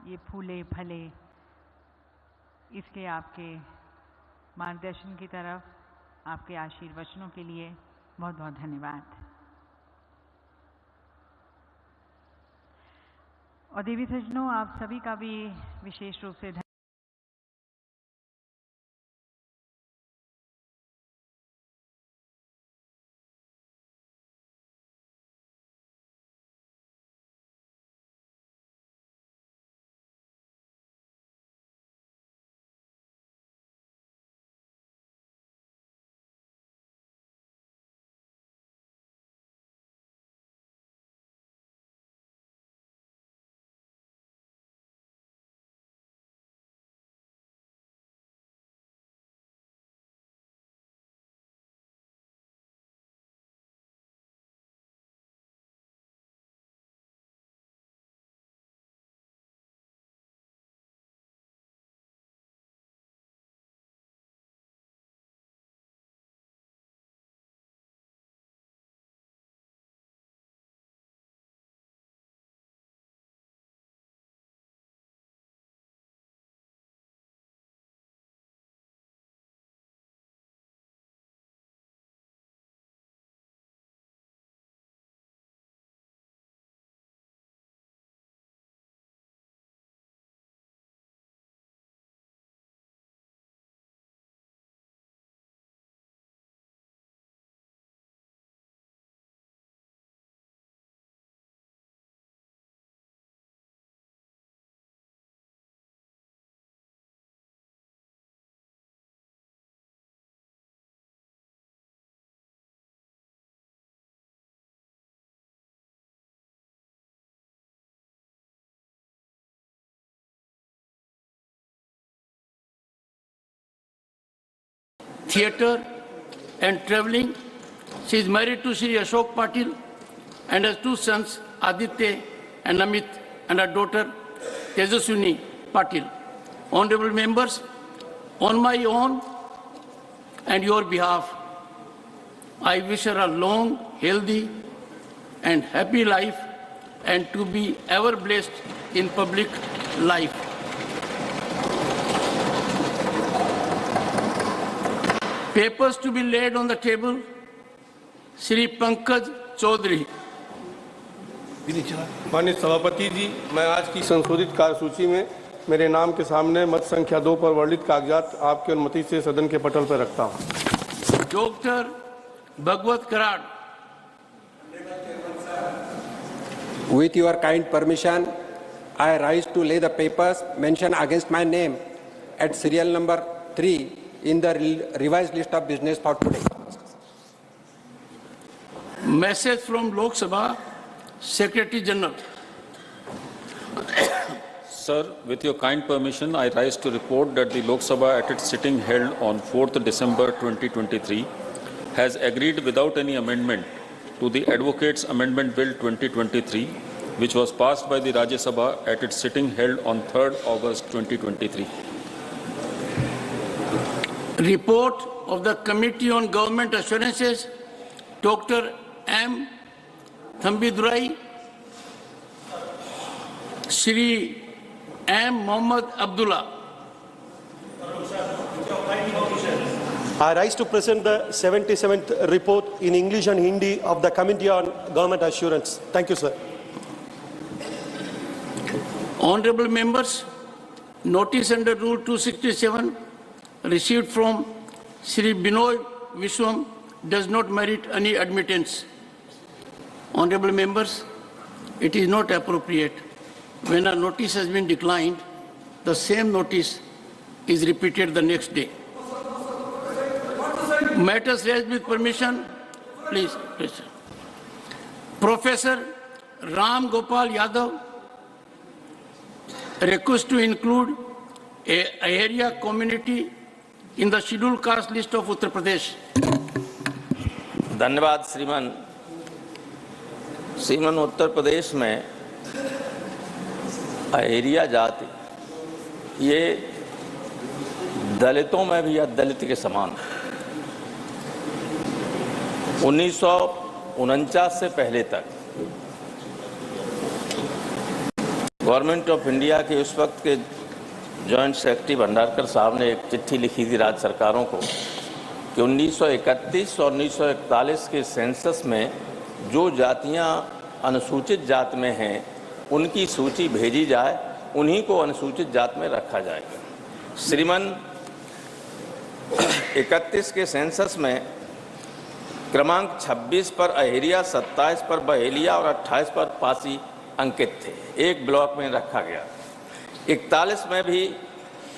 Speaker 2: ये फूले फले, इसके आपके मार्गदर्शन की तरफ, आपके आशीर्वचनों के लिए बहुत बहुत धन्यवाद। और देवी सज्जनों, आप सभी का भी विशेष रूप से
Speaker 12: theatre and travelling. She is married to Shri Ashok Patil and has two sons, Aditya and Amit, and a daughter, Tejaswini Patil. Honorable members, on my own and your behalf, I wish her a long, healthy and happy life and to be ever blessed in public life. Papers to be laid on the table. Shri Pankaj Chaudhary.
Speaker 13: माननीय सभापति जी, मैं आज की संशोधित कार्यसूची में मेरे नाम के सामने मत संख्या 2 पर वर्णित कागजात आपकी अनुमति से सदन के पटल पर रखता हूं।
Speaker 12: Doctor Bhagwat Karad.
Speaker 14: With your kind permission, I rise to lay the papers mentioned against my name at serial number 3 in the revised list of business for today.
Speaker 12: Message from Lok Sabha, Secretary General.
Speaker 15: Sir, with your kind permission, I rise to report that the Lok Sabha at its sitting held on 4th December 2023 has agreed without any amendment to the Advocates Amendment Bill 2023, which was passed by the Rajya Sabha at its sitting held on 3rd August 2023.
Speaker 12: Report of the Committee on Government Assurances, Dr. M. Thambidurai, Shri M. Mohammad Abdullah.
Speaker 16: I rise to present the 77th report in English and Hindi of the Committee on Government Assurance. Thank you, sir.
Speaker 12: Honorable members, notice under Rule 267 received from Shri Binoy Vishwam does not merit any admittance. Honorable members, it is not appropriate when a notice has been declined, the same notice is repeated the next day. Matters raised with permission, please. Professor Ram Gopal Yadav request to include a area community in the scheduled caste list of Uttar Pradesh.
Speaker 17: धन्यवाद श्रीमान उत्तर प्रदेश में अहेरिया जाति ये दलितों में भी अदलित के समान है। 1949 से पहले तक गवर्नमेंट ऑफ इंडिया के उस वक्त के जॉइंट सेक्रेटरी भंडारकर साहब ने एक चिट्ठी लिखी थी राज्य सरकारों को कि 1931 और 1941 के सेंसस में जो जातियां अनुसूचित जात में हैं उनकी सूची भेजी जाए, उन्हीं को अनुसूचित जात में रखा जाएगा। श्रीमान 31 के सेंसस में क्रमांक 26 पर अहेरिया, 27 पर बहेलिया और 28 पर पासी अंकित थे, एक ब्लॉक में रखा गया। 41 में भी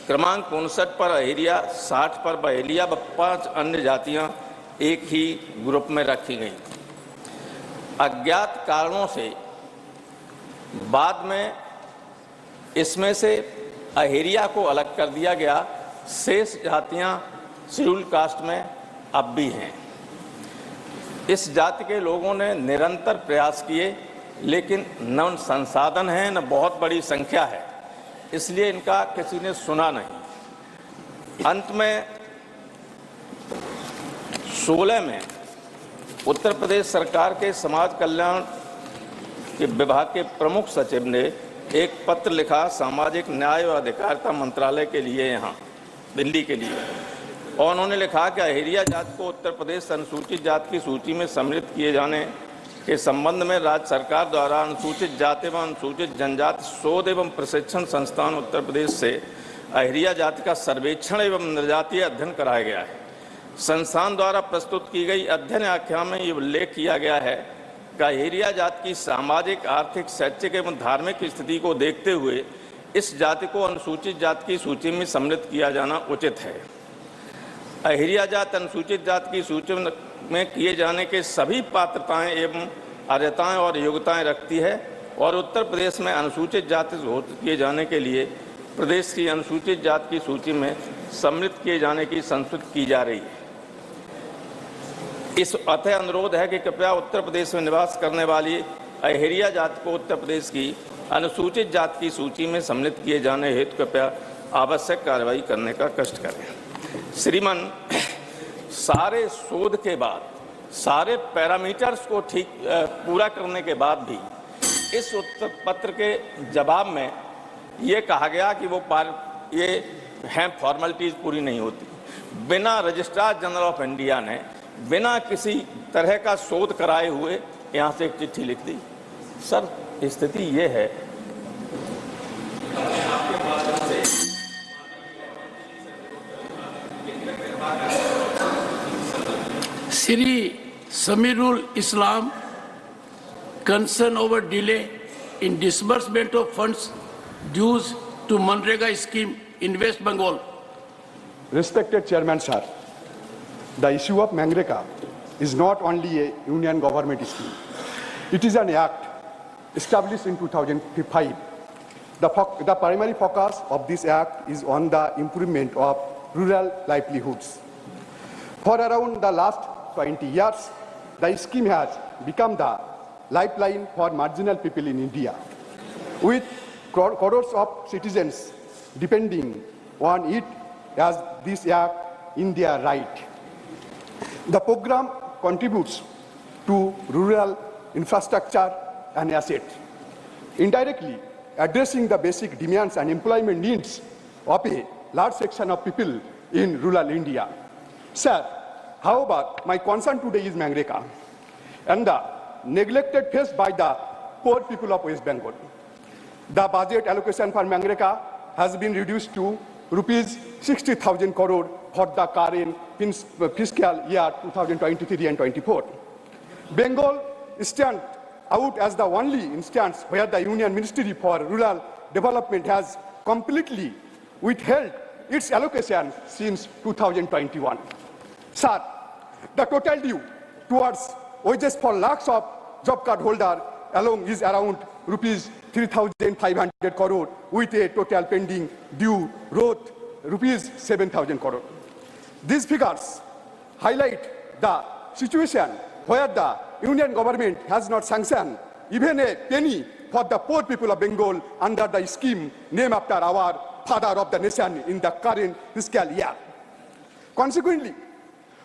Speaker 17: क्रमांक 59 पर अहेरिया, 60 पर बहेलिया व 5 अन्य जातियां एक ही ग्रुप में रखी गईं। अज्ञात कारणों से बाद में इसमें से अहेरिया को अलग कर दिया गया, शेष जातियां शेड्यूल कास्ट में अब भी हैं। इस जाति के लोगों ने निरंतर प्रयास किए, लेकिन न संसाधन है न बहुत बड़ी संख्या है, इसलिए इनका किसी ने सुना नहीं। अंत में 16 में उत्तर प्रदेश सरकार के समाज कल्याण के विभाग के प्रमुख सचिव ने एक पत्र लिखा सामाजिक न्याय और अधिकारिता मंत्रालय के लिए, यहाँ दिल्ली के लिए, और उन्होंने लिखा कि अहेरिया जाति को उत्तर प्रदेश अनुसूचित जाति की सूची में सम्मिलित किए जाने के संबंध में राज्य सरकार द्वारा अनुसूचित जाति एवं अनुसूचित जनजाति शोध एवं प्रशिक्षण संस्थान उत्तर प्रदेश से अहेरिया जाति का सर्वेक्षण एवं निर्जातीय अध्ययन कराया गया है। संस्थान द्वारा प्रस्तुत की गई अध्ययन आख्या में ये उल्लेख किया गया है कि अहेरिया जाति की सामाजिक, आर्थिक, शैक्षिक एवं धार्मिक स्थिति को देखते हुए इस जाति को अनुसूचित जाति की सूची में सम्मिलित किया जाना उचित है। अहेरिया जाति अनुसूचित जाति की सूची में किए जाने के सभी पात्रताएं एवं अर्हताएं और योग्यताएं रखती है और उत्तर प्रदेश में अनुसूचित जाति घोषित किए जाने के लिए प्रदेश की अनुसूचित जाति की सूची में सम्मिलित किए जाने की संस्तुति की जा रही है। इस अतः अनुरोध है कि कृपया उत्तर प्रदेश में निवास करने वाली अहेरिया जाति को उत्तर प्रदेश की अनुसूचित जाति की सूची में सम्मिलित किए जाने हेतु कृपया आवश्यक कार्रवाई करने का कष्ट करें। श्रीमान, सारे शोध के बाद, सारे पैरामीटर्स को पूरा करने के बाद भी इस उत्तर पत्र के जवाब में ये कहा गया कि ये हैं फॉर्मेलिटीज पूरी नहीं होती। बिना रजिस्ट्रार जनरल ऑफ इंडिया ने बिना किसी तरह का शोध कराए हुए यहाँ से एक चिट्ठी लिख दी। सर, स्थिति ये है
Speaker 12: Sri Samirul Islam, concern over delay in disbursement of funds dues to Manrega scheme in West Bengal.
Speaker 18: Respected Chairman Sir, the issue of Manrega is not only a union government scheme. It is an act established in 2005. The primary focus of this act is on the improvement of rural livelihoods. For around the last 20 years, the scheme has become the lifeline for marginal people in India, with crores of citizens depending on it as this act in their right. The program contributes to rural infrastructure and assets, indirectly addressing the basic demands and employment needs of a large section of people in rural India. Sir, however, my concern today is Manrega and the neglected faced by the poor people of West Bengal. The budget allocation for Manrega has been reduced to rupees 60,000 crore for the current fiscal year 2023 and 24. Bengal stands out as the only instance where the Union Ministry for Rural Development has completely withheld its allocation since 2021. Sir, the total due towards wages for lakhs of job card holders alone is around rupees 3,500 crore, with a total pending due worth rupees 7,000 crore. These figures highlight the situation where the Union government has not sanctioned even a penny for the poor people of Bengal under the scheme named after our father of the nation in the current fiscal year. Consequently,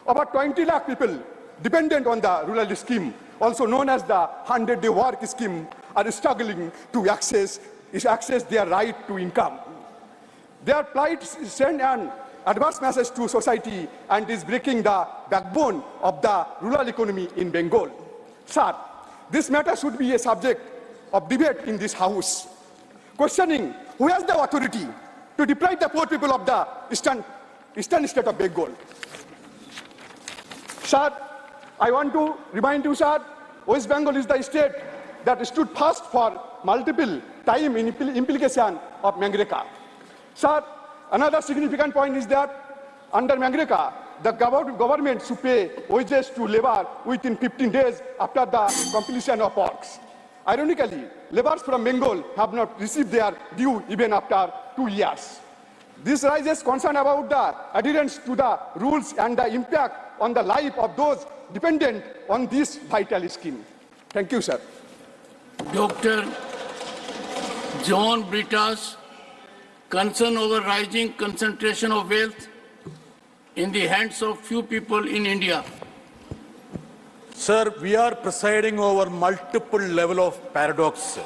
Speaker 18: about 20 lakh people dependent on the rural scheme, also known as the 100-day work scheme, are struggling to access their right to income. Their plight sends an adverse message to society and is breaking the backbone of the rural economy in Bengal. Sir, this matter should be a subject of debate in this House, questioning who has the authority to deprive the poor people of the eastern state of Bengal. Sir, I want to remind you, sir, West Bengal is the state that stood first for multiple time in implication of Manrega. Sir, another significant point is that under Manrega, the government should pay wages to labor within 15 days after the completion of works. Ironically, laborers from Bengal have not received their due even after 2 years. This raises concern about the adherence to the rules and the impact on the life of those dependent on this vital scheme. Thank you, sir.
Speaker 12: Dr. John Britta's concern over rising concentration of wealth in the hands of few people in India.
Speaker 19: Sir, we are presiding over multiple level of paradox.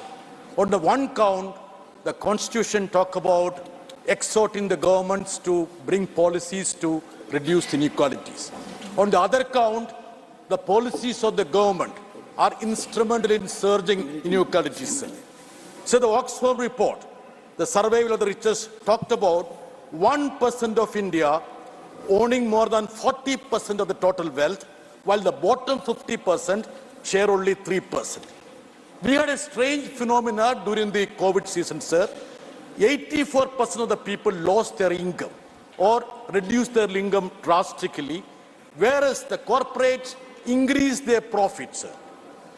Speaker 19: On the one count, the Constitution talks about exhorting the governments to bring policies to reduce inequalities. On the other count, the policies of the government are instrumental in surging inequalities. So the Oxfam report, the survival of the richest, talked about 1% of India owning more than 40% of the total wealth, while the bottom 50% share only 3%. We had a strange phenomena during the COVID season, sir. 84% of the people lost their income or reduced their income drastically, whereas the corporates increased their profits, sir.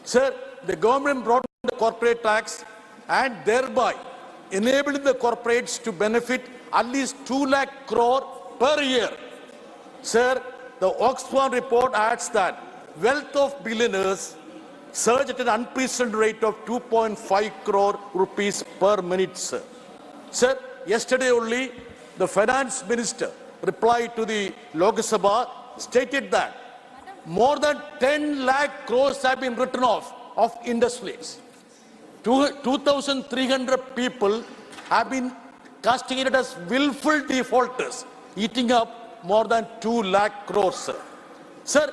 Speaker 19: Sir, the government brought the corporate tax and thereby enabling the corporates to benefit at least 2 lakh crore per year. Sir, the Oxfam report adds that wealth of billionaires surged at an unprecedented rate of 2.5 crore rupees per minute, sir. Sir, yesterday only, the finance minister replied to the Lok Sabha, stated that more than 10 lakh crores have been written off of industries. 2,300 people have been castigated as willful defaulters, eating up more than 2 lakh crores, sir. Sir,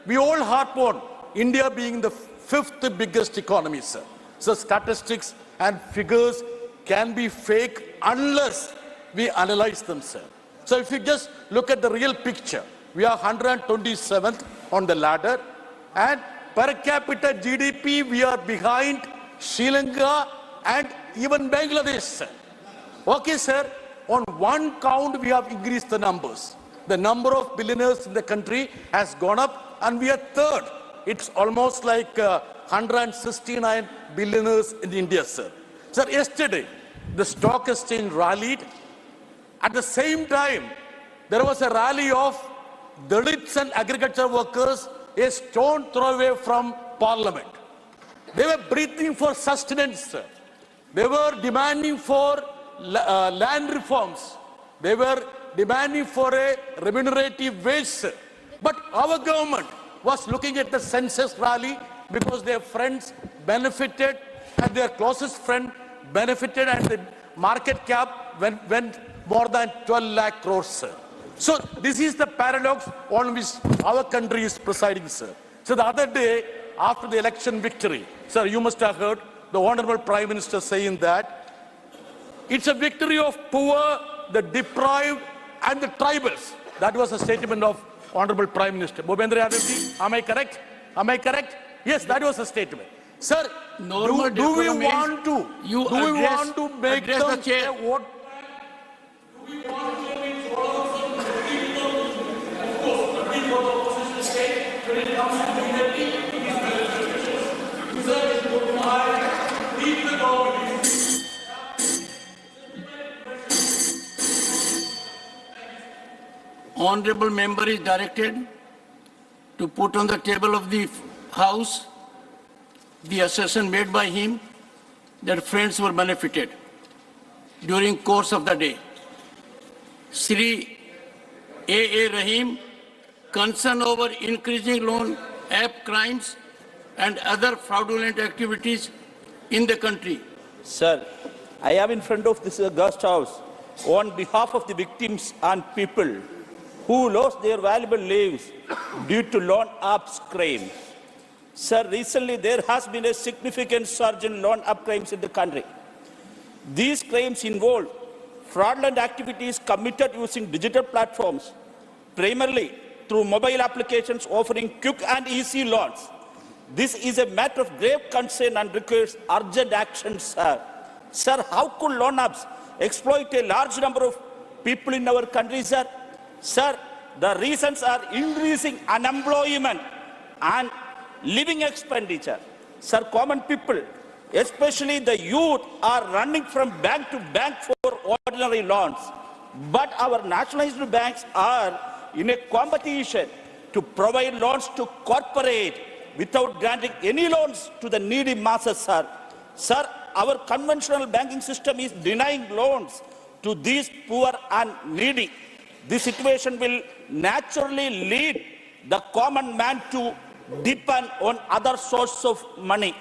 Speaker 19: we all harp on India being the 5th biggest economy, sir. So statistics and figures can be fake unless we analyze them, sir. So if you just look at the real picture, we are 127th on the ladder, and per capita GDP, we are behind Sri Lanka and even Bangladesh, sir. Okay, sir, on one count, we have increased the numbers. The number of billionaires in the country has gone up, and we are third. It's almost like 169 billionaires in India, sir. Sir, yesterday, the stock exchange rallied. At the same time, there was a rally of Dalits and agriculture workers a stone throw away from Parliament. They were breathing for sustenance, sir. They were demanding for land reforms. They were demanding for a remunerative wage, sir. But our government was looking at the census rally because their friends benefited and their closest friend benefited, and the market cap went more than 12 lakh crores, sir. So this is the paradox on which our country is presiding, sir. So the other day, after the election victory, sir, you must have heard the Honorable Prime Minister saying that it's a victory of poor, the deprived, and the tribals. That was a statement of Honorable Prime Minister. Bhupendra Yadav, am I correct? Am I correct? Yes, that was a statement. Sir, do we want to make them the chair? What? Do we want to make
Speaker 12: Honorable member is directed to put on the table of the House the assertion made by him that friends were benefited during course of the day. Sri A.A. Rahim, concern over increasing loan app crimes and other fraudulent activities in the country.
Speaker 17: Sir, I am in front of this guest house on behalf of the victims and people who lost their valuable lives due to loan apps crimes. Sir, recently there has been a significant surge in loan app crimes in the country. These crimes involve fraudulent activities committed using digital platforms, primarily through mobile applications offering quick and easy loans. This is a matter of grave concern and requires urgent action, sir. Sir, how could loan apps exploit a large number of people in our country, sir? Sir, the reasons are increasing unemployment and living expenditure. Sir, common people, especially the youth, are running from bank to bank for ordinary loans. But our nationalized banks are in a competition to provide loans to corporate without granting any loans to the needy masses, sir. Sir, our conventional banking system is denying loans to these poor and needy. This situation will naturally lead the common man to depend on other sources of money.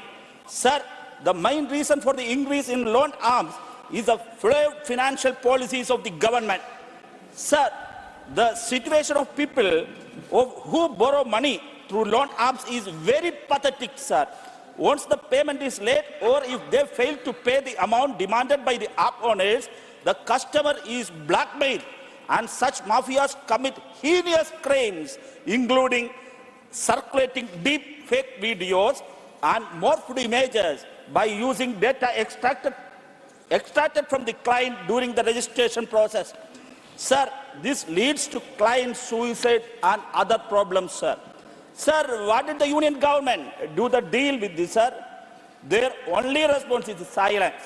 Speaker 17: Sir, the main reason for the increase in loan arms is the flawed financial policies of the government. Sir, the situation of people who borrow money through loan arms is very pathetic, sir. Once the payment is late or if they fail to pay the amount demanded by the app owners, the customer is blackmailed, and such mafias commit heinous crimes, including circulating deep fake videos and morphed images by using data extracted from the client during the registration process. Sir, this leads to client suicide and other problems, sir. Sir, what did the union government do the deal with this, sir? Their only response is silence.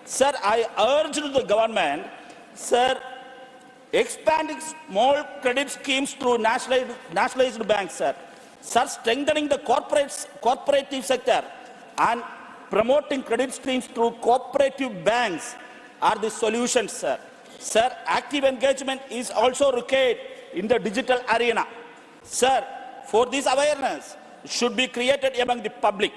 Speaker 17: Sir, I urge the government, sir, expanding small credit schemes through nationalized banks, sir.
Speaker 20: Sir, strengthening the cooperative sector and promoting credit streams through cooperative banks are the solutions, sir. Sir, active engagement is also required in the digital arena. Sir, for this awareness should be created among the public,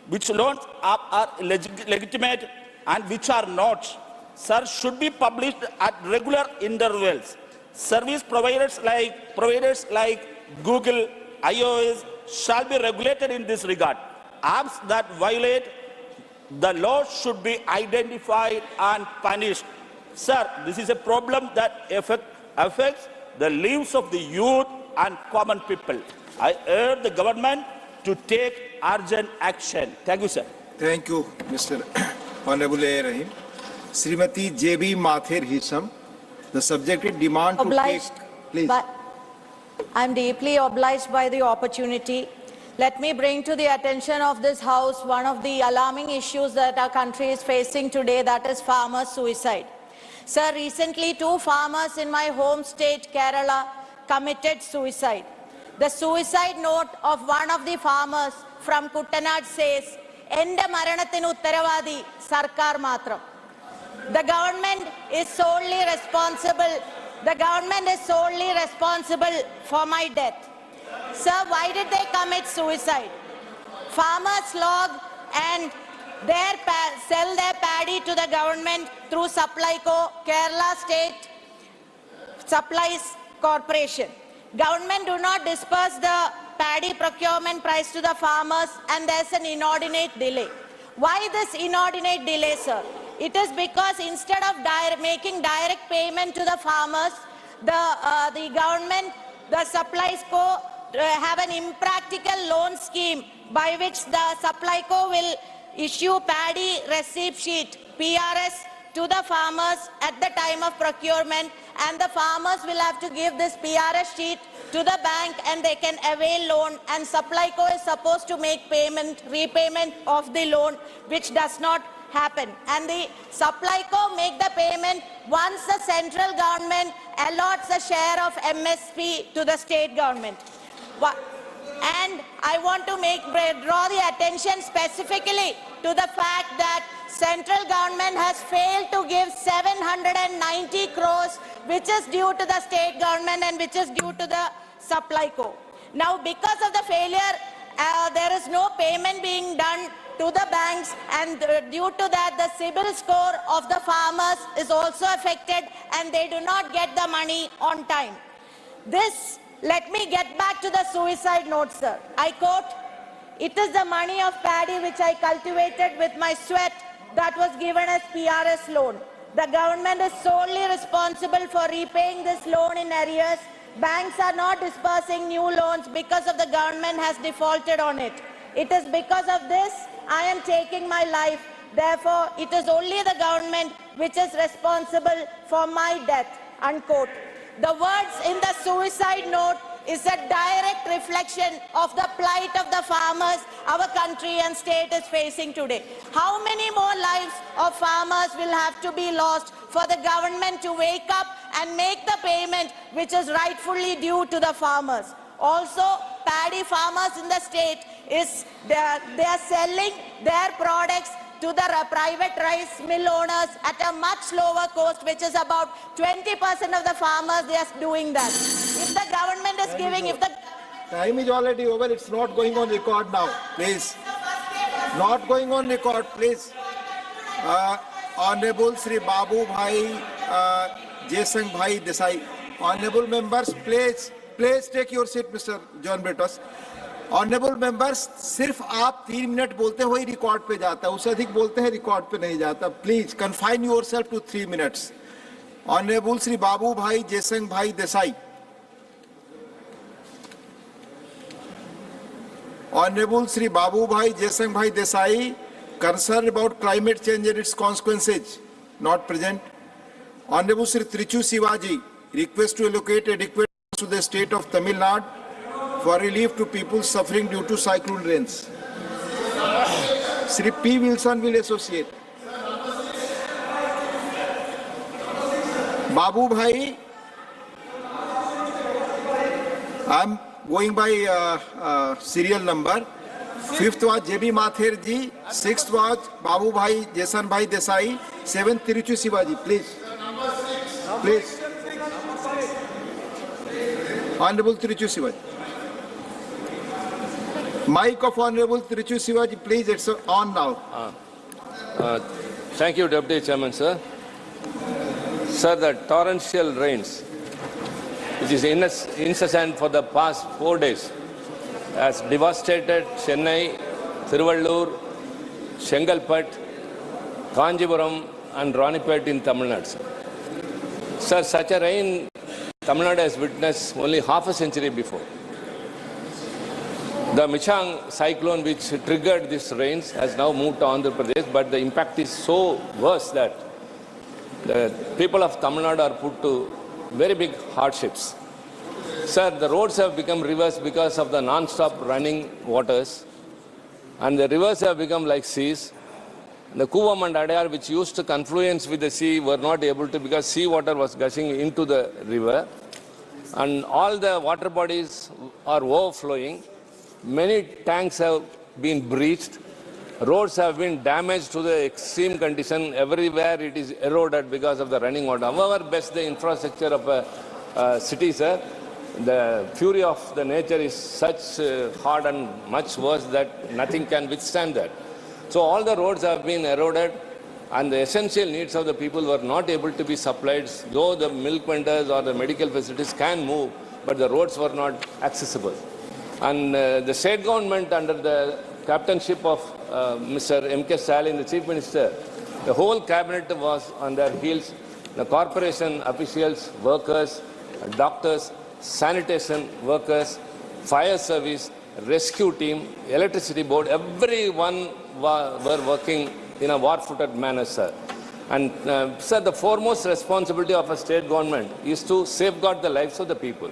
Speaker 20: which loans are legitimate and which are not. Sir, should be published at regular intervals. Service providers like Google, iOS shall be regulated in this regard. Apps that violate the law should be identified and punished. Sir, this is a problem that affects the lives of the youth and common people. I urge the government to take urgent action. Thank you, sir.
Speaker 21: Thank you, Mr. Honorable A. Rahim. Srimati J.B. Mathir Hisam, the subject is demand
Speaker 22: obliged
Speaker 21: to take... Please.
Speaker 22: I'm deeply obliged by the opportunity. Let me bring to the attention of this House one of the alarming issues that our country is facing today, that is farmer suicide. Sir, recently 2 farmers in my home state, Kerala, committed suicide. The suicide note of one of the farmers from Kuttanad says, "Ende maranathinu uttaravadi sarkar matram." The government is solely responsible. The government is solely responsible for my death. Sir, why did they commit suicide? Farmers log and sell their paddy to the government through Supplyco, Kerala State Supplies Corporation. Government do not disperse the paddy procurement price to the farmers, and there's an inordinate delay. Why this inordinate delay, sir? It is because instead of making direct payment to the farmers, the government, the Supplyco, have an impractical loan scheme by which the Supplyco will issue paddy receipt sheet, PRS, to the farmers at the time of procurement, and the farmers will have to give this PRS sheet to the bank and they can avail loan, and Supplyco is supposed to make repayment of the loan, which does not happen. And the Supplyco make the payment once the central government allots a share of MSP to the state government. And I want to draw the attention specifically to the fact that central government has failed to give 790 crores, which is due to the state government and which is due to the Supplyco. Now, because of the failure, there is no payment being done to the banks, and due to that, the CIBIL score of the farmers is also affected, and they do not get the money on time. Let me get back to the suicide note, sir. I quote, "It is the money of paddy which I cultivated with my sweat that was given as PRS loan. The government is solely responsible for repaying this loan in arrears. Banks are not disbursing new loans because of the government has defaulted on it. It is because of this I am taking my life. Therefore, it is only the government which is responsible for my death," unquote. The words in the suicide note is a direct reflection of the plight of the farmers our country and state is facing today. How many more lives of farmers will have to be lost for the government to wake up and make the payment which is rightfully due to the farmers? Also, paddy farmers in the state, they are selling their products to the private rice mill owners at a much lower cost, which is about 20% of the farmers, they are doing that. If the government is giving,
Speaker 21: Time is already over, it's not going on record now, please. Not going on record, please. Honorable Sri Babu Bhai, Jaisang Bhai Desai. Honorable members, please take your seat, Mr. John Britos. Honourable members, सिर्फ आप 3 मिनट बोलते हो ही रिकॉर्ड पे जाता है, उससे अधिक बोलते हैं रिकॉर्ड पे नहीं जाता. Please confine yourself to 3 minutes. Honourable Shri Babu Bhai Jaisang भाई देसाई. ऑनरेबल श्री बाबू भाई जयसंग भाई Desai, concerned about climate change and its consequences, not present. Honorable Sri Trichu Sivaji, request to allocate adequate funds to the state of Tamil Nadu for relief to people suffering due to cyclone rains. Sri P. Wilson will associate. Babu Bhai, going by serial number. Fifth was J.B. Mathur ji. Sixth was Babu Bhai, Jason Bhai Desai. Seventh, Tiruchu Sivaji. Please. Please. Honorable Tiruchu Sivaji. Mic of Honorable Tiruchu Sivaji, please. It's on now.
Speaker 1: Thank you, Deputy Chairman, sir. Sir, the torrential rains, which is incessant for the past 4 days, has devastated Chennai, Thiruvallur, Chengalpet, Kanjipuram and Ranipet in Tamil Nadu. Sir, such a rain Tamil Nadu has witnessed only half a century before. The Michang cyclone which triggered these rains has now moved to Andhra Pradesh, but the impact is so worse that the people of Tamil Nadu are put to very big hardships. Sir, the roads have become rivers because of the non-stop running waters, and the rivers have become like seas. The Kuvam and Adayar, which used to confluence with the sea, were not able to because sea water was gushing into the river, and all the water bodies are overflowing. Many tanks have been breached. Roads have been damaged to the extreme condition. Everywhere it is eroded because of the running water. However best the infrastructure of a city, sir, the fury of the nature is such hard and much worse that nothing can withstand that. So all the roads have been eroded, and the essential needs of the people were not able to be supplied, though the milk vendors or the medical facilities can move, but the roads were not accessible. And the state government, under the captainship of Mr. M.K. Stalin, the Chief Minister, the whole cabinet was on their heels. The corporation officials, workers, doctors, sanitation workers, fire service, rescue team, electricity board, everyone were working in a war-footed manner, sir. And sir, the foremost responsibility of a state government is to safeguard the lives of the people.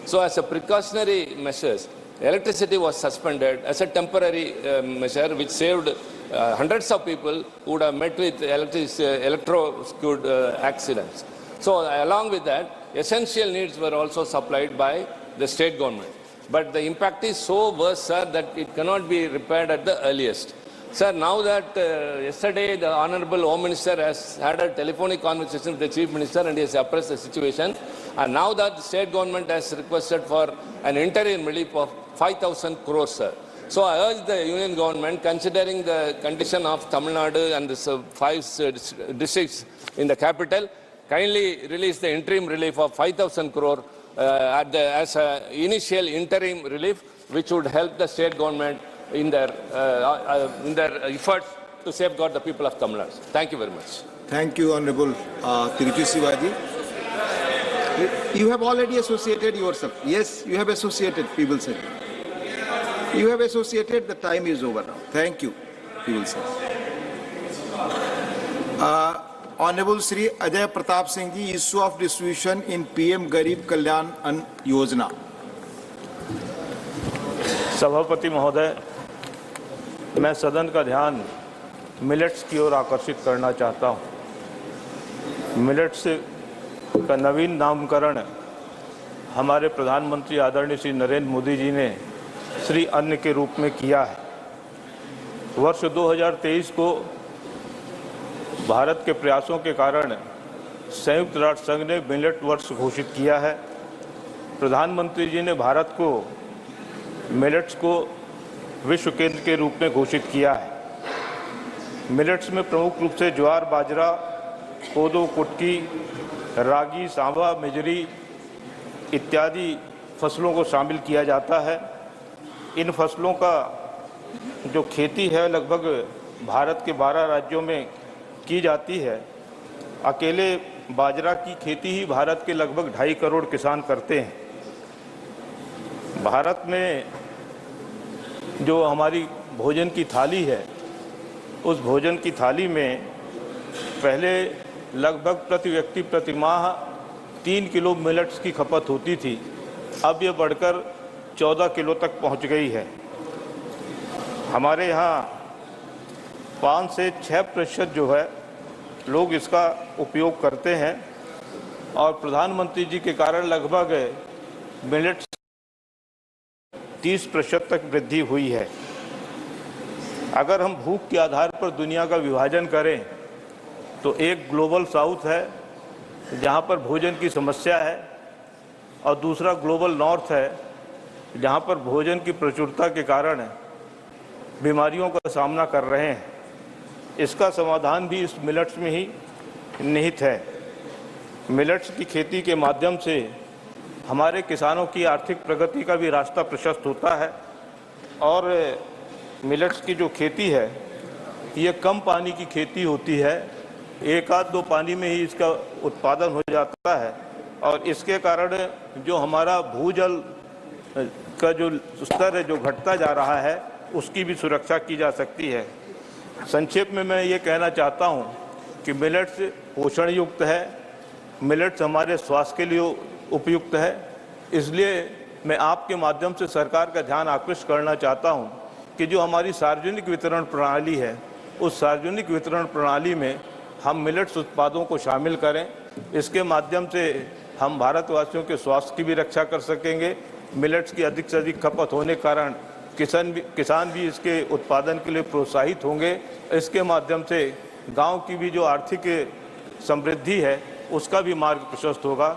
Speaker 1: So as a precautionary measures, electricity was suspended as a temporary measure which saved hundreds of people who would have met with electrocuted accidents. So along with that, essential needs were also supplied by the state government. But the impact is so worse, sir, that it cannot be repaired at the earliest. Sir, now that yesterday the Honorable Home Minister has had a telephonic conversation with the Chief Minister and he has appraised the situation, and now that the state government has requested for an interim relief of 5,000 crores, sir. So I urge the union government, considering the condition of Tamil Nadu and the 5 districts in the capital, kindly release the interim relief of 5,000 crore as an initial interim relief, which would help the state government in their efforts to safeguard the people of Tamil Nadu. Thank you very much.
Speaker 21: Thank you, Honorable Tiruchu Sivaji. You have already associated yourself. Yes, you have associated, people say. You have associated, the time is over now. Thank you, people say. Honorable Sri Ajay Pratap Singh ji, issue of distribution in PM Garib Kalyan Ann Yojana.
Speaker 3: सभापति महोदय, मैं सदन का ध्यान मिलेट्स की ओर आकर्षित करना चाहता हूं। मिलेट्स का नवीन नामकरण हमारे प्रधानमंत्री आदरणीय श्री नरेंद्र मोदी जी ने श्री अन्न के रूप में किया है। वर्ष 2023 को भारत के प्रयासों के कारण संयुक्त राष्ट्र संघ ने मिलेट वर्ष घोषित किया है। प्रधानमंत्री जी ने भारत को मिलेट्स को विश्व केंद्र के रूप में घोषित किया है। मिलेट्स में प्रमुख रूप से ज्वार, बाजरा, कोदो, कुटकी, रागी, सांवा, मेजरी इत्यादि फसलों को शामिल किया जाता है। इन फसलों का जो खेती है लगभग भारत के 12 राज्यों में की जाती है। अकेले बाजरा की खेती ही भारत के लगभग 2.5 करोड़ किसान करते हैं। भारत में जो हमारी भोजन की थाली है, उस भोजन की थाली में पहले लगभग प्रति व्यक्ति प्रति माह 3 किलो मिलेट्स की खपत होती थी। अब ये बढ़कर 14 किलो तक पहुंच गई है। हमारे यहाँ 5 से 6% जो है लोग इसका उपयोग करते हैं, और प्रधानमंत्री जी के कारण लगभग मिलेट्स 30% तक वृद्धि हुई है। अगर हम भूख के आधार पर दुनिया का विभाजन करें तो एक ग्लोबल साउथ है जहां पर भोजन की समस्या है और दूसरा ग्लोबल नॉर्थ है जहां पर भोजन की प्रचुरता के कारण बीमारियों का सामना कर रहे हैं। इसका समाधान भी इस मिलेट्स में ही निहित है। मिलेट्स की खेती के माध्यम से हमारे किसानों की आर्थिक प्रगति का भी रास्ता प्रशस्त होता है और मिलेट्स की जो खेती है ये कम पानी की खेती होती है, 1-2 पानी में ही इसका उत्पादन हो जाता है और इसके कारण जो हमारा भूजल का जो स्तर है जो घटता जा रहा है उसकी भी सुरक्षा की जा सकती है। संक्षेप में मैं ये कहना चाहता हूँ कि मिलेट्स पोषण युक्त है, मिलेट्स हमारे स्वास्थ्य के लिए उपयुक्त है। इसलिए मैं आपके माध्यम से सरकार का ध्यान आकृष्ट करना चाहता हूँ कि जो हमारी सार्वजनिक वितरण प्रणाली है उस सार्वजनिक वितरण प्रणाली में हम मिलेट्स उत्पादों को शामिल करें। इसके माध्यम से हम भारतवासियों के स्वास्थ्य की भी रक्षा कर सकेंगे। मिलेट्स की अधिक से अधिक खपत होने के कारण किसान भी इसके उत्पादन के लिए प्रोत्साहित होंगे। इसके माध्यम से गांव की भी जो आर्थिक समृद्धि है उसका भी मार्ग प्रशस्त होगा।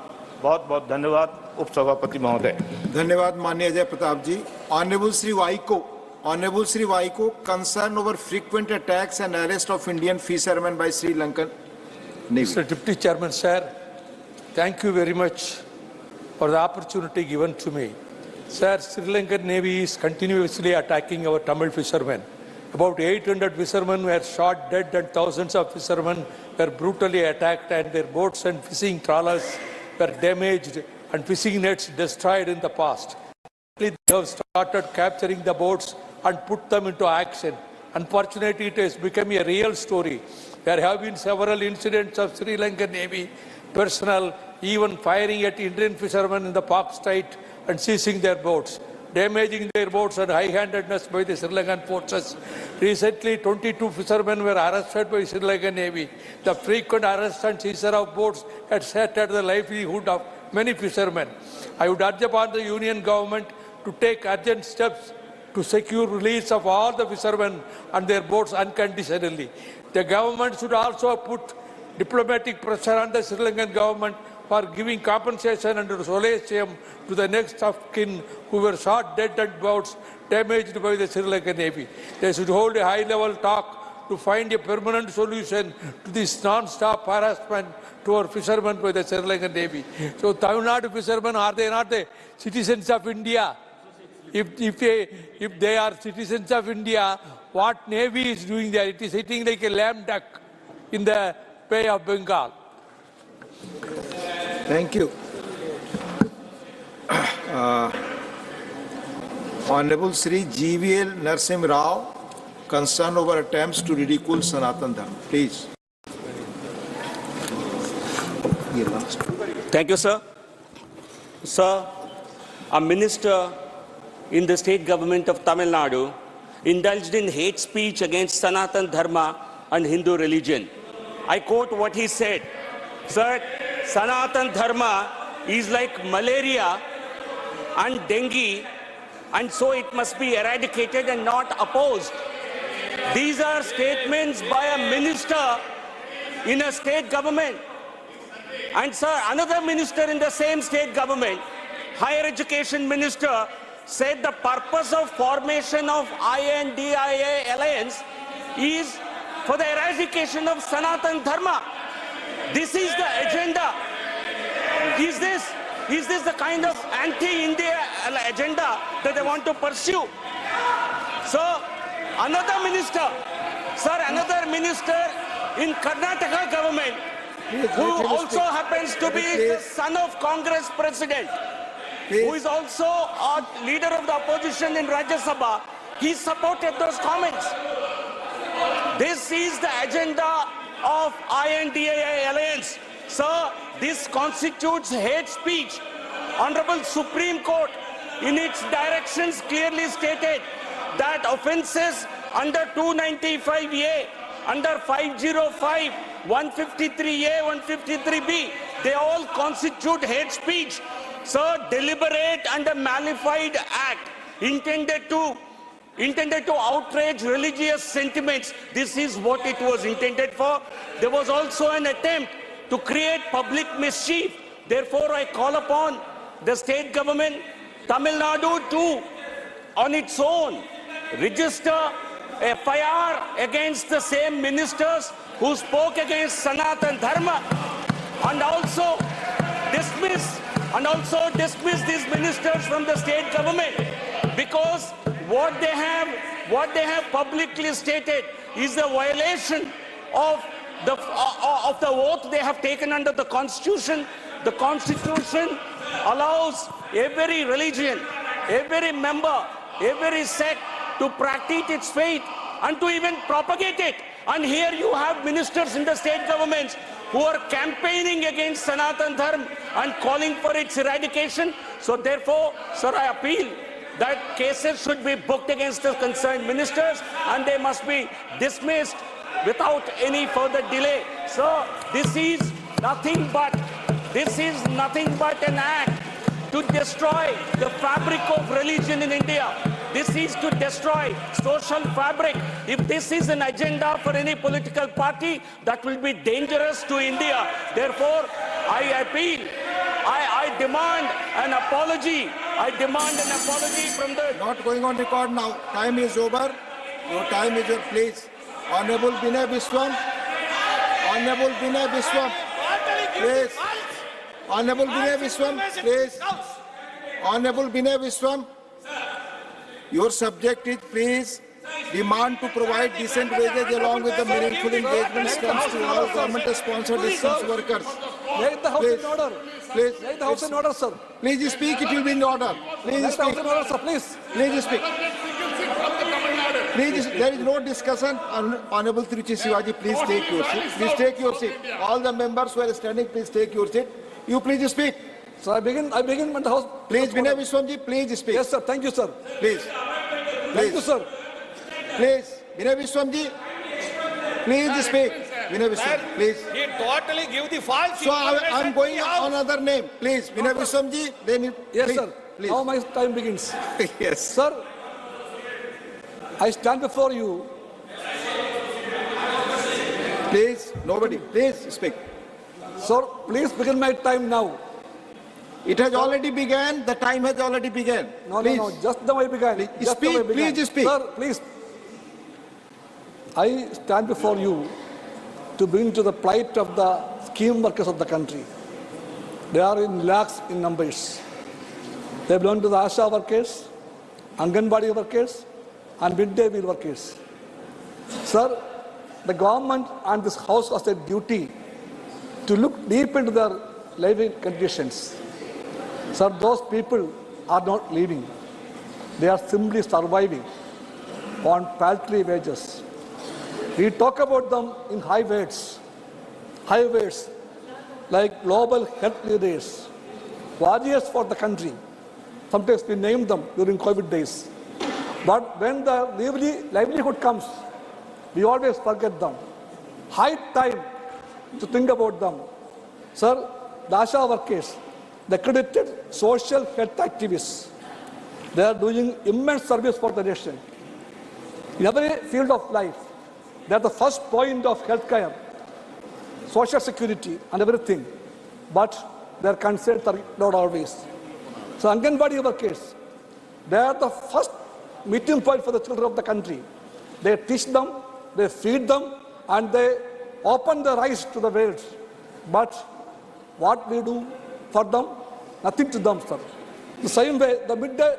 Speaker 3: बहुत बहुत धन्यवाद उपसभापति महोदय।
Speaker 21: धन्यवाद माननीय Ajay Pratap ji. Honourable Shri Vaiko, concern over frequent attacks and arrest of Indian fishermen by Sri Lankan Navy.
Speaker 4: Mr. Deputy Chairman, sir, thank you very much for the opportunity given to me. Sir, Sri Lankan Navy is continuously attacking our Tamil fishermen. About 800 fishermen were shot dead and thousands of fishermen were brutally attacked and their boats and fishing trawlers were damaged and fishing nets destroyed in the past. They have started capturing the boats and put them into action. Unfortunately, it has become a real story. There have been several incidents of Sri Lankan Navy personnel even firing at Indian fishermen in the Pak Strait and seizing their boats, damaging their boats and high-handedness by the Sri Lankan forces. Recently, 22 fishermen were arrested by Sri Lankan Navy. The frequent arrest and seizure of boats had shattered the livelihood of many fishermen. I would urge upon the Union government to take urgent steps to secure release of all the fishermen and their boats unconditionally. The government should also put diplomatic pressure on the Sri Lankan government for giving compensation under solatium to the next of kin who were shot dead and boats damaged by the Sri Lankan Navy. They should hold a high-level talk to find a permanent solution to this non-stop harassment to our fishermen by the Sri Lankan Navy. So Tamil Nadu fishermen, are they not the citizens of India? If they are citizens of India, what Navy is doing there? It is sitting like a lame duck in the Bay of Bengal.
Speaker 21: Thank you. Honorable Sri GVL Narsim Rao, concern over attempts to ridicule Sanatan Dharma. Please.
Speaker 5: Thank you, sir. Sir, a minister in the state government of Tamil Nadu indulged in hate speech against Sanatan Dharma and Hindu religion. I quote what he said. Sir, Sanatan Dharma is like malaria and dengue, and so it must be eradicated and not opposed. These are statements by a minister in a state government. And sir, another minister in the same state government, higher education minister, said the purpose of formation of INDIA alliance is for the eradication of Sanatan Dharma. This is the agenda. Is this the kind of anti-India agenda that they want to pursue? So, another minister in Karnataka government, who also happens to be the son of Congress president, who is also a leader of the opposition in Rajya Sabha, he supported those comments. This is the agenda of INDIA alliance. Sir, this constitutes hate speech. Honorable Supreme Court, in its directions, clearly stated that offences under 295A, under 505, 153A, 153B, they all constitute hate speech. Sir, deliberate and a malified act intended to outrage religious sentiments. This is what it was intended for. There was also an attempt to create public mischief. Therefore, I call upon the state government, Tamil Nadu, to, on its own, register a FIR against the same ministers who spoke against Sanatan Dharma, and also dismiss these ministers from the state government, because what they have publicly stated is a violation of the oath they have taken under the Constitution. The Constitution allows every religion, every member, every sect to practice its faith and to even propagate it. And here you have ministers in the state governments who are campaigning against Sanatan Dharma and calling for its eradication. So therefore, sir, I appeal that cases should be booked against the concerned ministers and they must be dismissed without any further delay. So this is nothing but an act to destroy the fabric of religion in India. This is to destroy social fabric. If this is an agenda for any political party, that will be dangerous to India. Therefore, I appeal, I demand an apology. I demand an apology from the...
Speaker 21: Not going on record now. Time is over. Your time is over, please. Honorable Binay Biswam. Honorable Binay Biswam. Please. Honorable Binay Biswam, please. Honorable Binay Biswam. Your subject is, please, demand to provide decent wages along with the meaningful engagement stems to all government-sponsored distance workers.
Speaker 6: Make the House in order.
Speaker 21: Please.
Speaker 6: Make the House in order, sir.
Speaker 21: Please speak, it will be in order. Please speak.
Speaker 6: Make the House in order, sir, please.
Speaker 21: Please speak. Please, there is no discussion. Honorable Tiruchi Shivaji, please take your seat. Please take your seat. All the members who are standing, please take your seat. You please speak.
Speaker 6: So I begin with the House.
Speaker 21: Please, Binay Biswamji, please speak.
Speaker 6: Yes, sir. Thank you, sir.
Speaker 21: Please.
Speaker 6: Thank you, sir.
Speaker 21: Please, Binay Biswamji, please speak. Binay Biswam, please.
Speaker 8: He totally give the false
Speaker 21: So I am going on another name. Please, Binay Biswamji, then you,
Speaker 6: yes,
Speaker 21: please,
Speaker 6: sir.
Speaker 21: Please.
Speaker 6: Now my time begins.
Speaker 21: Yes.
Speaker 6: Sir, I stand before you.
Speaker 21: Please, nobody, please speak.
Speaker 6: Sir, please begin my time now.
Speaker 21: It has already begun. The time has already begun.
Speaker 6: No,
Speaker 21: please.
Speaker 6: no, just now I began.
Speaker 21: Please, speak, please speak.
Speaker 6: Sir, please. I stand before you to bring to the plight of the scheme workers of the country. They are in lakhs in numbers. They belong to the ASHA workers, Anganwadi workers, and midday meal workers. Sir, the government and this House has a duty to look deep into their living conditions. Sir, those people are not living. They are simply surviving on paltry wages. We talk about them in high words like global health leaders, warriors for the country. Sometimes we name them during COVID days. But when the livelihood comes, we always forget them. High time to think about them. Sir, the ASHA workers, the accredited social health activists, they are doing immense service for the nation. In every field of life, they are the first point of healthcare, social security, and everything. But their concerns are not always. So Anganwadi workers, they are the first meeting point for the children of the country. They teach them, they feed them, and they open their eyes to the world. But what we do for them? Nothing to them, sir. The same way, the midday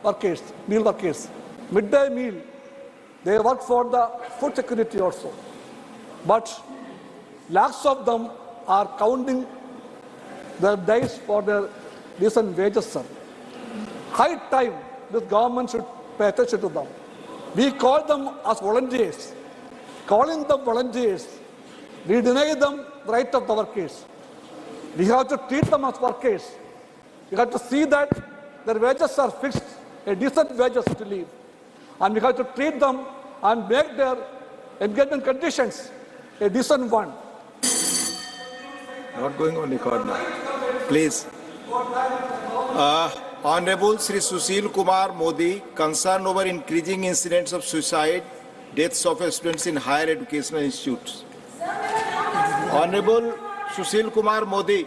Speaker 6: workers, meal workers, midday meal, they work for the food security also. But lakhs of them are counting their days for their decent wages, sir. High time this government should pay attention to them. We call them as volunteers. Calling them volunteers, we deny them the right of the workers. We have to treat them as workers. We have to see that their wages are fixed, a decent wages to live. And we have to treat them and make their engagement conditions a decent one.
Speaker 21: Not going on record now. Please. Honorable Sri Sushil Kumar Modi, concerned over increasing incidents of suicide, deaths of students in higher educational institutes. Honorable Sushil Kumar Modi.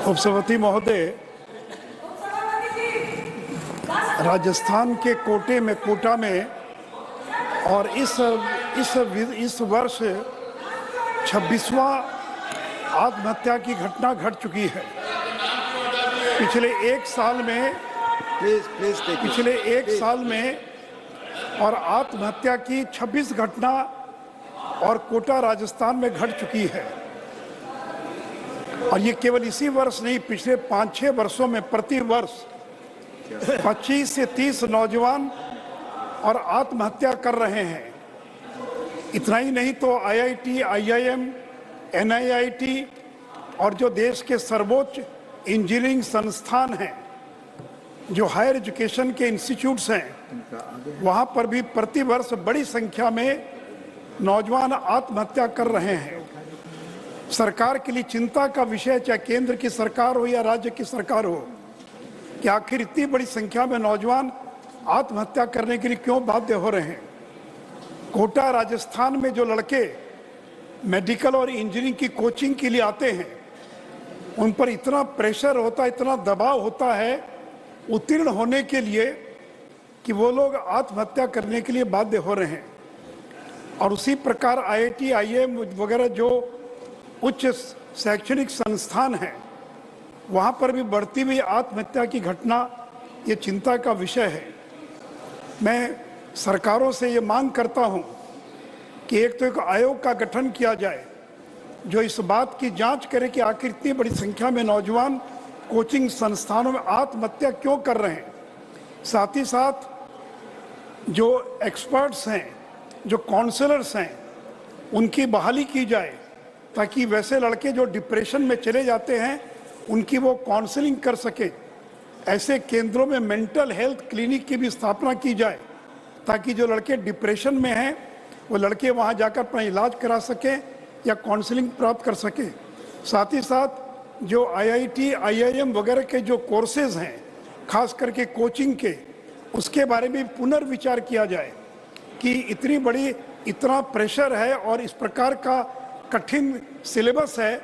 Speaker 7: उपसभापति महोदय, राजस्थान के कोटा में और इस वर्ष 26वां आत्महत्या की घटना घट चुकी है। पिछले एक साल में और आत्महत्या की 26 घटना और कोटा राजस्थान में घट चुकी है। और ये केवल इसी वर्ष नहीं, पिछले 5-6 वर्षों में प्रति वर्ष 25 से 30 नौजवान और आत्महत्या कर रहे हैं। इतना ही नहीं तो IIT, IIM, NIIT और जो देश के सर्वोच्च इंजीनियरिंग संस्थान हैं, जो हायर एजुकेशन के इंस्टीट्यूट्स हैं, वहाँ पर भी प्रति वर्ष बड़ी संख्या में नौजवान आत्महत्या कर रहे हैं। सरकार के लिए चिंता का विषय, चाहे केंद्र की सरकार हो या राज्य की सरकार हो, कि आखिर इतनी बड़ी संख्या में नौजवान आत्महत्या करने के लिए क्यों बाध्य हो रहे हैं। कोटा राजस्थान में जो लड़के मेडिकल और इंजीनियरिंग की कोचिंग के लिए आते हैं, उन पर इतना प्रेशर होता है, इतना दबाव होता है उत्तीर्ण होने के लिए कि वो लोग आत्महत्या करने के लिए बाध्य हो रहे हैं। और उसी प्रकार IIT, IIM वगैरह जो उच्च शैक्षणिक संस्थान हैं, वहाँ पर भी बढ़ती हुई आत्महत्या की घटना ये चिंता का विषय है। मैं सरकारों से ये मांग करता हूँ कि एक आयोग का गठन किया जाए जो इस बात की जांच करे कि आखिर इतनी बड़ी संख्या में नौजवान कोचिंग संस्थानों में आत्महत्या क्यों कर रहे हैं। साथ ही साथ जो एक्सपर्ट्स हैं, जो काउंसलर्स हैं, उनकी बहाली की जाए ताकि वैसे लड़के जो डिप्रेशन में चले जाते हैं उनकी वो काउंसलिंग कर सके। ऐसे केंद्रों में मेंटल हेल्थ क्लिनिक की भी स्थापना की जाए ताकि जो लड़के डिप्रेशन में हैं वो लड़के वहाँ जाकर अपना इलाज करा सकें या काउंसलिंग प्राप्त कर सकें। साथ ही साथ जो IIT, IIM वगैरह के जो कोर्सेज हैं, खास करके कोचिंग के, उसके बारे में पुनर्विचार किया जाए कि इतना प्रेशर है और इस प्रकार का कठिन सिलेबस है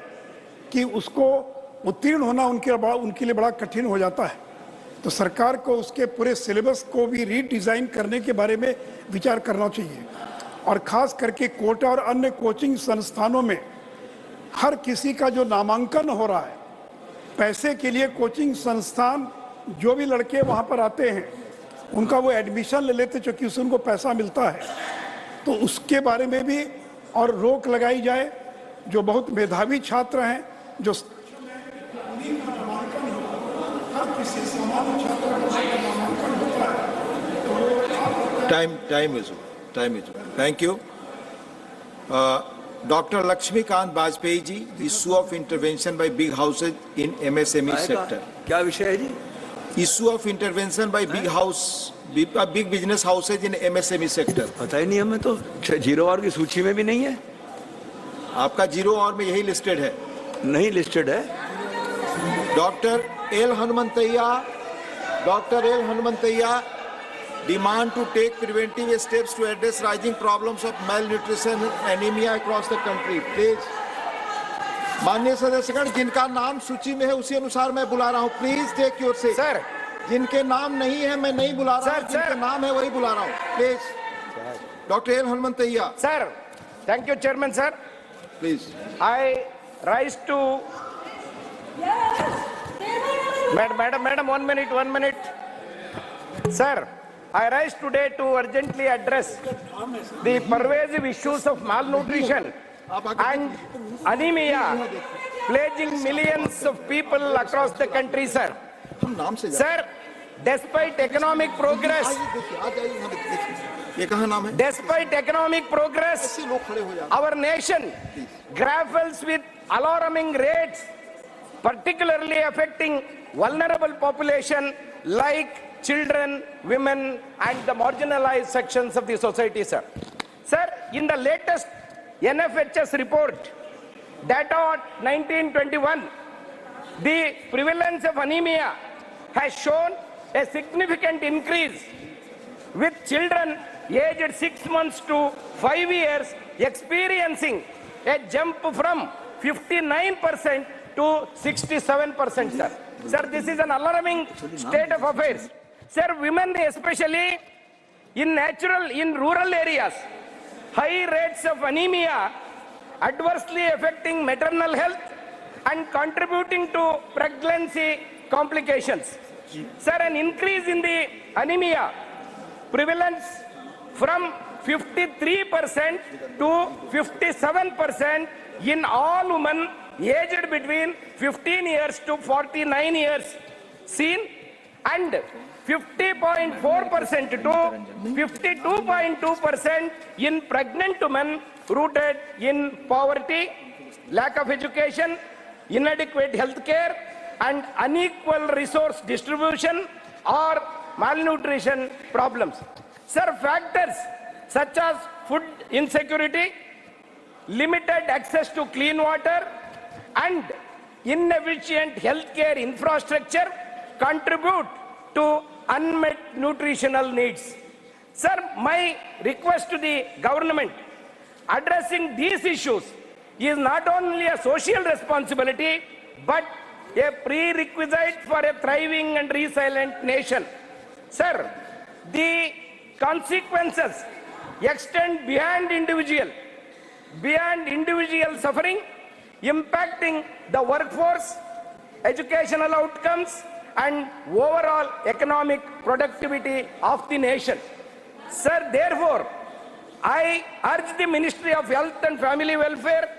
Speaker 7: कि उसको उत्तीर्ण होना उनके लिए बड़ा कठिन हो जाता है। तो सरकार को उसके पूरे सिलेबस को भी रीडिज़ाइन करने के बारे में विचार करना चाहिए। और ख़ास करके कोटा और अन्य कोचिंग संस्थानों में हर किसी का जो नामांकन हो रहा है, पैसे के लिए कोचिंग संस्थान जो भी लड़के वहाँ पर आते हैं उनका वो एडमिशन ले लेते क्योंकि उससे उनको पैसा मिलता है। तो उसके बारे में भी और रोक लगाई जाए। जो बहुत मेधावी छात्र हैं, जो
Speaker 21: time is thank you. Dr. Lakshmikant Bajpayee ji, the issue of intervention by big houses in MSME sector.
Speaker 9: क्या विषय है जी?
Speaker 21: Issue of intervention by big business houses in MSME sector.
Speaker 9: पता ही नहीं हमें तो, 0 आवर की सूची में भी नहीं है।
Speaker 21: आपका 0 आवर में यही लिस्टेड है?
Speaker 9: नहीं लिस्टेड है।
Speaker 21: Dr. L. Hanumanthaiya demand to take preventive steps to address rising problems of malnutrition and anemia across the country. Please, माननीय सदस्यगण, जिनका नाम सूची में है उसी अनुसार मैं बुला रहा हूँ। Please take your seat. Sir, जिनके नाम नहीं है मैं नहीं बुला रहा हूँ, जिनके नाम है वही बुला रहा हूँ। Please, doctor L Hanumanthaiah.
Speaker 23: Sir, thank you chairman sir.
Speaker 21: Please,
Speaker 23: I rise to madam 1 minute. Sir, I rise today to urgently address the pervasive issues of malnutrition and anemia plaguing millions of people across the country, sir. Sir, despite economic progress, despite economic progress, our nation grapples with alarming rates, particularly affecting vulnerable population like children, women and the marginalized sections of the society, sir. Sir, in the latest NFHS report, data 1921, the prevalence of anemia has shown a significant increase, with children aged 6 months to 5 years experiencing a jump from 59% to 67%, sir. Sir, this is an alarming state of affairs. Sir, women especially in rural areas, high rates of anemia adversely affecting maternal health and contributing to pregnancy complications. Sir, an increase in the anemia prevalence from 53% to 57% in all women aged between 15 years to 49 years seen, and 50.4% to 52.2% in pregnant women rooted in poverty, lack of education, inadequate health care, and unequal resource distribution or malnutrition problems. Sir, factors such as food insecurity, limited access to clean water, and inefficient healthcare infrastructure contribute to unmet nutritional needs. Sir, my request to the government, addressing these issues is not only a social responsibility but a prerequisite for a thriving and resilient nation. Sir, the consequences extend beyond individual suffering, impacting the workforce, educational outcomes, and overall economic productivity of the nation. Sir, therefore, I urge the Ministry of Health and Family Welfare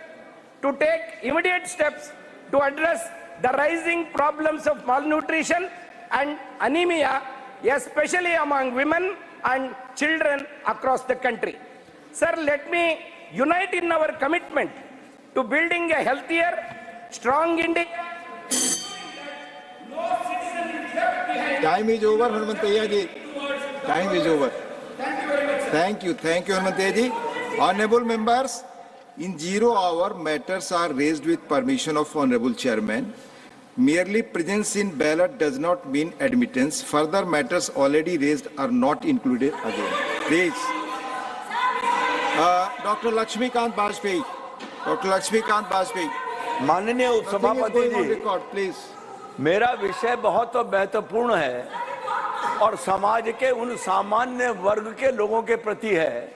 Speaker 23: to take immediate steps to address the rising problems of malnutrition and anemia, especially among women and children across the country. Sir, let me unite in our commitment to building a healthier, strong India.
Speaker 21: Time is over, Hanumanteya ji. Time is over. Thank you, Hanumanteya ji. Honorable members, in 0 hour, matters are raised with permission of Honorable Chairman. Merely presence in ballot does not mean admittance. Further matters already raised are not included again. Please. Dr. Lakshmikant Bajpayee.
Speaker 9: माननीय उपसभापति जी,
Speaker 21: प्लीज।
Speaker 9: मेरा विषय बहुत महत्वपूर्ण है और समाज के उन सामान्य वर्ग के लोगों के प्रति है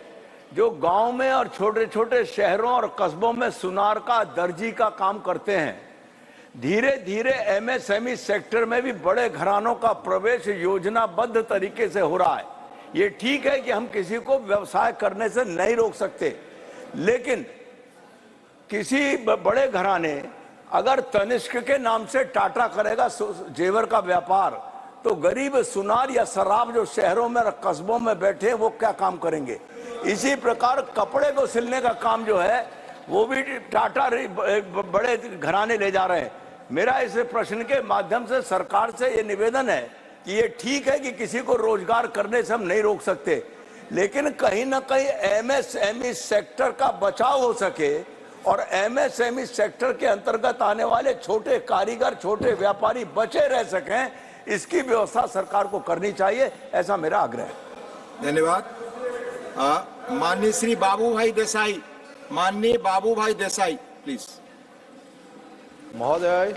Speaker 9: जो गांव में और छोटे छोटे शहरों और कस्बों में सुनार का दर्जी का काम करते हैं। धीरे धीरे एमएसएमई सेक्टर में भी बड़े घरानों का प्रवेश योजनाबद्ध तरीके से हो रहा है। ये ठीक है कि हम किसी को व्यवसाय करने से नहीं रोक सकते, लेकिन किसी बड़े घराने अगर तनिष्क के नाम से टाटा करेगा जेवर का व्यापार, तो गरीब सुनार या शराब जो शहरों में और कस्बों में बैठे हैं वो क्या काम करेंगे। इसी प्रकार कपड़े को सिलने का काम जो है वो भी टाटा बड़े घराने ले जा रहे हैं। मेरा इस प्रश्न के माध्यम से सरकार से ये निवेदन है कि ये ठीक है कि किसी को रोजगार करने से हम नहीं रोक सकते, लेकिन कहीं ना कहीं एमएसएमई सेक्टर का बचाव हो सके और एमएसएमई सेक्टर के अंतर्गत आने वाले छोटे कारीगर, छोटे व्यापारी बचे रह सकें, इसकी व्यवस्था सरकार को करनी चाहिए, ऐसा मेरा आग्रह है।
Speaker 21: धन्यवाद। माननीय श्री बाबूभाई देसाई, प्लीज।
Speaker 2: महोदय,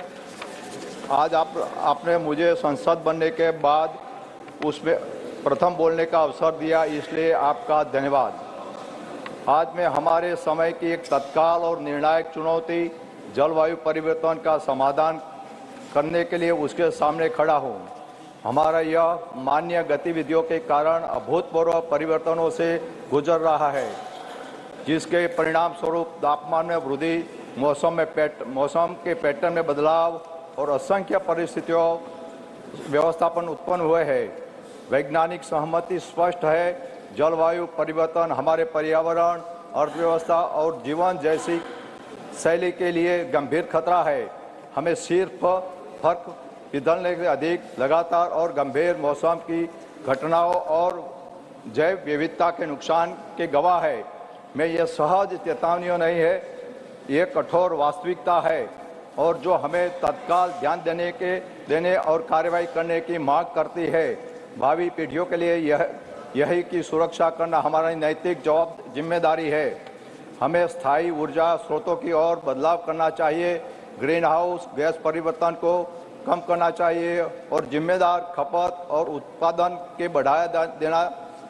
Speaker 2: आज आपने मुझे सांसद बनने के बाद उसमें प्रथम बोलने का अवसर दिया, इसलिए आपका धन्यवाद। आज मैं हमारे समय की एक तत्काल और निर्णायक चुनौती जलवायु परिवर्तन का समाधान करने के लिए उसके सामने खड़ा हूँ। हमारा यह मान्य गतिविधियों के कारण अभूतपूर्व परिवर्तनों से गुजर रहा है, जिसके परिणाम स्वरूप तापमान में वृद्धि, मौसम के पैटर्न में बदलाव और असंख्य परिस्थितियों व्यवस्थापन उत्पन्न हुए हैं। वैज्ञानिक सहमति स्पष्ट है, जलवायु परिवर्तन हमारे पर्यावरण, अर्थव्यवस्था और जीवन जैसी शैली के लिए गंभीर खतरा है। हमें सिर्फ फर्क पिघलने से अधिक लगातार और गंभीर मौसम की घटनाओं और जैव विविधता के नुकसान के गवाह है। मैं यह सहज चेतावनियों नहीं है, ये कठोर वास्तविकता है। और जो हमें तत्काल ध्यान देने और कार्रवाई करने की मांग करती है। भावी पीढ़ियों के लिए यही की सुरक्षा करना हमारी नैतिक जिम्मेदारी है। हमें स्थायी ऊर्जा स्रोतों की ओर बदलाव करना चाहिए, ग्रीन हाउस गैस परिवर्तन को कम करना चाहिए और जिम्मेदार खपत और उत्पादन के बढ़ावा देना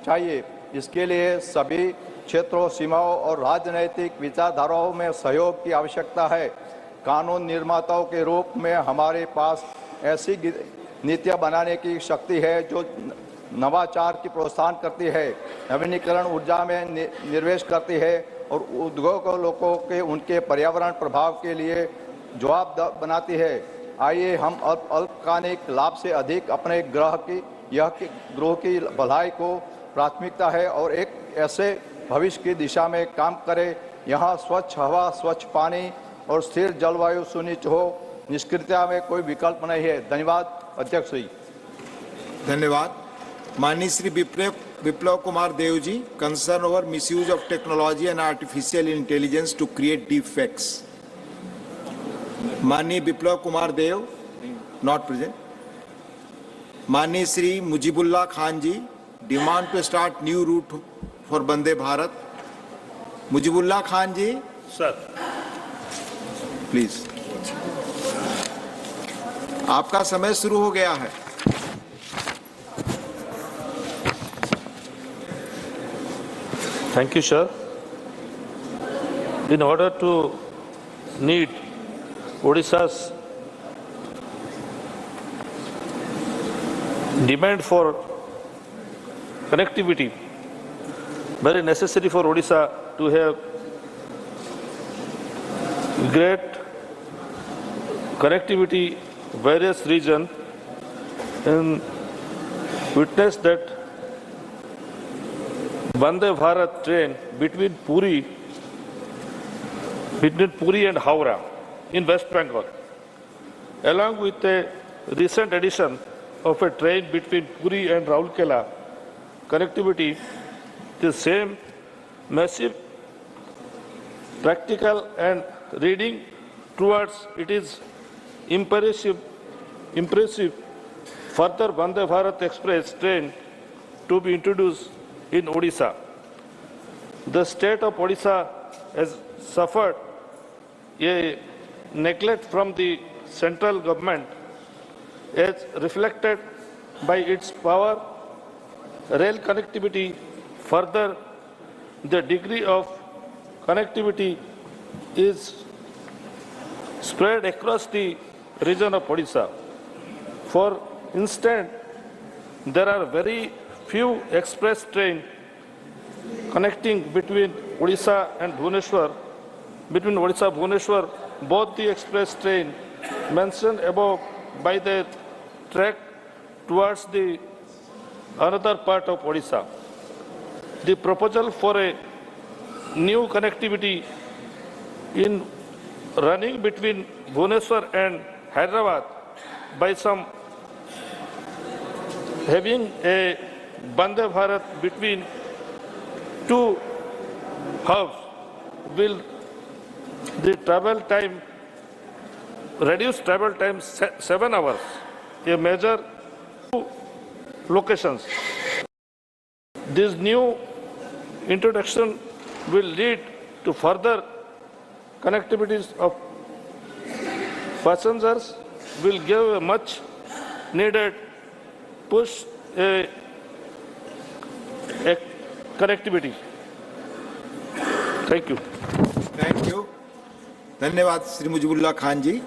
Speaker 2: चाहिए। इसके लिए सभी क्षेत्रों, सीमाओं और राजनीतिक विचारधाराओं में सहयोग की आवश्यकता है। कानून निर्माताओं के रूप में हमारे पास ऐसी नीतियां बनाने की शक्ति है जो नवाचार की प्रोत्साहन करती है, नवीनीकरण ऊर्जा में निवेश करती है और उद्योगों के उनके पर्यावरण प्रभाव के लिए जवाबदेह बनाती है। आइए हम अल्पकालिक लाभ से अधिक अपने ग्रह की भलाई को प्राथमिकता है और एक ऐसे भविष्य की दिशा में काम करें यहाँ स्वच्छ हवा, स्वच्छ पानी और स्थिर जलवायु सुनिश्चित हो। निष्क्रियता में कोई विकल्प नहीं है। धन्यवाद अध्यक्ष जी।
Speaker 21: धन्यवाद। माननीय Shri Biplab Kumar Deb ji, concern over misuse of technology and artificial intelligence to create deep fakes. माननीय विप्लव कुमार देव, नॉट प्रेजेंट। माननीय Shri Mujibulla Khan ji, demand to start new route for Vande Bharat. Mujibulla Khan ji
Speaker 3: sir,
Speaker 21: please, आपका समय शुरू हो गया है।
Speaker 3: Thank you, sir. In order to meet Odisha's demand for connectivity, very necessary for Odisha to have great connectivity various regions, and witness that Vande Bharat train between Puri and Howrah in West Bengal, along with a recent addition of a train between Puri and Raulkela connectivity, the same massive practical and reading towards it is impressive further Vande Bharat Express train to be introduced in Odisha. The state of Odisha has suffered a neglect from the central government as reflected by its power rail connectivity. Further, the degree of connectivity is spread across the region of Odisha. For instance, there are very few express trains connecting between Odisha and Bhubaneswar. Between Odisha and Bhubaneswar, both the express train mentioned above by the track towards the another part of Odisha. The proposal for a new connectivity in running between Bhubaneswar and Hyderabad by some having a Vande Bharat between two hubs will the travel time reduce travel time 7 hours, a major locations. This new introduction will lead to further connectivities of passengers, will give a much needed push a connectivity. Thank you.
Speaker 21: Thank you. धन्यवाद श्री मुजीबुल्ला खान जी।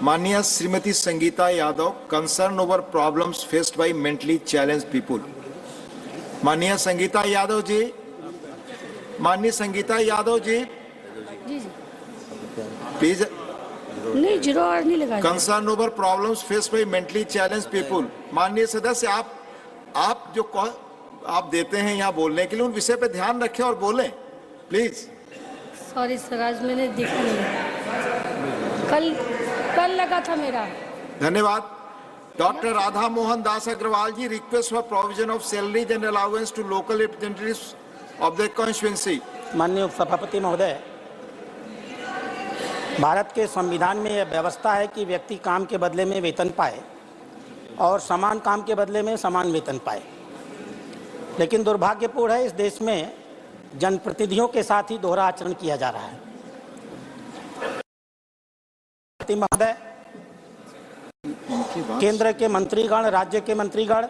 Speaker 21: माननीय Shrimati Sangeeta Yadav, concern over problems faced by mentally challenged people. माननीय संगीता यादव जी, माननीय संगीता यादव जी, प्लीज।
Speaker 10: नहीं, जीरो आवर नहीं लगा।
Speaker 21: Concern over problems faced by mentally challenged people. माननीय सदस्य, आप जो आप देते हैं यहाँ बोलने के लिए, उन विषय पे ध्यान रखें और बोलें प्लीज।
Speaker 10: सॉरी सर, आज मैंने देखा नहीं, कल लगा था मेरा।
Speaker 21: धन्यवाद। Doctor Radha Mohan Das Agrawal ji, request for provision of salaries and allowance to local representatives of the constituency.
Speaker 11: माननीय सभापति महोदय, भारत के संविधान में यह व्यवस्था है कि व्यक्ति काम के बदले में वेतन पाए और समान काम के बदले में समान वेतन पाए। लेकिन दुर्भाग्यपूर्ण है, इस देश में जनप्रतिनिधियों के साथ ही दोहरा आचरण किया जा रहा है। महोदय, केंद्र के मंत्रीगण, राज्य के मंत्रीगण,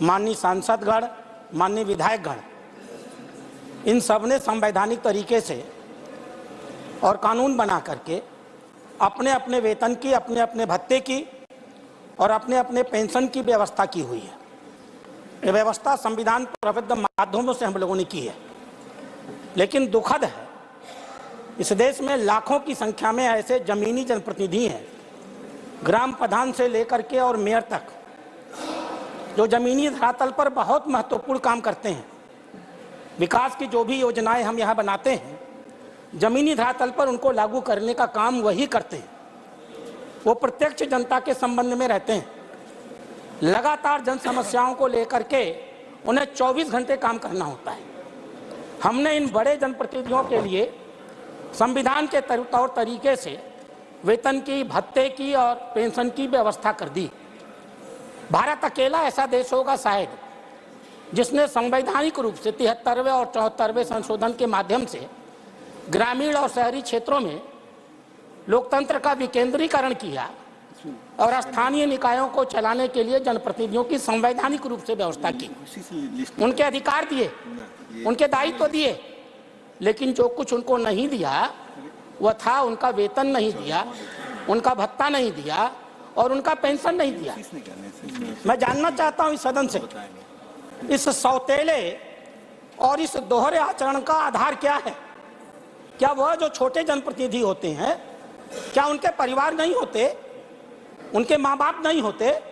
Speaker 11: माननीय सांसदगण, माननीय विधायकगण, इन सब ने संवैधानिक तरीके से और कानून बना करके अपने अपने वेतन की, अपने अपने भत्ते की और अपने अपने पेंशन की व्यवस्था की हुई है। ये व्यवस्था संविधान प्रबद्ध माध्यमों से हम लोगों ने की है। लेकिन दुखद है, इस देश में लाखों की संख्या में ऐसे जमीनी जनप्रतिनिधि हैं, ग्राम प्रधान से लेकर के और मेयर तक, जो जमीनी धरातल पर बहुत महत्वपूर्ण काम करते हैं। विकास की जो भी योजनाएं हम यहाँ बनाते हैं, जमीनी धरातल पर उनको लागू करने का काम वही करते हैं। वो प्रत्यक्ष जनता के संबंध में रहते हैं। लगातार जन समस्याओं को लेकर के उन्हें 24 घंटे काम करना होता है। हमने इन बड़े जनप्रतिनिधियों के लिए संविधान के तौर तरीके से वेतन की, भत्ते की और पेंशन की व्यवस्था कर दी। भारत अकेला ऐसा देश होगा शायद जिसने संवैधानिक रूप से 73वें और 74वें संशोधन के माध्यम से ग्रामीण और शहरी क्षेत्रों में लोकतंत्र का विकेंद्रीकरण किया और स्थानीय निकायों को चलाने के लिए जनप्रतिनिधियों की संवैधानिक रूप से व्यवस्था की। उनके अधिकार दिए, उनके दायित्व दिए, लेकिन जो कुछ उनको नहीं दिया वह था उनका वेतन नहीं दिया, उनका भत्ता नहीं दिया और उनका पेंशन नहीं दिया। मैं जानना चाहता हूं इस सदन से, इस सौतेले और इस दोहरे आचरण का आधार क्या है? क्या वह जो छोटे जनप्रतिनिधि होते हैं, क्या उनके परिवार नहीं होते, उनके माँ बाप नहीं होते,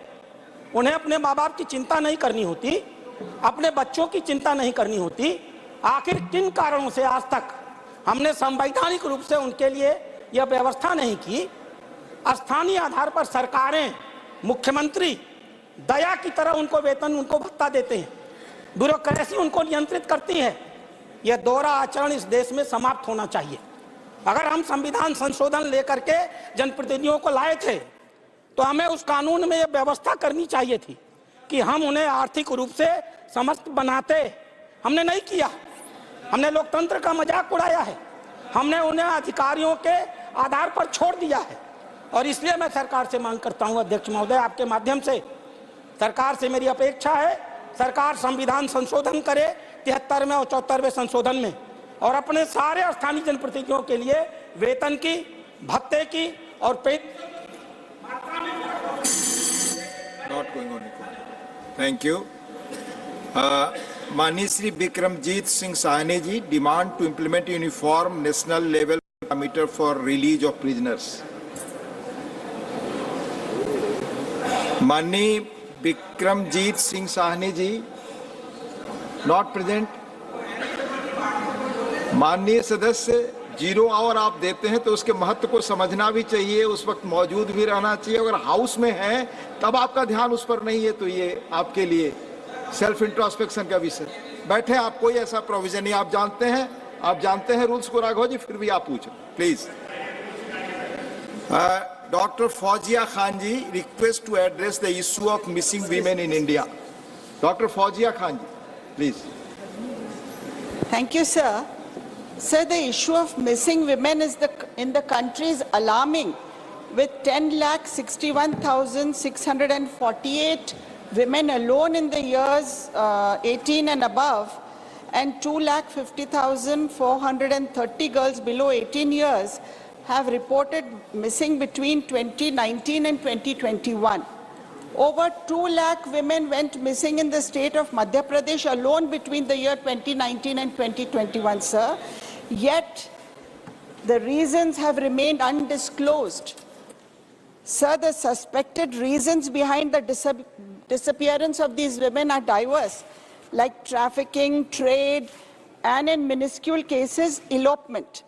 Speaker 11: उन्हें अपने माँ बाप की चिंता नहीं करनी होती, अपने बच्चों की चिंता नहीं करनी होती? आखिर किन कारणों से आज तक हमने संवैधानिक रूप से उनके लिए यह व्यवस्था नहीं की? स्थानीय आधार पर सरकारें, मुख्यमंत्री दया की तरह उनको वेतन, उनको भत्ता देते हैं, ब्यूरोक्रेसी उनको नियंत्रित करती है। यह दोहरा आचरण इस देश में समाप्त होना चाहिए। अगर हम संविधान संशोधन लेकर के जनप्रतिनिधियों को लाए थे तो हमें उस कानून में यह व्यवस्था करनी चाहिए थी कि हम उन्हें आर्थिक रूप से समस्त बनाते। हमने नहीं किया, हमने लोकतंत्र का मजाक उड़ाया है, हमने उन्हें अधिकारियों के आधार पर छोड़ दिया है। और इसलिए मैं सरकार से मांग करता हूं, अध्यक्ष महोदय, आपके माध्यम से सरकार से मेरी अपेक्षा है, सरकार संविधान संशोधन करे 73वें और 74वें संशोधन में और अपने सारे स्थानीय जनप्रतिनिधियों के लिए वेतन की, भत्ते की और
Speaker 21: थैंक यू। माननीय Shri Vikramjit Singh Sahney ji, demand to implement uniform national level parameter for release of prisoners. माननीय विक्रमजीत सिंह साहनी जी, नॉट प्रेजेंट। माननीय सदस्य, 0 आवर आप देते हैं तो उसके महत्व को समझना भी चाहिए, उस वक्त मौजूद भी रहना चाहिए। अगर हाउस में है तब आपका ध्यान उस पर नहीं है तो ये आपके लिए सेल्फ इंट्रोस्पेक्शन का विषय। बैठे आप, कोई ऐसा प्रोविजन नहीं, आप जानते हैं रूल्स को राघव जी, फिर भी आप पूछो please. Doctor Fauzia Khan ji, request to address the issue of missing women in India. Doctor Fauzia Khan ji, please.
Speaker 13: Thank you, sir. Sir, the issue of missing women in the country is alarming, with 10,61,648 women alone in the years 18 and above, and 2,50,430 girls below 18 years have reported missing between 2019 and 2021. Over 2 lakh women went missing in the state of Madhya Pradesh alone between the year 2019 and 2021, sir. Yet, the reasons have remained undisclosed. Sir, the suspected reasons behind the disappearance of these women are diverse, like trafficking, trade, and in minuscule cases, elopement.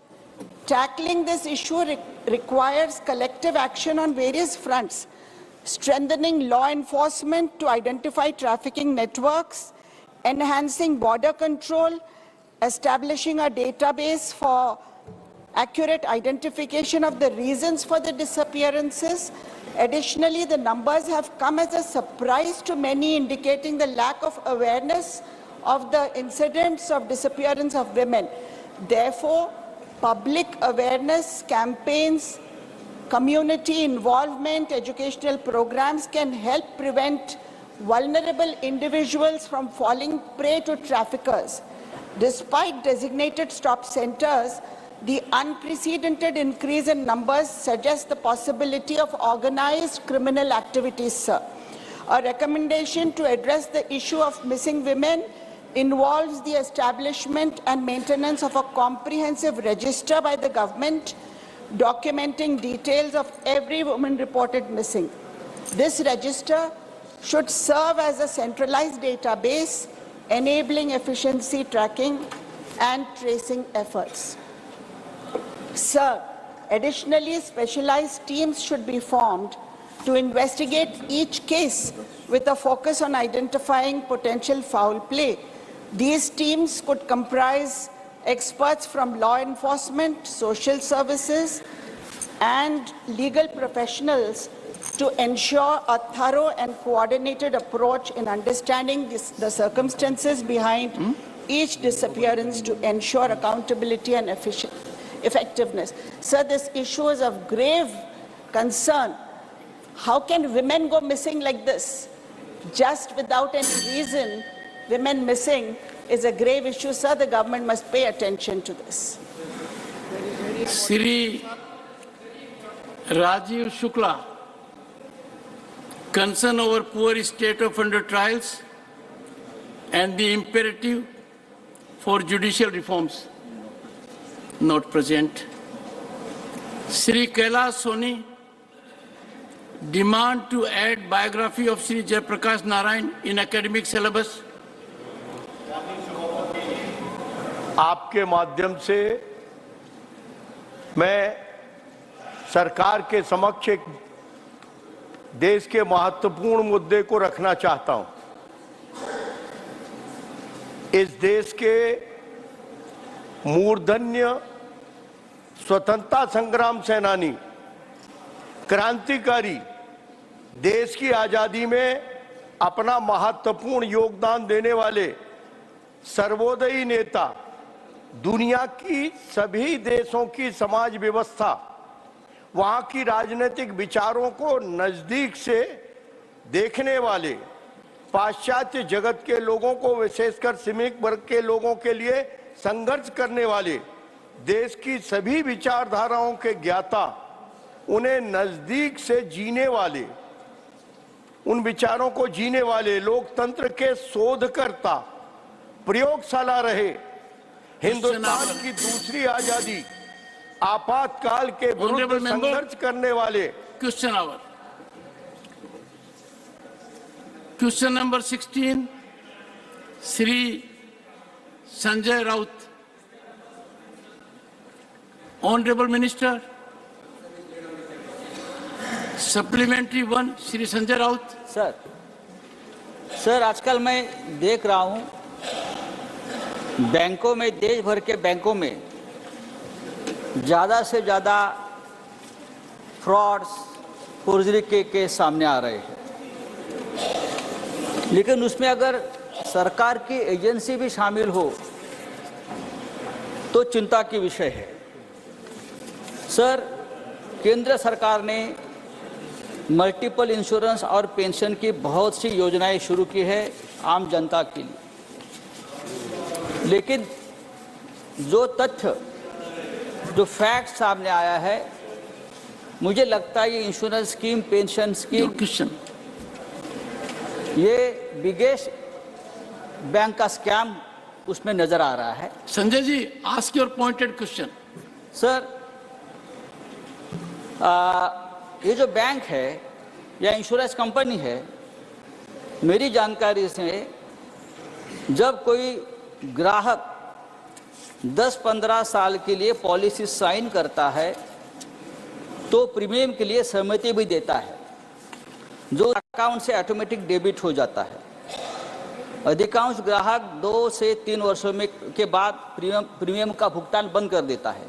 Speaker 13: Tackling this issue requires collective action on various fronts, strengthening law enforcement to identify trafficking networks, enhancing border control, establishing a database for accurate identification of the reasons for the disappearances. Additionally, the numbers have come as a surprise to many, indicating the lack of awareness of the incidents of disappearance of women. Therefore, public awareness campaigns, community involvement, educational programs can help prevent vulnerable individuals from falling prey to traffickers. Despite designated stop centers, the unprecedented increase in numbers suggests the possibility of organized criminal activities, sir. A recommendation to address the issue of missing women involves the establishment and maintenance of a comprehensive register by the government documenting details of every woman reported missing. This register should serve as a centralized database enabling efficiency tracking and tracing efforts. Sir, additionally, specialized teams should be formed to investigate each case with a focus on identifying potential foul play. These teams could comprise experts from law enforcement, social services, and legal professionals to ensure a thorough and coordinated approach in understanding the circumstances behind each disappearance to ensure accountability and effectiveness. Sir, this issue is of grave concern. How can women go missing like this? Just without any reason, women missing is a grave issue, sir. The government must pay attention to this.
Speaker 12: Sri Rajiv Shukla, concern over poor state of under trials and the imperative for judicial reforms. Not present. Sri Kailash Soni, demand to add biography of Sri Jayaprakash Narayan in academic syllabus.
Speaker 9: आपके माध्यम से मैं सरकार के समक्ष एक देश के महत्वपूर्ण मुद्दे को रखना चाहता हूं। इस देश के मूर्धन्य स्वतंत्रता संग्राम सेनानी, क्रांतिकारी, देश की आजादी में अपना महत्वपूर्ण योगदान देने वाले सर्वोदयी नेता, दुनिया की सभी देशों की समाज व्यवस्था, वहां की राजनीतिक विचारों को नजदीक से देखने वाले, पाश्चात्य जगत के लोगों को, विशेषकर श्रमिक वर्ग के लोगों के लिए संघर्ष करने वाले, देश की सभी विचारधाराओं के ज्ञाता, उन्हें नजदीक से जीने वाले, उन विचारों को जीने वाले, लोकतंत्र के शोधकर्ता, प्रयोगशाला रहे, हिंदुस्तान की दूसरी आजादी, आपातकाल के विरुद्ध संघर्ष करने वाले।
Speaker 12: Question hour. Question number 16, Sri Sanjay Raut. Honorable Minister, supplementary one, Sri Sanjay Raut.
Speaker 14: Sir आजकल मैं देख रहा हूं बैंकों में, देश भर के बैंकों में ज़्यादा से ज़्यादा फ्रॉड्स, फोर्जरी के केस सामने आ रहे हैं, लेकिन उसमें अगर सरकार की एजेंसी भी शामिल हो तो चिंता की विषय है। सर, केंद्र सरकार ने मल्टीपल इंश्योरेंस और पेंशन की बहुत सी योजनाएं शुरू की है आम जनता के लिए, लेकिन जो तथ्य, जो फैक्ट सामने आया है, मुझे लगता है ये इंश्योरेंस स्कीम, पेंशन स्कीम, ये बिगेस्ट बैंक का स्कैम उसमें नजर आ रहा है।
Speaker 12: Sanjay ji, ask your pointed question.
Speaker 14: Sir, ये जो बैंक है या इंश्योरेंस कंपनी है, मेरी जानकारी से जब कोई ग्राहक 10-15 साल के लिए पॉलिसी साइन करता है तो प्रीमियम के लिए सहमति भी देता है, जो अकाउंट से ऑटोमेटिक डेबिट हो जाता है। अधिकांश ग्राहक 2 से 3 वर्षों में के बाद प्रीमियम का भुगतान बंद कर देता है।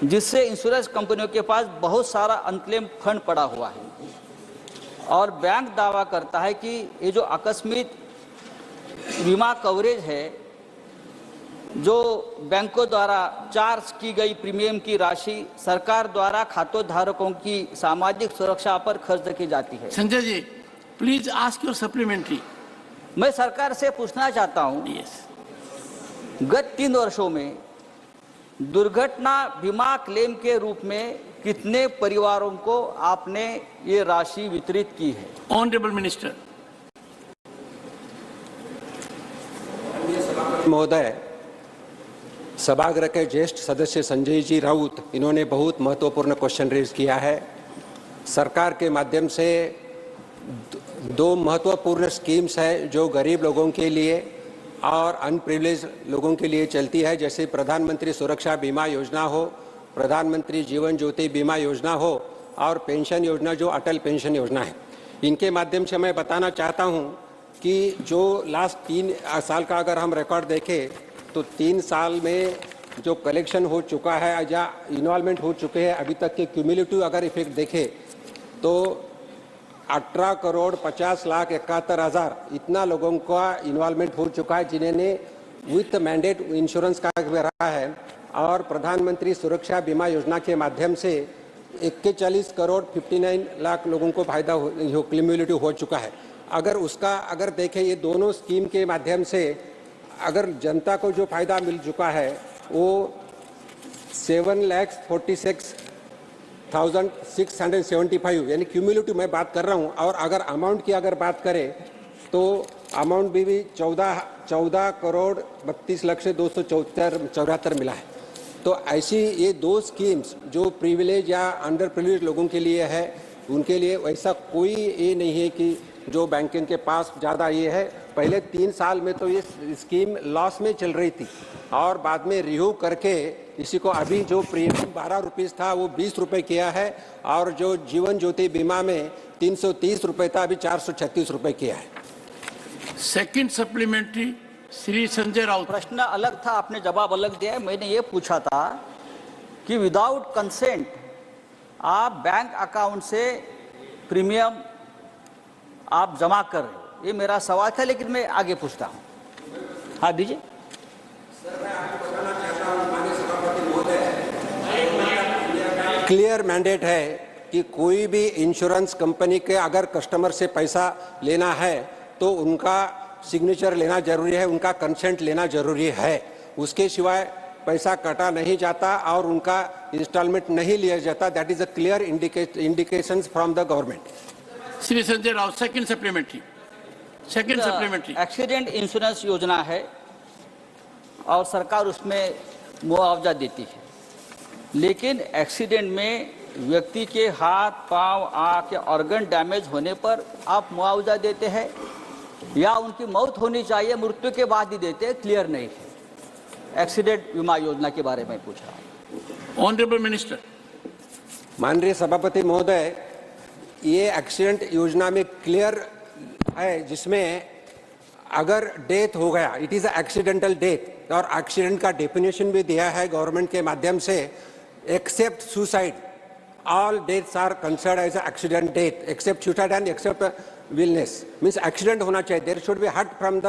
Speaker 14: जिससे इंश्योरेंस कंपनियों के पास बहुत सारा अनक्लेम फंड पड़ा हुआ है और बैंक दावा करता है कि ये जो आकस्मिक बीमा कवरेज है, जो बैंकों द्वारा चार्ज की गई प्रीमियम की राशि सरकार द्वारा खातों धारकों की सामाजिक सुरक्षा पर खर्च की जाती है।
Speaker 12: संजय जी, प्लीज आस्क योर सप्लीमेंट्री।
Speaker 14: मैं सरकार से पूछना चाहता हूं, गत 3 वर्षों में दुर्घटना बीमा क्लेम के रूप में कितने परिवारों को आपने ये राशि वितरित की है?
Speaker 12: Honourable minister.
Speaker 15: महोदय, सभागृह के ज्येष्ठ सदस्य संजय जी राउत, इन्होंने बहुत महत्वपूर्ण क्वेश्चन रेज किया है। सरकार के माध्यम से 2 महत्वपूर्ण स्कीम्स है जो गरीब लोगों के लिए और अनप्रिविलेज लोगों के लिए चलती है, जैसे प्रधानमंत्री सुरक्षा बीमा योजना हो, प्रधानमंत्री जीवन ज्योति बीमा योजना हो और पेंशन योजना जो अटल पेंशन योजना है। इनके माध्यम से मैं बताना चाहता हूं कि जो लास्ट 3 साल का अगर हम रिकॉर्ड देखें तो 3 साल में जो कलेक्शन हो चुका है या इन्वॉल्वमेंट हो चुके हैं अभी तक के क्यूमुलेटिव अगर इफेक्ट देखें तो 18 करोड़ 50 लाख 71 हज़ार इतना लोगों का इन्वॉल्वमेंट हो चुका है जिन्होंने विथ मैंडेट इंश्योरेंस का रहा है। और प्रधानमंत्री सुरक्षा बीमा योजना के माध्यम से 41 करोड़ 59 लाख लोगों को फायदा क्यूमुलेटिव हो चुका है। अगर देखें ये दोनों स्कीम के माध्यम से अगर जनता को जो फायदा मिल चुका है वो 7,46,675 यानी क्यूमुलेटिव मैं बात कर रहा हूँ। और अगर अमाउंट की अगर बात करें तो अमाउंट भी 14 करोड़ 32 लाख से 274 मिला है। तो ऐसी ये 2 स्कीम्स जो प्रिविलेज या अंडर प्रिविलेज लोगों के लिए है, उनके लिए वैसा कोई ये नहीं है कि जो बैंकिंग के पास ज़्यादा ये है। पहले 3 साल में तो ये स्कीम लॉस में चल रही थी और बाद में रिव्यू करके इसी को अभी जो प्रीमियम 12 रुपीज़ था वो 20 रुपये किया है और जो जीवन ज्योति बीमा में 330 रुपये था अभी 436 रुपये किया है।
Speaker 12: Second supplementary Shri Sanjay Raut.
Speaker 14: प्रश्न अलग था, आपने जवाब अलग दिया है। मैंने ये पूछा था कि विदाउट कंसेंट आप बैंक अकाउंट से प्रीमियम आप जमा कर रहे हो, ये मेरा सवाल था, लेकिन मैं आगे पूछता हूँ। हाँ दीजिए।
Speaker 15: क्लियर मैंडेट है कि कोई भी इंश्योरेंस कंपनी के अगर कस्टमर से पैसा लेना है तो उनका सिग्नेचर लेना जरूरी है, उनका कंसेंट लेना जरूरी है। उसके सिवाय पैसा कटा नहीं जाता और उनका इंस्टॉलमेंट नहीं लिया जाता। That is a clear indications from the government.
Speaker 12: Shri Sanjay Raut, second supplementary.
Speaker 14: Accident insurance योजना है और सरकार उसमें मुआवजा देती है, लेकिन एक्सीडेंट में व्यक्ति के हाथ पांव आंख या ऑर्गन डैमेज होने पर आप मुआवजा देते हैं या उनकी मौत होनी चाहिए मृत्यु के बाद ही देते हैं, क्लियर नहीं है। एक्सीडेंट बीमा योजना के बारे में पूछ रहा हूँ।
Speaker 12: Honourable minister.
Speaker 15: माननीय सभापति महोदय, ये एक्सीडेंट योजना में क्लियर है जिसमें अगर डेथ हो गया, इट इज एक्सीडेंटल डेथ, और एक्सीडेंट का डेफिनेशन भी दिया है गवर्नमेंट के माध्यम से, except suicide all deaths are considered as accident death except suicide and except illness. Means accident होना चाहिए, there should be hit from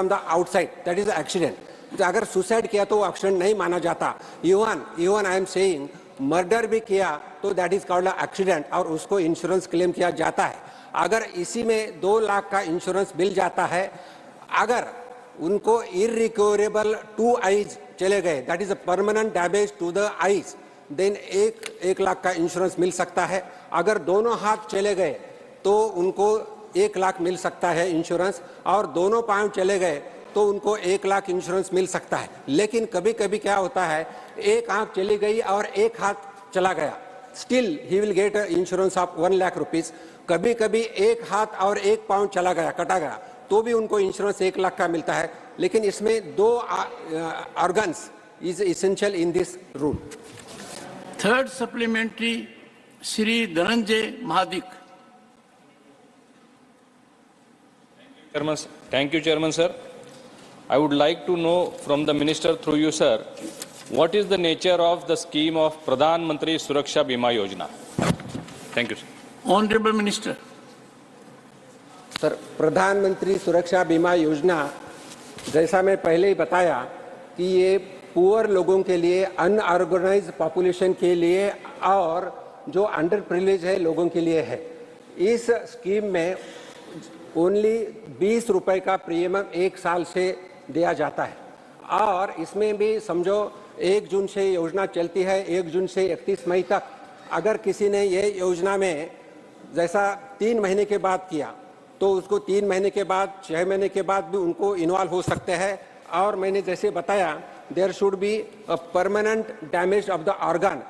Speaker 15: the outside, that is accident. अगर सुसाइड किया तो एक्सीडेंट नहीं माना जाता। Even I am saying murder भी किया तो दैट इज कॉल्ड एक्सीडेंट और उसको इंश्योरेंस क्लेम किया जाता है। अगर इसी में 2 लाख का इंश्योरेंस मिल जाता है, अगर उनको इरिकवरेबल 2 आईज चले गए, that is a permanent damage to the eyes, then 1 lakh का इंश्योरेंस मिल सकता है। अगर दोनों हाथ चले गए तो उनको 1 लाख मिल सकता है इंश्योरेंस, और दोनों पांव चले गए तो उनको 1 लाख इंश्योरेंस मिल सकता है। लेकिन कभी कभी क्या होता है, 1 आंख चली गई और 1 हाथ चला गया, still he will get insurance of 1 lakh rupees. कभी कभी 1 हाथ और 1 पांव चला गया, कटा गया, तो भी उनको इंश्योरेंस 1 लाख का मिलता है। लेकिन इसमें 2 organs is essential in this rule.
Speaker 12: Third supplementary Shri Dhananjay Mahadik.
Speaker 1: Thank you, Chairman, sir. I would like to know from the Minister through you, sir,
Speaker 16: what is the nature of the scheme of Pradhan Mantri Suraksha Bima Yojana? Thank you, sir.
Speaker 12: Honorable Minister.
Speaker 15: Sir, प्रधानमंत्री सुरक्षा बीमा योजना जैसा मैं पहले ही बताया कि ये पुअर लोगों के लिए, अनऑर्गेनाइज्ड पॉपुलेशन के लिए और जो अंडर प्रिविलेज है लोगों के लिए है। इस स्कीम में ओनली 20 रुपए का प्रीमियम 1 साल से दिया जाता है और इसमें भी समझो 1 जून से योजना चलती है, 1 जून से 31 मई तक। अगर किसी ने ये योजना में जैसा 3 महीने के बाद किया तो उसको 3 महीने के बाद, 6 महीने के बाद भी उनको इन्वॉल्व हो सकते हैं। और मैंने जैसे बताया, there should be a permanent damage of the organ.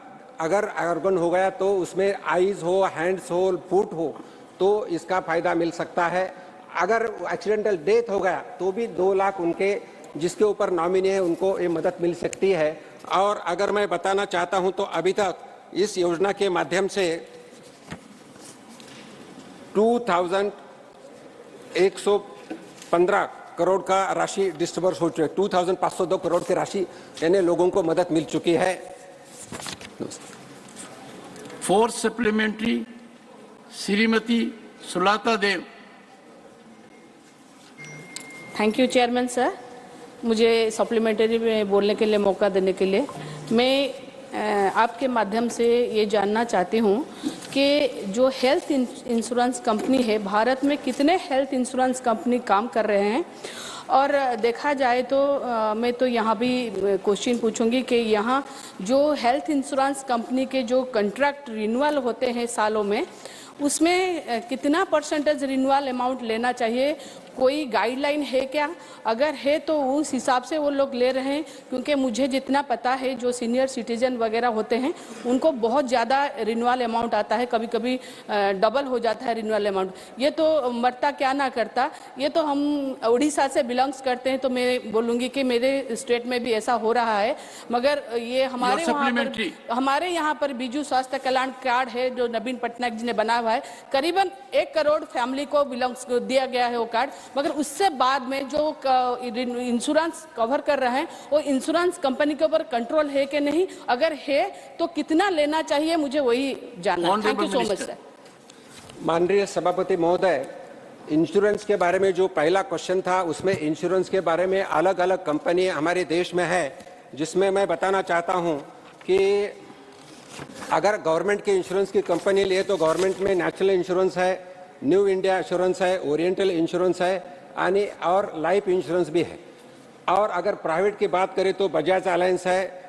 Speaker 15: अगर ऑर्गन हो गया तो उसमें आईज हो, हैंड्स हो, फुट हो तो इसका फायदा मिल सकता है। अगर एक्सीडेंटल डेथ हो गया तो भी 2 लाख उनके जिसके ऊपर नॉमिनी है उनको ये मदद मिल सकती है। और अगर मैं बताना चाहता हूं तो अभी तक इस योजना के माध्यम से 2115 करोड़ का राशि डिस्ट्रीब्यूट हो चुकी है। 2502 करोड़ की राशि यानी लोगों को मदद मिल चुकी है।
Speaker 12: Fourth supplementary Shrimati Sulata Dev.
Speaker 18: Thank you chairman sir, मुझे सप्लीमेंट्री में बोलने के लिए मौका देने के लिए। मैं आपके माध्यम से ये जानना चाहती हूँ कि जो हेल्थ इंश्योरेंस कंपनी है, भारत में कितने हेल्थ इंश्योरेंस कंपनी काम कर रहे हैं। और देखा जाए तो मैं तो यहाँ भी क्वेश्चन पूछूंगी कि यहाँ जो हेल्थ इंश्योरेंस कंपनी के जो कॉन्ट्रैक्ट रिन्यूअल होते हैं सालों में, उसमें कितना परसेंटेज रिन्यूअल अमाउंट लेना चाहिए, कोई गाइडलाइन है क्या? अगर है तो उस हिसाब से वो लोग ले रहे हैं, क्योंकि मुझे जितना पता है जो सीनियर सिटीजन वगैरह होते हैं उनको बहुत ज़्यादा रिन्यूअल अमाउंट आता है, कभी कभी डबल हो जाता है रिन्यूअल अमाउंट। ये तो मरता क्या ना करता। ये तो हम उड़ीसा से बिलोंग्स करते हैं तो मैं बोलूँगी कि मेरे स्टेट में भी ऐसा हो रहा है, मगर ये हमारे यहाँ पर बीजू स्वास्थ्य कल्याण कार्ड है जो नवीन पटनायक जी ने बनाया हुआ है, करीबन 1 करोड़ फैमिली को बिलोंग्स दिया गया है वो कार्ड। मगर उससे बाद में जो इंश्योरेंस कवर कर रहे हैं वो इंश्योरेंस कंपनी के ऊपर कंट्रोल है कि नहीं, अगर है तो कितना लेना चाहिए, मुझे वही जानना है। Thank you so much sir.
Speaker 15: माननीय सभापति महोदय, इंश्योरेंस के बारे में जो पहला क्वेश्चन था उसमें इंश्योरेंस के बारे में अलग अलग कंपनी हमारे देश में है, जिसमें मैं बताना चाहता हूं कि अगर गवर्नमेंट के इंश्योरेंस की कंपनी लिए तो गवर्नमेंट में नेशनल इंश्योरेंस है, न्यू इंडिया इंश्योरेंस है, ओरिएंटल इंश्योरेंस है और लाइफ इंश्योरेंस भी है। और अगर प्राइवेट की बात करें तो बजाज अलायंस है,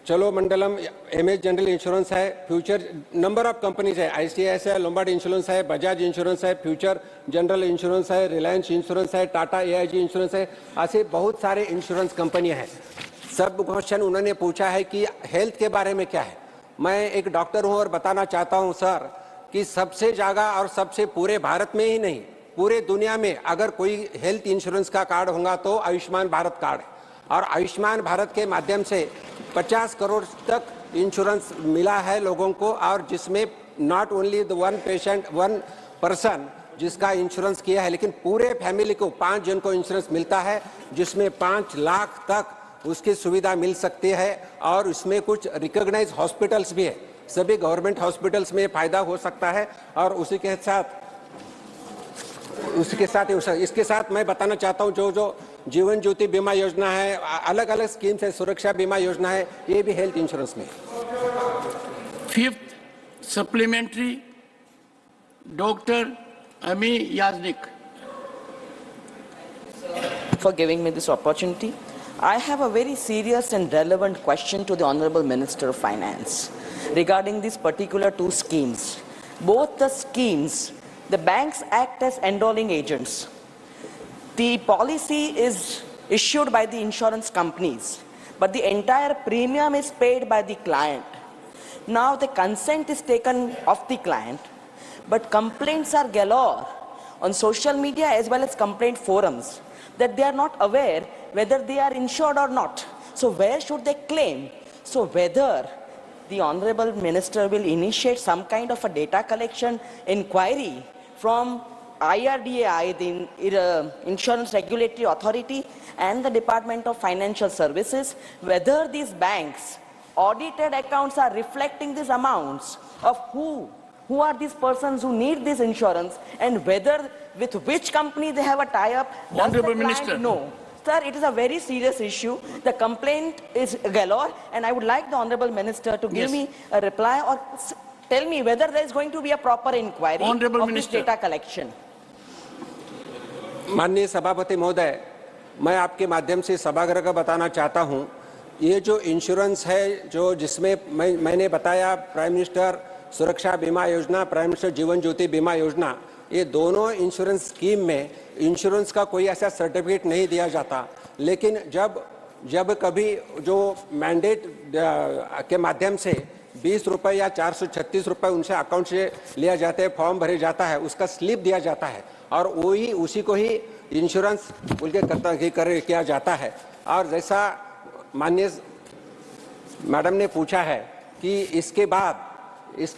Speaker 15: चलो मंडलम, एमएच जनरल इंश्योरेंस है, फ्यूचर नंबर ऑफ कंपनीज है, आईसीआईसी है, लोम्बार्ड इंश्योरेंस है, बजाज इंश्योरेंस है, फ्यूचर जनरल इंश्योरेंस है, रिलायंस इंश्योरेंस है, टाटा एआईजी इंश्योरेंस है, ऐसे बहुत सारे इंश्योरेंस कंपनियां हैं। सब क्वेश्चन उन्होंने पूछा है कि हेल्थ के बारे में क्या है। मैं एक डॉक्टर हूं और बताना चाहता हूं सर कि सबसे ज़्यादा और सबसे पूरे भारत में ही नहीं पूरे दुनिया में अगर कोई हेल्थ इंश्योरेंस का कार्ड होगा तो आयुष्मान भारत कार्ड है। और आयुष्मान भारत के माध्यम से 50 करोड़ तक इंश्योरेंस मिला है लोगों को, और जिसमें not only the one patient, one person जिसका इंश्योरेंस किया है, लेकिन पूरे फैमिली को 5 जन को इंश्योरेंस मिलता है, जिसमें 5 लाख तक उसकी सुविधा मिल सकती है। और इसमें कुछ रिकॉग्नाइज हॉस्पिटल्स भी है, सभी गवर्नमेंट हॉस्पिटल्स में फायदा हो सकता है। और इसके साथ मैं बताना चाहता हूं जो जीवन ज्योति बीमा योजना है, अलग अलग स्कीम्स है, सुरक्षा बीमा योजना है, ये भी हेल्थ इंश्योरेंस में।
Speaker 12: फिफ्थ सप्लीमेंट्री डॉक्टर अमी याजनिक।
Speaker 19: For giving me this opportunity. I have a very serious and relevant question to the Honorable Minister of Finance regarding these particular 2 schemes. Both the schemes, the banks act as enrolling agents. The policy is issued by the insurance companies, but the entire premium is paid by the client. Now the consent is taken of the client, but complaints are galore on social media as well as complaint forums that they are not aware whether they are insured or not. So where should they claim? So whether the Honorable Minister will initiate some kind of a data collection inquiry from IRDAI, the Insurance Regulatory Authority, and the Department of Financial Services, whether these banks' audited accounts are reflecting these amounts of who are these persons who need this insurance, and whether with which company they have a tie-up.
Speaker 12: Honorable Minister.
Speaker 19: No. Sir, it is a very serious issue. The complaint is galore, and I would like the Honorable Minister to give me a reply or tell me whether there is going to be a proper inquiry
Speaker 12: Honorable
Speaker 19: of
Speaker 12: Minister.
Speaker 19: this data collection.
Speaker 15: माननीय सभापति महोदय, मैं आपके माध्यम से सभागृह को बताना चाहता हूं, ये जो इंश्योरेंस है जो जिसमें मैंने बताया प्राइम मिनिस्टर सुरक्षा बीमा योजना, प्राइम मिनिस्टर जीवन ज्योति बीमा योजना, ये दोनों इंश्योरेंस स्कीम में इंश्योरेंस का कोई ऐसा सर्टिफिकेट नहीं दिया जाता, लेकिन जब कभी जो मैंडेट के माध्यम से 20 रुपये या 436 रुपये उनसे अकाउंट से लिया जाता है, फॉर्म भरे जाता है, उसका स्लिप दिया जाता है और वही उसी को ही इंश्योरेंस बोल के किया जाता है। और जैसा माननीय मैडम ने पूछा है कि इसके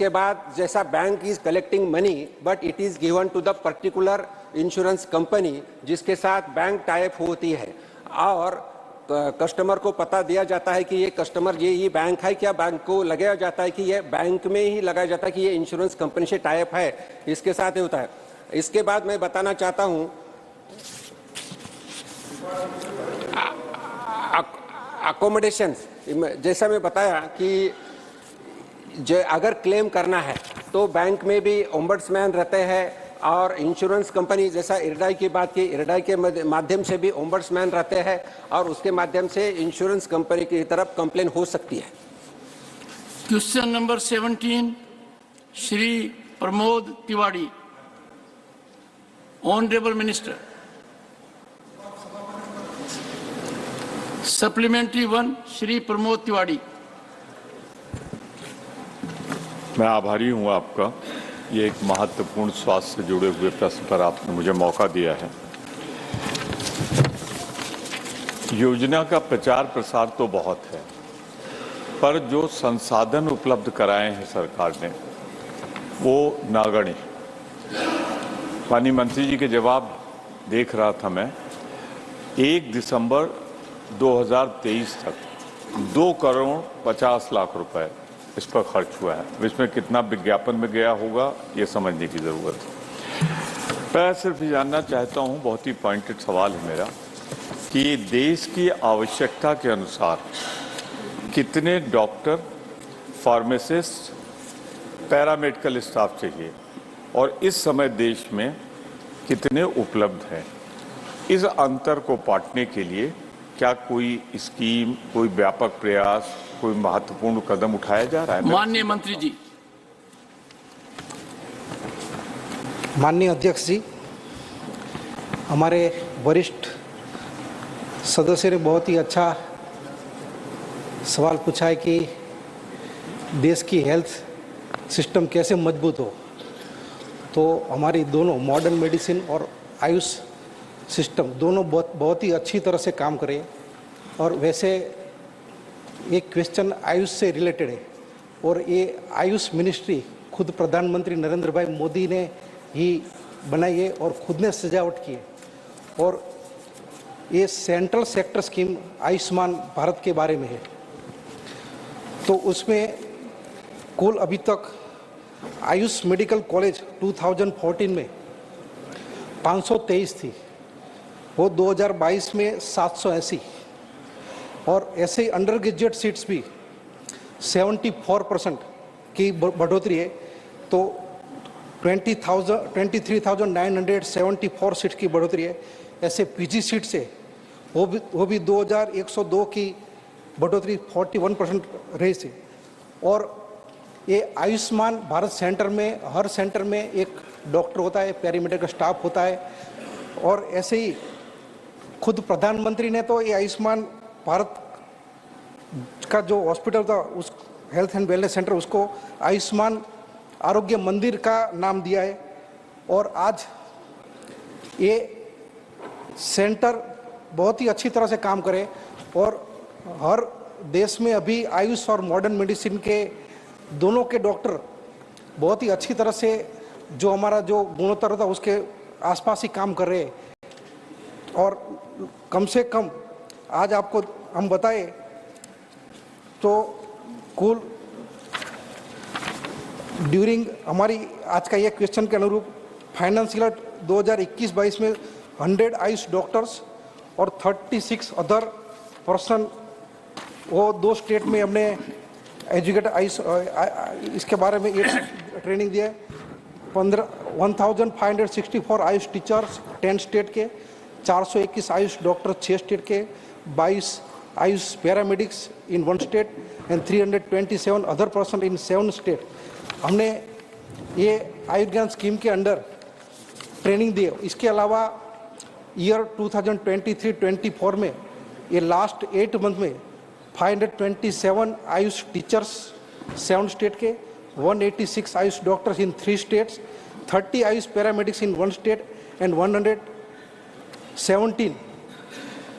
Speaker 15: बाद जैसा bank is collecting money but it is given to the particular insurance company जिसके साथ बैंक टाइप होती है और कस्टमर को पता दिया जाता है कि ये कस्टमर ये बैंक है क्या, बैंक को लगाया जाता है कि ये बैंक में ही लगाया जाता है कि ये इंश्योरेंस कंपनी से टाइप है, इसके साथ ही होता है। इसके बाद मैं बताना चाहता हूँ अकोमोडेशन, जैसा मैं बताया कि अगर क्लेम करना है तो बैंक में भी ओम्बड्समैन रहते हैं और इंश्योरेंस कंपनी जैसा इरडाई की बात की, इरडाई के माध्यम से भी ओम्बड्समैन रहते हैं और उसके माध्यम से इंश्योरेंस कंपनी की तरफ कंप्लेन हो सकती है।
Speaker 12: Question number 17, Shri Pramod Tiwari. Honourable minister. Supplementary 1, Shri Pramod Tiwari.
Speaker 17: मैं आभारी हूं आपका, ये एक महत्वपूर्ण स्वास्थ्य से जुड़े हुए प्रश्न पर आपने मुझे मौका दिया है। योजना का प्रचार प्रसार तो बहुत है, पर जो संसाधन उपलब्ध कराए हैं सरकार ने वो नगण्य। माननीय मंत्री जी के जवाब देख रहा था मैं। 1 दिसंबर 2023 तक 2,50,00,000 रुपए इस पर खर्च हुआ है। इसमें कितना विज्ञापन में गया होगा ये समझने की ज़रूरत है। मैं सिर्फ जानना चाहता हूँ, बहुत ही पॉइंटेड सवाल है मेरा, कि देश की आवश्यकता के अनुसार कितने डॉक्टर, फार्मासिस्ट, पैरामेडिकल स्टाफ चाहिए और इस समय देश में कितने उपलब्ध हैं। इस अंतर को पाटने के लिए क्या कोई स्कीम, कोई व्यापक प्रयास, कोई महत्वपूर्ण कदम उठाया जा रहा है?
Speaker 12: माननीय मंत्री जी।
Speaker 20: माननीय अध्यक्ष जी, हमारे वरिष्ठ सदस्य ने बहुत ही अच्छा सवाल पूछा है कि देश की हेल्थ सिस्टम कैसे मजबूत हो। तो हमारी दोनों मॉडर्न मेडिसिन और आयुष सिस्टम दोनों बहुत ही अच्छी तरह से काम करें। और वैसे एक क्वेश्चन आयुष से रिलेटेड है और ये आयुष मिनिस्ट्री खुद प्रधानमंत्री नरेंद्र भाई मोदी ने ही बनाई है और खुद ने सजावट की है। और ये central sector scheme Ayushman Bharat के बारे में है। तो उसमें कुल अभी तक आयुष मेडिकल कॉलेज 2014 में 523 थी, वो 2022 में 780 और ऐसे ही अंडर ग्रेजुएट सीट्स भी 74% की बढ़ोतरी है। तो 23,974 सीट्स की बढ़ोतरी है। ऐसे पीजी सीट से वो भी 2,102 की बढ़ोतरी 41% रही थी। और ये आयुष्मान भारत सेंटर में हर सेंटर में एक डॉक्टर होता है, पैरामेडिकल स्टाफ होता है। और ऐसे ही खुद प्रधानमंत्री ने तो ये आयुष्मान भारत का जो हॉस्पिटल था, उस हेल्थ एंड वेलनेस सेंटर, उसको आयुष्मान आरोग्य मंदिर का नाम दिया है। और आज ये सेंटर बहुत ही अच्छी तरह से काम करे और हर देश में अभी आयुष और मॉडर्न मेडिसिन के दोनों के डॉक्टर बहुत ही अच्छी तरह से जो हमारा जो गुणोत्तर था उसके आसपास ही काम कर रहे हैं। और कम से कम आज आपको हम बताएं तो कुल ड्यूरिंग हमारी आज का ये क्वेश्चन के अनुरूप फाइनेंशियल 2021-22 में 100 आयुष डॉक्टर्स और 36 अदर पर्सन, वो 2 स्टेट में हमने एजुकेट आयुष इसके बारे में ये ट्रेनिंग दिया है। 1564 आयुष टीचर्स 10 स्टेट के, 421 आयुष डॉक्टर 6 स्टेट के, 22 Ayush paramedics in 1 state and 327 other person in 7 state. हमने ये आयुर्ज्ञान स्कीम के अंडर ट्रेनिंग दी है। इसके अलावा ईयर 2023-24 में ये लास्ट 8 मंथ में 527 आयुष टीचर्स 7 स्टेट के, 186 Ayush doctors in 3 states, 30 Ayush paramedics in 1 state and 117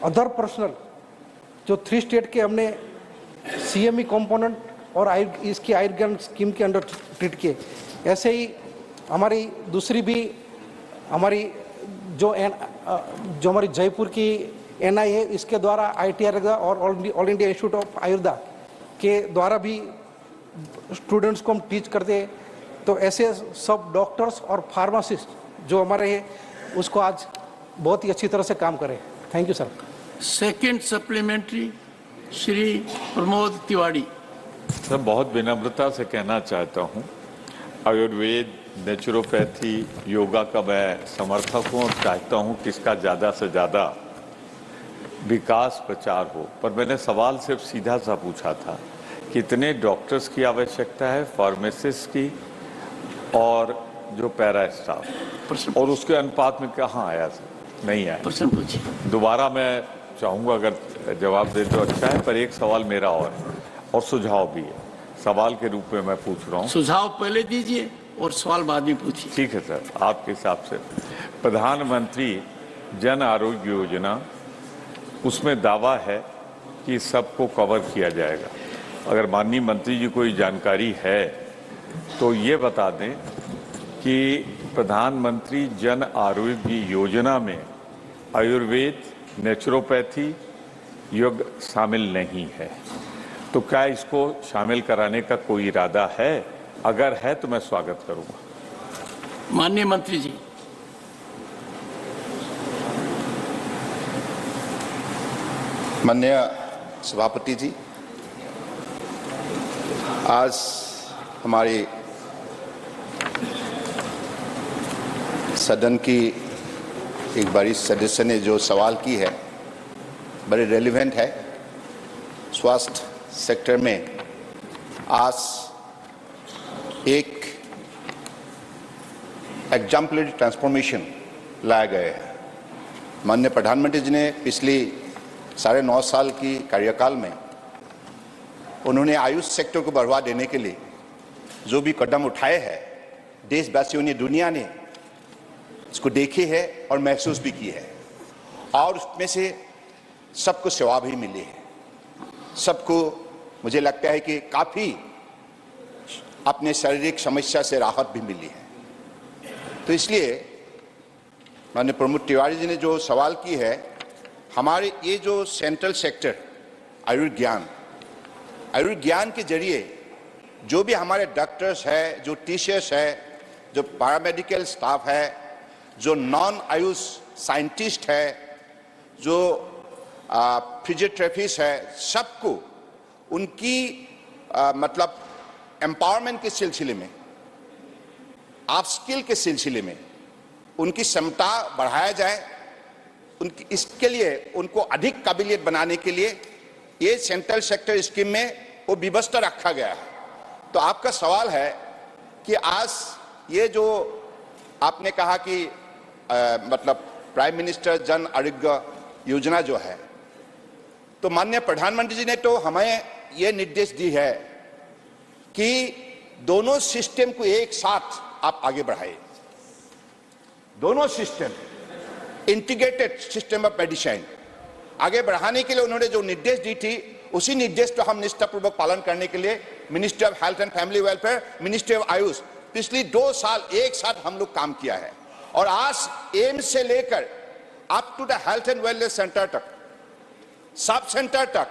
Speaker 20: other personal जो 3 स्टेट के हमने CME कंपोनेंट और इसकी आयुर्ज्ञान स्कीम के अंडर ट्रीट किए। ऐसे ही हमारी दूसरी भी हमारी जो हमारी जयपुर की NI है, इसके द्वारा ITR और all India institute of Ayurveda के द्वारा भी स्टूडेंट्स को हम टीच करते हैं। तो ऐसे सब डॉक्टर्स और फार्मासिस्ट जो हमारे हैं उसको आज बहुत ही अच्छी तरह से काम करें। Thank you sir.
Speaker 12: Second supplementary Shri Pramod Tiwari.
Speaker 17: Sir, बहुत विनम्रता से कहना चाहता हूँ, आयुर्वेद, नेचुरोपैथी, योगा का मैं समर्थक हूँ और चाहता हूँ कि इसका ज़्यादा से ज़्यादा विकास प्रचार हो। पर मैंने सवाल सिर्फ सीधा सा पूछा था, कितने डॉक्टर्स की आवश्यकता है, फार्मासिस्ट की और जो पैरा स्टाफ, और उसके अनुपात में कहाँ आया सर? नहीं आया।
Speaker 12: प्रश्न पूछिए।
Speaker 17: दोबारा मैं चाहूँगा अगर जवाब दे तो अच्छा है, पर एक सवाल मेरा और सुझाव भी है। सवाल के रूप में मैं पूछ रहा हूँ।
Speaker 12: सुझाव पहले दीजिए और सवाल बाद में पूछिए।
Speaker 17: ठीक है सर, आपके हिसाब से प्रधानमंत्री जन आरोग्य योजना, उसमें दावा है कि सबको कवर किया जाएगा। अगर माननीय मंत्री जी को जानकारी है तो ये बता दें कि प्रधानमंत्री जन आरोग्य योजना में आयुर्वेद, नेचुरोपैथी, योग शामिल नहीं है। तो क्या इसको शामिल कराने का कोई इरादा है? अगर है तो मैं स्वागत करूंगा।
Speaker 12: माननीय मंत्री जी।
Speaker 4: माननीय सभापति जी, आज हमारी सदन की एक बड़ी सदस्य ने जो सवाल की है बड़े रेलिवेंट है। स्वास्थ्य सेक्टर में आज एक एग्जाम्पलरी ट्रांसफॉर्मेशन लाया गया है। माननीय प्रधानमंत्री जी ने पिछली 9.5 साल की कार्यकाल में उन्होंने आयुष सेक्टर को बढ़ावा देने के लिए जो भी कदम उठाए हैं, देशवासियों ने, दुनिया ने इसको देखे है और महसूस भी की है, और उसमें से सबको सेवा भी मिली है। सबको मुझे लगता है कि काफ़ी अपने शारीरिक समस्या से राहत भी मिली है। तो इसलिए माननीय प्रमोद तिवारी जी ने जो सवाल की है, हमारे ये जो सेंट्रल सेक्टर आयुर्विज्ञान के जरिए जो भी हमारे डॉक्टर्स है, जो टीचर्स है, जो पैरामेडिकल स्टाफ है, जो नॉन आयुष साइंटिस्ट है, जो फिजियोथेरेपिस्ट है, सबको उनकी मतलब एम्पावरमेंट के सिलसिले में, आप स्किल के सिलसिले में उनकी क्षमता बढ़ाया जाए। उनकी इसके लिए उनको अधिक काबिलियत बनाने के लिए ये सेंट्रल सेक्टर स्कीम में वो व्यवस्था रखा गया है। तो आपका सवाल है कि आज ये जो आपने कहा कि मतलब प्राइम मिनिस्टर जन आरोग्य योजना जो है, तो माननीय प्रधानमंत्री जी ने तो हमें ये निर्देश दी है कि दोनों सिस्टम को एक साथ आप आगे बढ़ाइए। दोनों system, integrated system of medicine आगे बढ़ाने के लिए उन्होंने जो निर्देश दी थी, उसी निर्देश को हम निष्ठापूर्वक पालन करने के लिए ministry of health and family welfare, ministry of Ayush पिछली 2 साल एक साथ हम लोग काम किया है। और आज एम्स से लेकर up to the health and wellness centre तक, सब सेंटर तक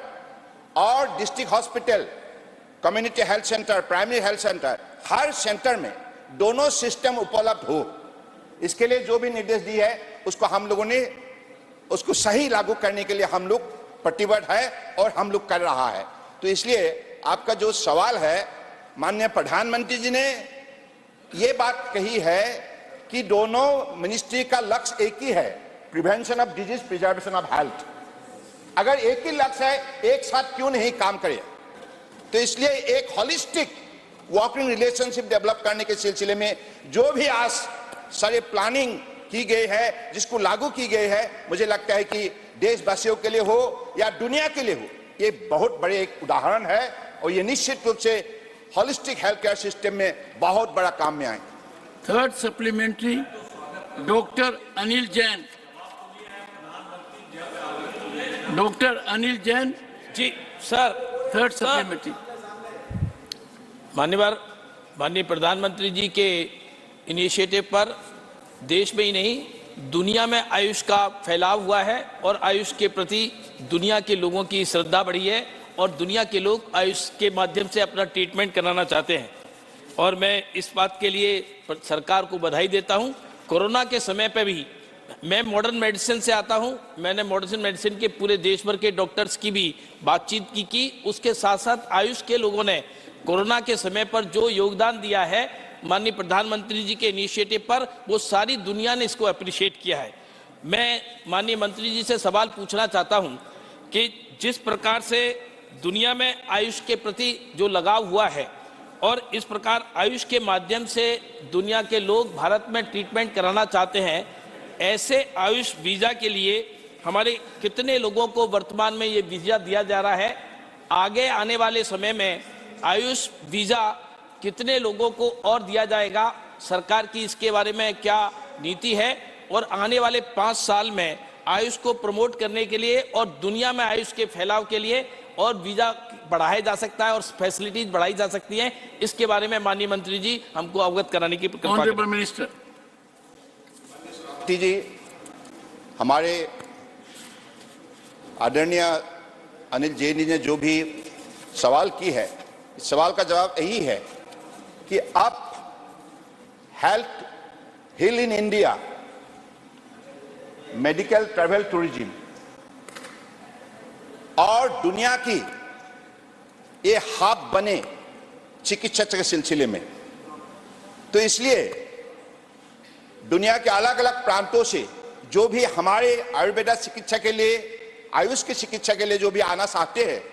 Speaker 4: और district hospital, community health centre, primary health centre, हर सेंटर में दोनों सिस्टम उपलब्ध हो, इसके लिए जो भी निर्देश दिए है उसको हम लोगों ने उसको सही लागू करने के लिए हम लोग प्रतिबद्ध है और हम लोग कर रहा है। तो इसलिए आपका जो सवाल है, माननीय प्रधानमंत्री जी ने ये बात कही है कि दोनों मिनिस्ट्री का लक्ष्य एक ही है, prevention of disease, preservation of health. अगर एक ही लक्ष्य है, एक साथ क्यों नहीं काम करें? तो इसलिए एक होलिस्टिक वर्किंग रिलेशनशिप डेवलप करने के सिलसिले में जो भी आज सारे प्लानिंग की गई है, जिसको लागू की गई है, मुझे लगता है कि देशवासियों के लिए हो या दुनिया के लिए हो, ये बहुत बड़े एक उदाहरण है और ये निश्चित रूप से होलिस्टिक हेल्थ केयर सिस्टम में बहुत बड़ा काम में आए।
Speaker 12: Third supplementary, doctor Anil Jain. Doctor Anil Jain
Speaker 5: ji sir.
Speaker 12: Third supplementary.
Speaker 5: माननीय प्रधानमंत्री जी के इनिशिएटिव पर देश में ही नहीं दुनिया में आयुष का फैलाव हुआ है और आयुष के प्रति दुनिया के लोगों की श्रद्धा बढ़ी है और दुनिया के लोग आयुष के माध्यम से अपना ट्रीटमेंट कराना चाहते हैं और मैं इस बात के लिए सरकार को बधाई देता हूं। कोरोना के समय पे भी मैं मॉडर्न मेडिसिन से आता हूं, मैंने मॉडर्न मेडिसिन के पूरे देश भर के डॉक्टर्स की भी बातचीत की। उसके साथ साथ आयुष के लोगों ने कोरोना के समय पर जो योगदान दिया है माननीय प्रधानमंत्री जी के इनिशिएटिव पर, वो सारी दुनिया ने इसको अप्रिशिएट किया है। मैं माननीय मंत्री जी से सवाल पूछना चाहता हूं कि जिस प्रकार से दुनिया में आयुष के प्रति जो लगाव हुआ है और इस प्रकार आयुष के माध्यम से दुनिया के लोग भारत में ट्रीटमेंट कराना चाहते हैं, ऐसे आयुष वीजा के लिए हमारे कितने लोगों को वर्तमान में ये वीजा दिया जा रहा है? आगे आने वाले समय में आयुष वीजा कितने लोगों को और दिया जाएगा? सरकार की इसके बारे में क्या नीति है? और आने वाले 5 साल में आयुष को प्रमोट करने के लिए और दुनिया में आयुष के फैलाव के लिए और वीजा बढ़ाया जा सकता है और फैसिलिटीज बढ़ाई जा सकती हैं, इसके बारे में माननीय मंत्री जी हमको अवगत कराने की कृपा करें।
Speaker 12: ऑनरेबल मिनिस्टर
Speaker 4: जी, हमारे आदरणीय अनिल जैन जी ने जो भी सवाल की है, इस सवाल का जवाब यही है कि अब health hill in India, medical travel tourism और दुनिया की ये हब बने चिकित्सा के सिलसिले में। तो इसलिए दुनिया के अलग अलग प्रांतों से जो भी हमारे आयुर्वेदा चिकित्सा के लिए, आयुष की चिकित्सा के लिए जो भी आना चाहते हैं,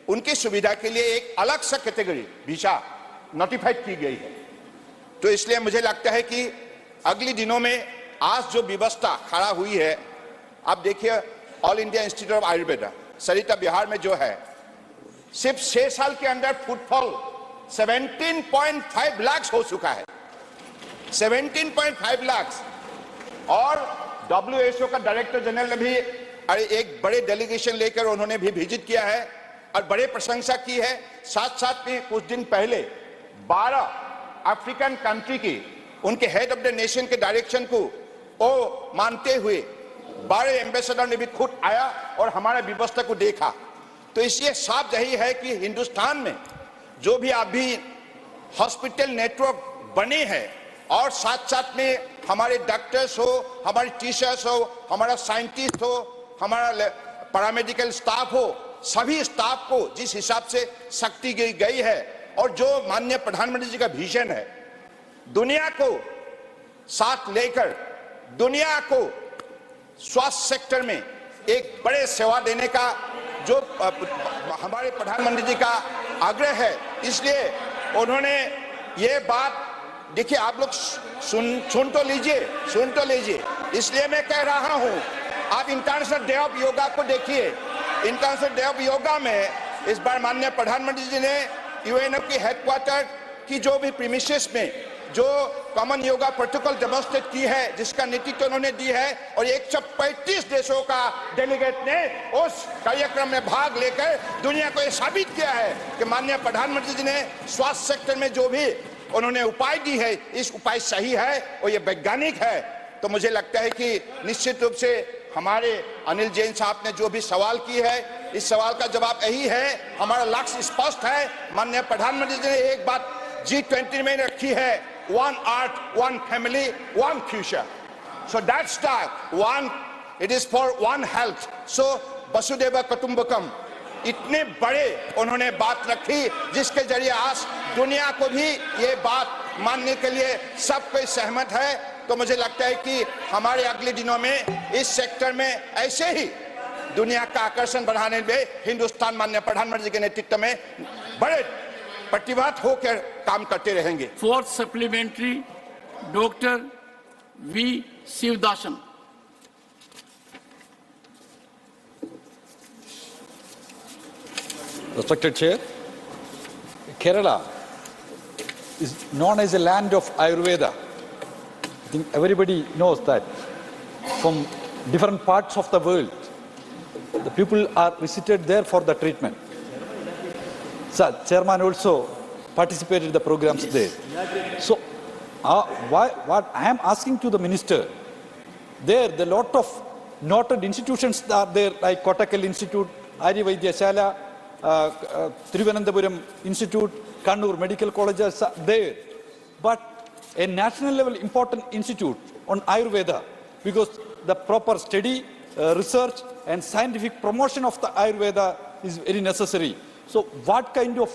Speaker 4: उनकी सुविधा के लिए एक अलग सा कैटेगरी वीजा नोटिफाइड की गई है। तो इसलिए मुझे लगता है कि अगले दिनों में आज जो व्यवस्था खड़ा हुई है, आप देखिए all India institute of Ayurveda Sarita Vihar में जो है, सिर्फ 6 साल के अंदर फुटफॉल 17.5 लाख हो चुका है, 17.5 लाख। और WHO का डायरेक्टर जनरल ने भी एक बड़े डेलीगेशन लेकर उन्होंने भी विजिट किया है और बड़े प्रशंसा की है। साथ साथ में कुछ दिन पहले 12 अफ्रीकन कंट्री की उनके हेड ऑफ द नेशन के डायरेक्शन को वो मानते हुए 12 एम्बेसडर ने भी खुद आया और हमारे व्यवस्था को देखा। तो इसलिए साफ यही है कि हिंदुस्तान में जो भी अभी हॉस्पिटल नेटवर्क बने हैं और साथ साथ में हमारे डॉक्टर्स हो, हमारे टीचर्स हो, हमारा साइंटिस्ट हो, हमारा पैरामेडिकल स्टाफ हो, सभी स्टाफ को जिस हिसाब से शक्ति दी गई है और जो माननीय प्रधानमंत्री जी का विजन है, दुनिया को साथ लेकर दुनिया को स्वास्थ्य सेक्टर में एक बड़े सेवा देने का जो हमारे प्रधानमंत्री जी का आग्रह है, इसलिए उन्होंने ये बात, देखिए आप लोग सुन तो लीजिए, इसलिए मैं कह रहा हूं, आप इंटरनेशनल डे ऑफ योगा को देखिए। इंटरनेशनल डे ऑफ योगा में इस बार माननीय प्रधानमंत्री जी ने यूएनओ की हेडक्वार्टर की जो भी प्रीमिसेस में जो कॉमन योगा प्रोटोकॉल डेमोन्स्ट्रेट की है, जिसका नेतृत्व उन्होंने दी है, और 135 देशों का डेलीगेट ने उस कार्यक्रम में भाग लेकर दुनिया को यह साबित किया है कि माननीय प्रधानमंत्री जी ने स्वास्थ्य सेक्टर में जो भी उन्होंने उपाय दी है, इस उपाय सही है और ये वैज्ञानिक है तो मुझे लगता है कि निश्चित रूप से हमारे अनिल जैन साहब ने जो भी सवाल की है, इस सवाल का जवाब यही है। हमारा लक्ष्य स्पष्ट है। माननीय प्रधानमंत्री जी ने एक बात G20 में रखी है, one earth, one family, one future. So that's the one, it is for one health. So वसुदेव कुटुंबकम, इतने बड़े उन्होंने बात रखी जिसके जरिए आज दुनिया को भी ये बात मानने के लिए सब कोई सहमत है। तो मुझे लगता है कि हमारे अगले दिनों में इस सेक्टर में ऐसे ही दुनिया का आकर्षण बढ़ाने में हिंदुस्तान माननीय प्रधानमंत्री जी के नेतृत्व में बड़े प्रतिबद्ध होकर काम करते रहेंगे।
Speaker 12: Fourth supplementary, doctor V Sivadasan.
Speaker 6: Respected Chair, Kerala is known as a land of Ayurveda. I think everybody knows that. From different parts of the world, the people are visited there for the treatment. So, Chairman also participated in the programs there. So, what I am asking to the Minister, there a lot of noted institutions are there, like Kottakkal Institute, Arya Vaidyashala, Thiruvananthapuram Institute, Kannur Medical Colleges are there. But a national level important institute on Ayurveda, because the proper study, research and scientific promotion of the Ayurveda is very necessary. So what kind of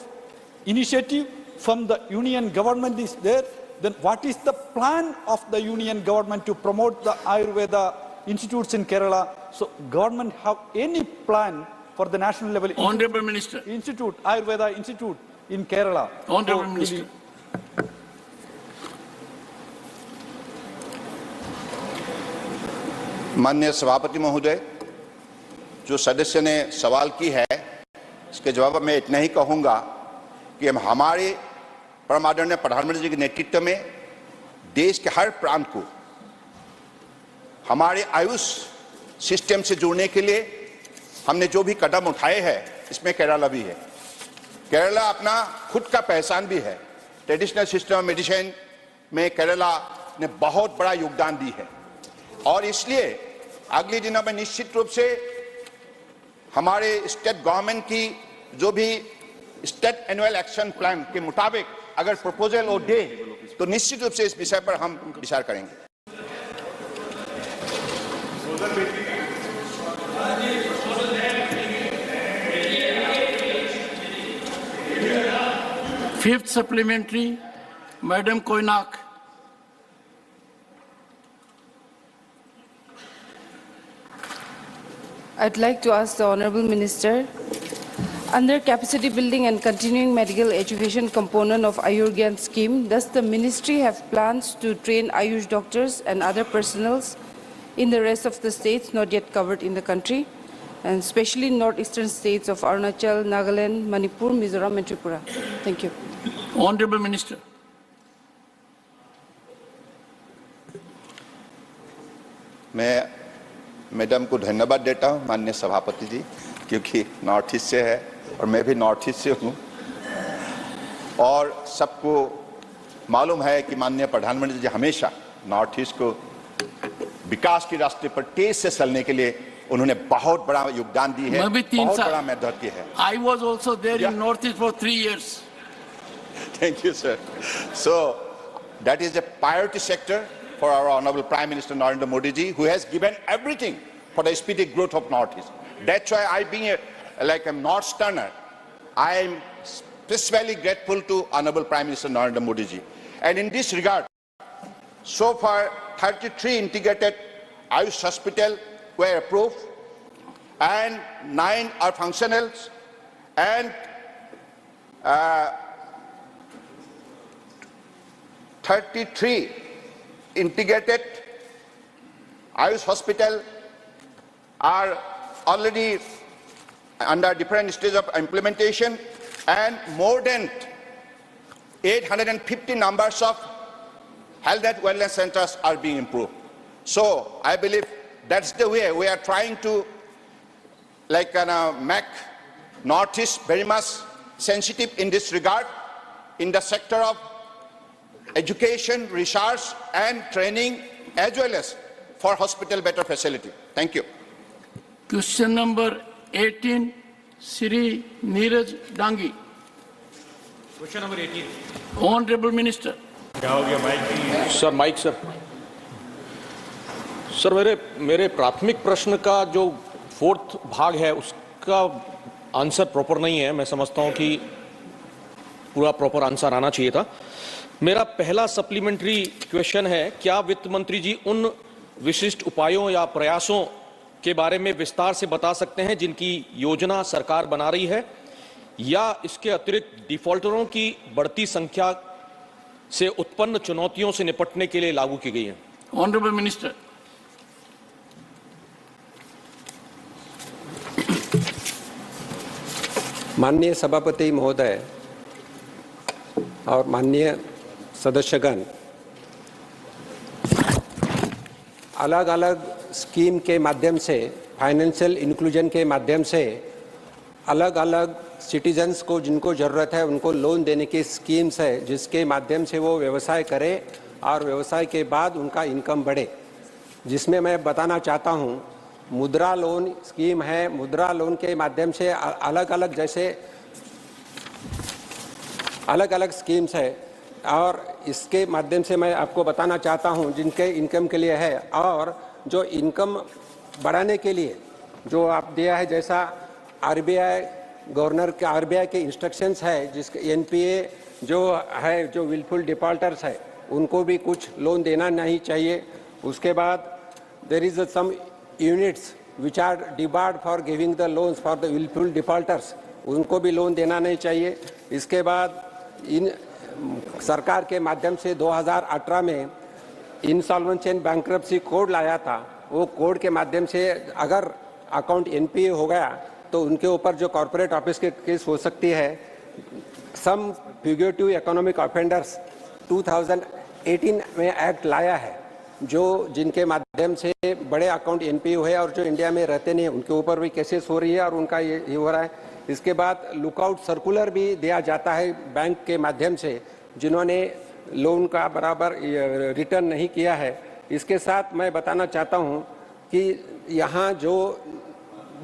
Speaker 6: initiative from the union government is there? Then what is the plan of the union government to promote the Ayurveda institutes in Kerala? So government have any plan for the national level
Speaker 12: Honorable Minister.
Speaker 6: Institute, Ayurveda Institute in Kerala?
Speaker 12: Honorable Minister.
Speaker 4: माननीय सभापति महोदय, जो सदस्य ने सवाल की है, इसके जवाब में इतना ही कहूंगा कि हम हमारे परम आदरणीय प्रधानमंत्री जी के नेतृत्व में देश के हर प्रांत को हमारे आयुष सिस्टम से जोड़ने के लिए हमने जो भी कदम उठाए हैं, इसमें केरला भी है। केरला अपना खुद का पहचान भी है। ट्रेडिशनल सिस्टम ऑफ मेडिसिन में केरला ने बहुत बड़ा योगदान दी है और इसलिए अगले दिनों में निश्चित रूप से हमारे स्टेट गवर्नमेंट की जो भी स्टेट एनुअल एक्शन प्लान के मुताबिक अगर प्रपोजल वो दे तो निश्चित रूप से इस विषय पर हम विचार करेंगे।
Speaker 12: Fifth supplementary, Madam Koinak.
Speaker 8: I'd like to ask the Honourable Minister, under capacity building and continuing medical education component of Ayurgyan scheme, does the ministry have plans to train Ayush doctors and other personnels in the rest of the states not yet covered in the country, and especially northeastern states of Arunachal, Nagaland, Manipur, Mizoram and Tripura? Thank you.
Speaker 12: Honourable Minister.
Speaker 4: मैं मैडम को धन्यवाद देता हूं, माननीय सभापति जी, क्योंकि नॉर्थ ईस्ट से है और मैं भी नॉर्थ ईस्ट से हूं और सबको मालूम है कि माननीय प्रधानमंत्री जी हमेशा नॉर्थ ईस्ट को विकास के रास्ते पर तेज से चलने के लिए उन्होंने बहुत बड़ा योगदान दी है, बहुत बड़ा मेहनत की है।
Speaker 12: I was also there in North East for 3 years.
Speaker 4: Thank you, sir. So that is a priority sector for our Honorable Prime Minister Narendra Modi ji, who has given everything for the speedy growth of North East. That's why I, being like a North-Sterner, I am especially grateful to Honorable Prime Minister Narendra Modi ji. And in this regard, so far 33 integrated Ayush hospitals were approved and 9 are functional and 33 integrated Ayush hospital are already under different stages of implementation and more than 850 numbers of health and wellness centers are being improved. So I believe that's the way we are trying to make Northeast very much sensitive in this regard in the sector of education, research and training as well as for hospital better facility. Thank you.
Speaker 12: Question number 18, Sri Neeraj Dangi.
Speaker 16: Question number 18.
Speaker 12: Honorable Minister.
Speaker 7: Sir mike sir sir मेरे प्राथमिक प्रश्न का जो 4th भाग है उसका आंसर प्रॉपर नहीं है। मैं समझता हूं कि पूरा प्रॉपर आंसर आना चाहिए था। मेरा पहला सप्लीमेंट्री क्वेश्चन है, क्या वित्त मंत्री जी उन विशिष्ट उपायों या प्रयासों के बारे में विस्तार से बता सकते हैं जिनकी योजना सरकार बना रही है या इसके अतिरिक्त डिफॉल्टरों की बढ़ती संख्या से उत्पन्न चुनौतियों से निपटने के लिए लागू की गई है?
Speaker 12: Honourable minister.
Speaker 15: माननीय सभापति महोदय और माननीय सदस्यगण, अलग अलग स्कीम के माध्यम से, फाइनेंशियल इंक्लूजन के माध्यम से अलग अलग सिटीजन्स को जिनको ज़रूरत है उनको लोन देने की स्कीम्स है, जिसके माध्यम से वो व्यवसाय करें और व्यवसाय के बाद उनका इनकम बढ़े। जिसमें मैं बताना चाहता हूँ, मुद्रा लोन स्कीम है। मुद्रा लोन के माध्यम से अलग अलग जैसे अलग अलग स्कीम्स है और इसके माध्यम से मैं आपको बताना चाहता हूँ जिनके इनकम के लिए है और जो इनकम बढ़ाने के लिए जो आप दिया है, जैसा आरबीआई गवर्नर के आरबीआई के इंस्ट्रक्शंस है, जिसके एनपीए जो है, जो विलफुल डिफॉल्टर्स है उनको भी कुछ लोन देना नहीं चाहिए। उसके बाद there is some units which are debarred for giving the loans for the wilful defaulters, उनको भी लोन देना नहीं चाहिए। इसके बाद इन सरकार के माध्यम से 2018 में इंसॉल्वेंसी एंड बैंक्रप्सी कोड लाया था। वो कोड के माध्यम से अगर अकाउंट एनपीए हो गया तो उनके ऊपर जो कॉर्पोरेट ऑफिस के केस हो सकती है। सम फ्यूगिटिव इकोनॉमिक ऑफेंडर्स 2018 में एक्ट लाया है, जो जिनके माध्यम से बड़े अकाउंट एनपीए हुए और जो इंडिया में रहते नहीं, उनके ऊपर भी केसेस हो रही है और उनका ये हो रहा है। इसके बाद लुकआउट सर्कुलर भी दिया जाता है बैंक के माध्यम से जिन्होंने लोन का बराबर रिटर्न नहीं किया है। इसके साथ मैं बताना चाहता हूँ कि यहाँ जो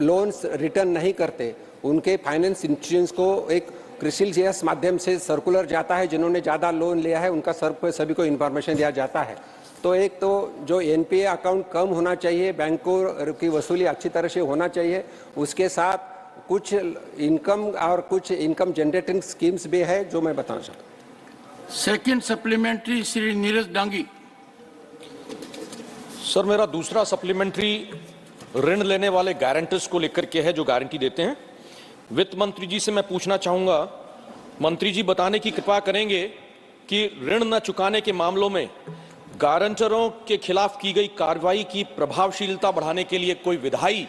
Speaker 15: लोन्स रिटर्न नहीं करते उनके फाइनेंस इंस्टीट्यूशंस को एक क्रिसिलियस माध्यम से सर्कुलर जाता है, जिन्होंने ज़्यादा लोन लिया है उनका सभी को इन्फॉर्मेशन दिया जाता है। तो एक तो जो एनपीए अकाउंट कम होना चाहिए, बैंकों की वसूली अच्छी तरह से होना चाहिए, उसके साथ कुछ इनकम और कुछ इनकम जनरेटिंग स्कीम्स भी है जो मैं बताना चाहता हूँ।
Speaker 12: Second supplementary Shri Neeraj Dangi.
Speaker 7: Sir मेरा दूसरा सप्लीमेंट्री ऋण लेने वाले गारंटर्स को लेकर के है जो गारंटी देते हैं। वित्त मंत्री जी से मैं पूछना चाहूंगा, मंत्री जी बताने की कृपा करेंगे कि ऋण न चुकाने के मामलों में गारंटरों के खिलाफ की गई कार्रवाई की प्रभावशीलता बढ़ाने के लिए कोई विधायी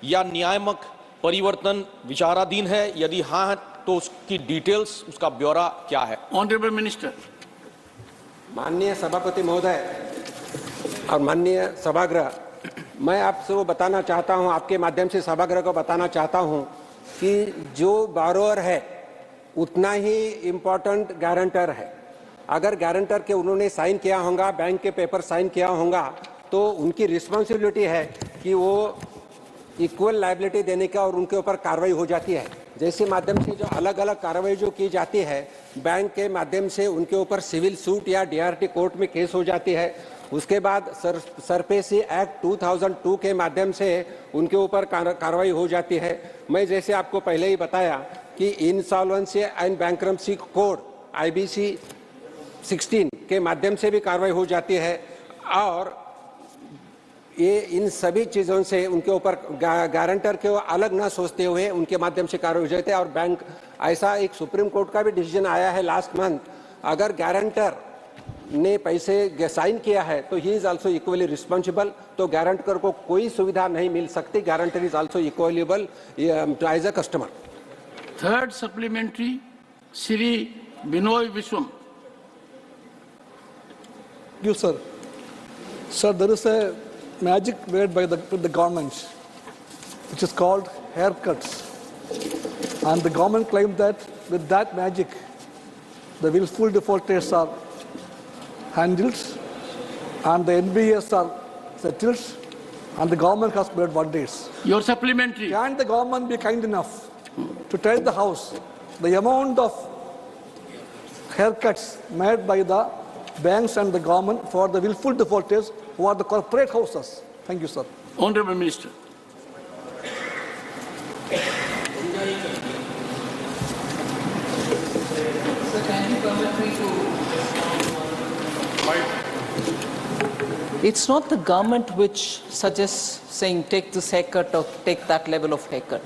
Speaker 7: या नियामक परिवर्तन विचाराधीन है? यदि हाँ तो उसकी डिटेल्स, उसका ब्यौरा क्या है?
Speaker 12: Honourable minister.
Speaker 15: माननीय सभापति महोदय और माननीय सभागृह, मैं आपसे वो बताना चाहता हूं, आपके माध्यम से सभागृह को बताना चाहता हूं कि जो बारोअर है उतना ही इम्पोर्टेंट गारंटर है। अगर गारंटर के उन्होंने साइन किया होगा, बैंक के पेपर साइन किया होगा, तो उनकी रिस्पॉन्सिबिलिटी है कि वो इक्वल लायबिलिटी देने का और उनके ऊपर कार्रवाई हो जाती है। जैसे माध्यम से जो अलग अलग कार्रवाई जो की जाती है, बैंक के माध्यम से उनके ऊपर सिविल सूट या डीआरटी कोर्ट में केस हो जाती है। उसके बाद सरफेसी एक्ट 2002 के माध्यम से उनके ऊपर कार्रवाई हो जाती है। मैं जैसे आपको पहले ही बताया कि insolvency and bankruptcy code IBC 16 के माध्यम से भी कार्रवाई हो जाती है और ये इन सभी चीज़ों से उनके ऊपर गारंटर के अलग ना सोचते हुए उनके माध्यम से कार्रवाई हो जाती है। और बैंक, ऐसा एक सुप्रीम कोर्ट का भी डिसीजन आया है लास्ट मंथ, अगर गारंटर ने पैसे साइन किया है तो he is also equally responsible. तो गारंटर को कोई सुविधा नहीं मिल सकती, guarantor is also equally liable as a customer.
Speaker 12: Third supplementary Shri Binoy Viswam.
Speaker 22: You, sir. Sir, there is a magic word by the government, which is called haircuts. And the government claimed that with that magic, the willful defaulters are handled and the NBS are settled, and the government has paid 1 day.
Speaker 12: Your supplementary.
Speaker 22: Can the government be kind enough to tell the House the amount of haircuts made by the banks and the government for the willful defaulters who are the corporate houses? Thank you, sir.
Speaker 12: Honorable Minister.
Speaker 19: It's not the government which suggests saying take this haircut or take that level of haircut.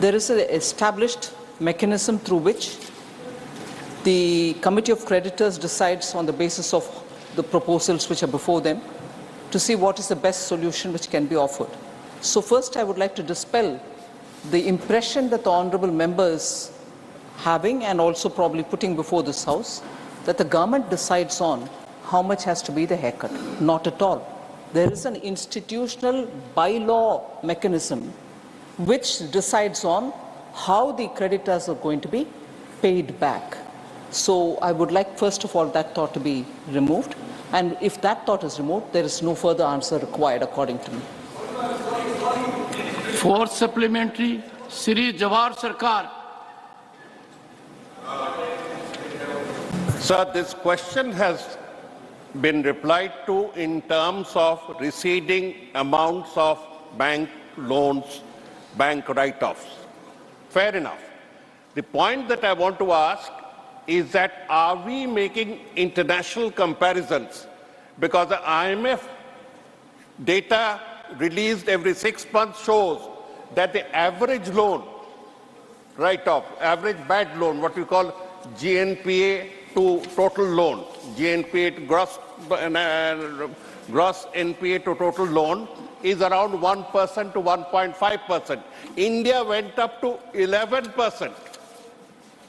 Speaker 19: There is an established mechanism through which the Committee of Creditors decides on the basis of the proposals which are before them to see what is the best solution which can be offered. So first I would like to dispel the impression that the honorable members having and also probably putting before this House that the government decides on how much has to be the haircut. Not at all. There is an institutional bylaw mechanism which decides on how the creditors are going to be paid back. So I would like first of all that thought to be removed, and if that thought is removed, there is no further answer required according to me.
Speaker 12: Fourth supplementary, Shri Jawahar Sarkar.
Speaker 2: Sir, this question has been replied to in terms of receding amounts of bank loans, bank write-offs. Fair enough. The point that I want to ask is that are we making international comparisons? Because the IMF data released every 6 months shows that the average loan write-off, average bad loan, what we call GNPA to total loan, GNPA to gross NPA to total loan is around 1% to 1.5%. India went up to 11%,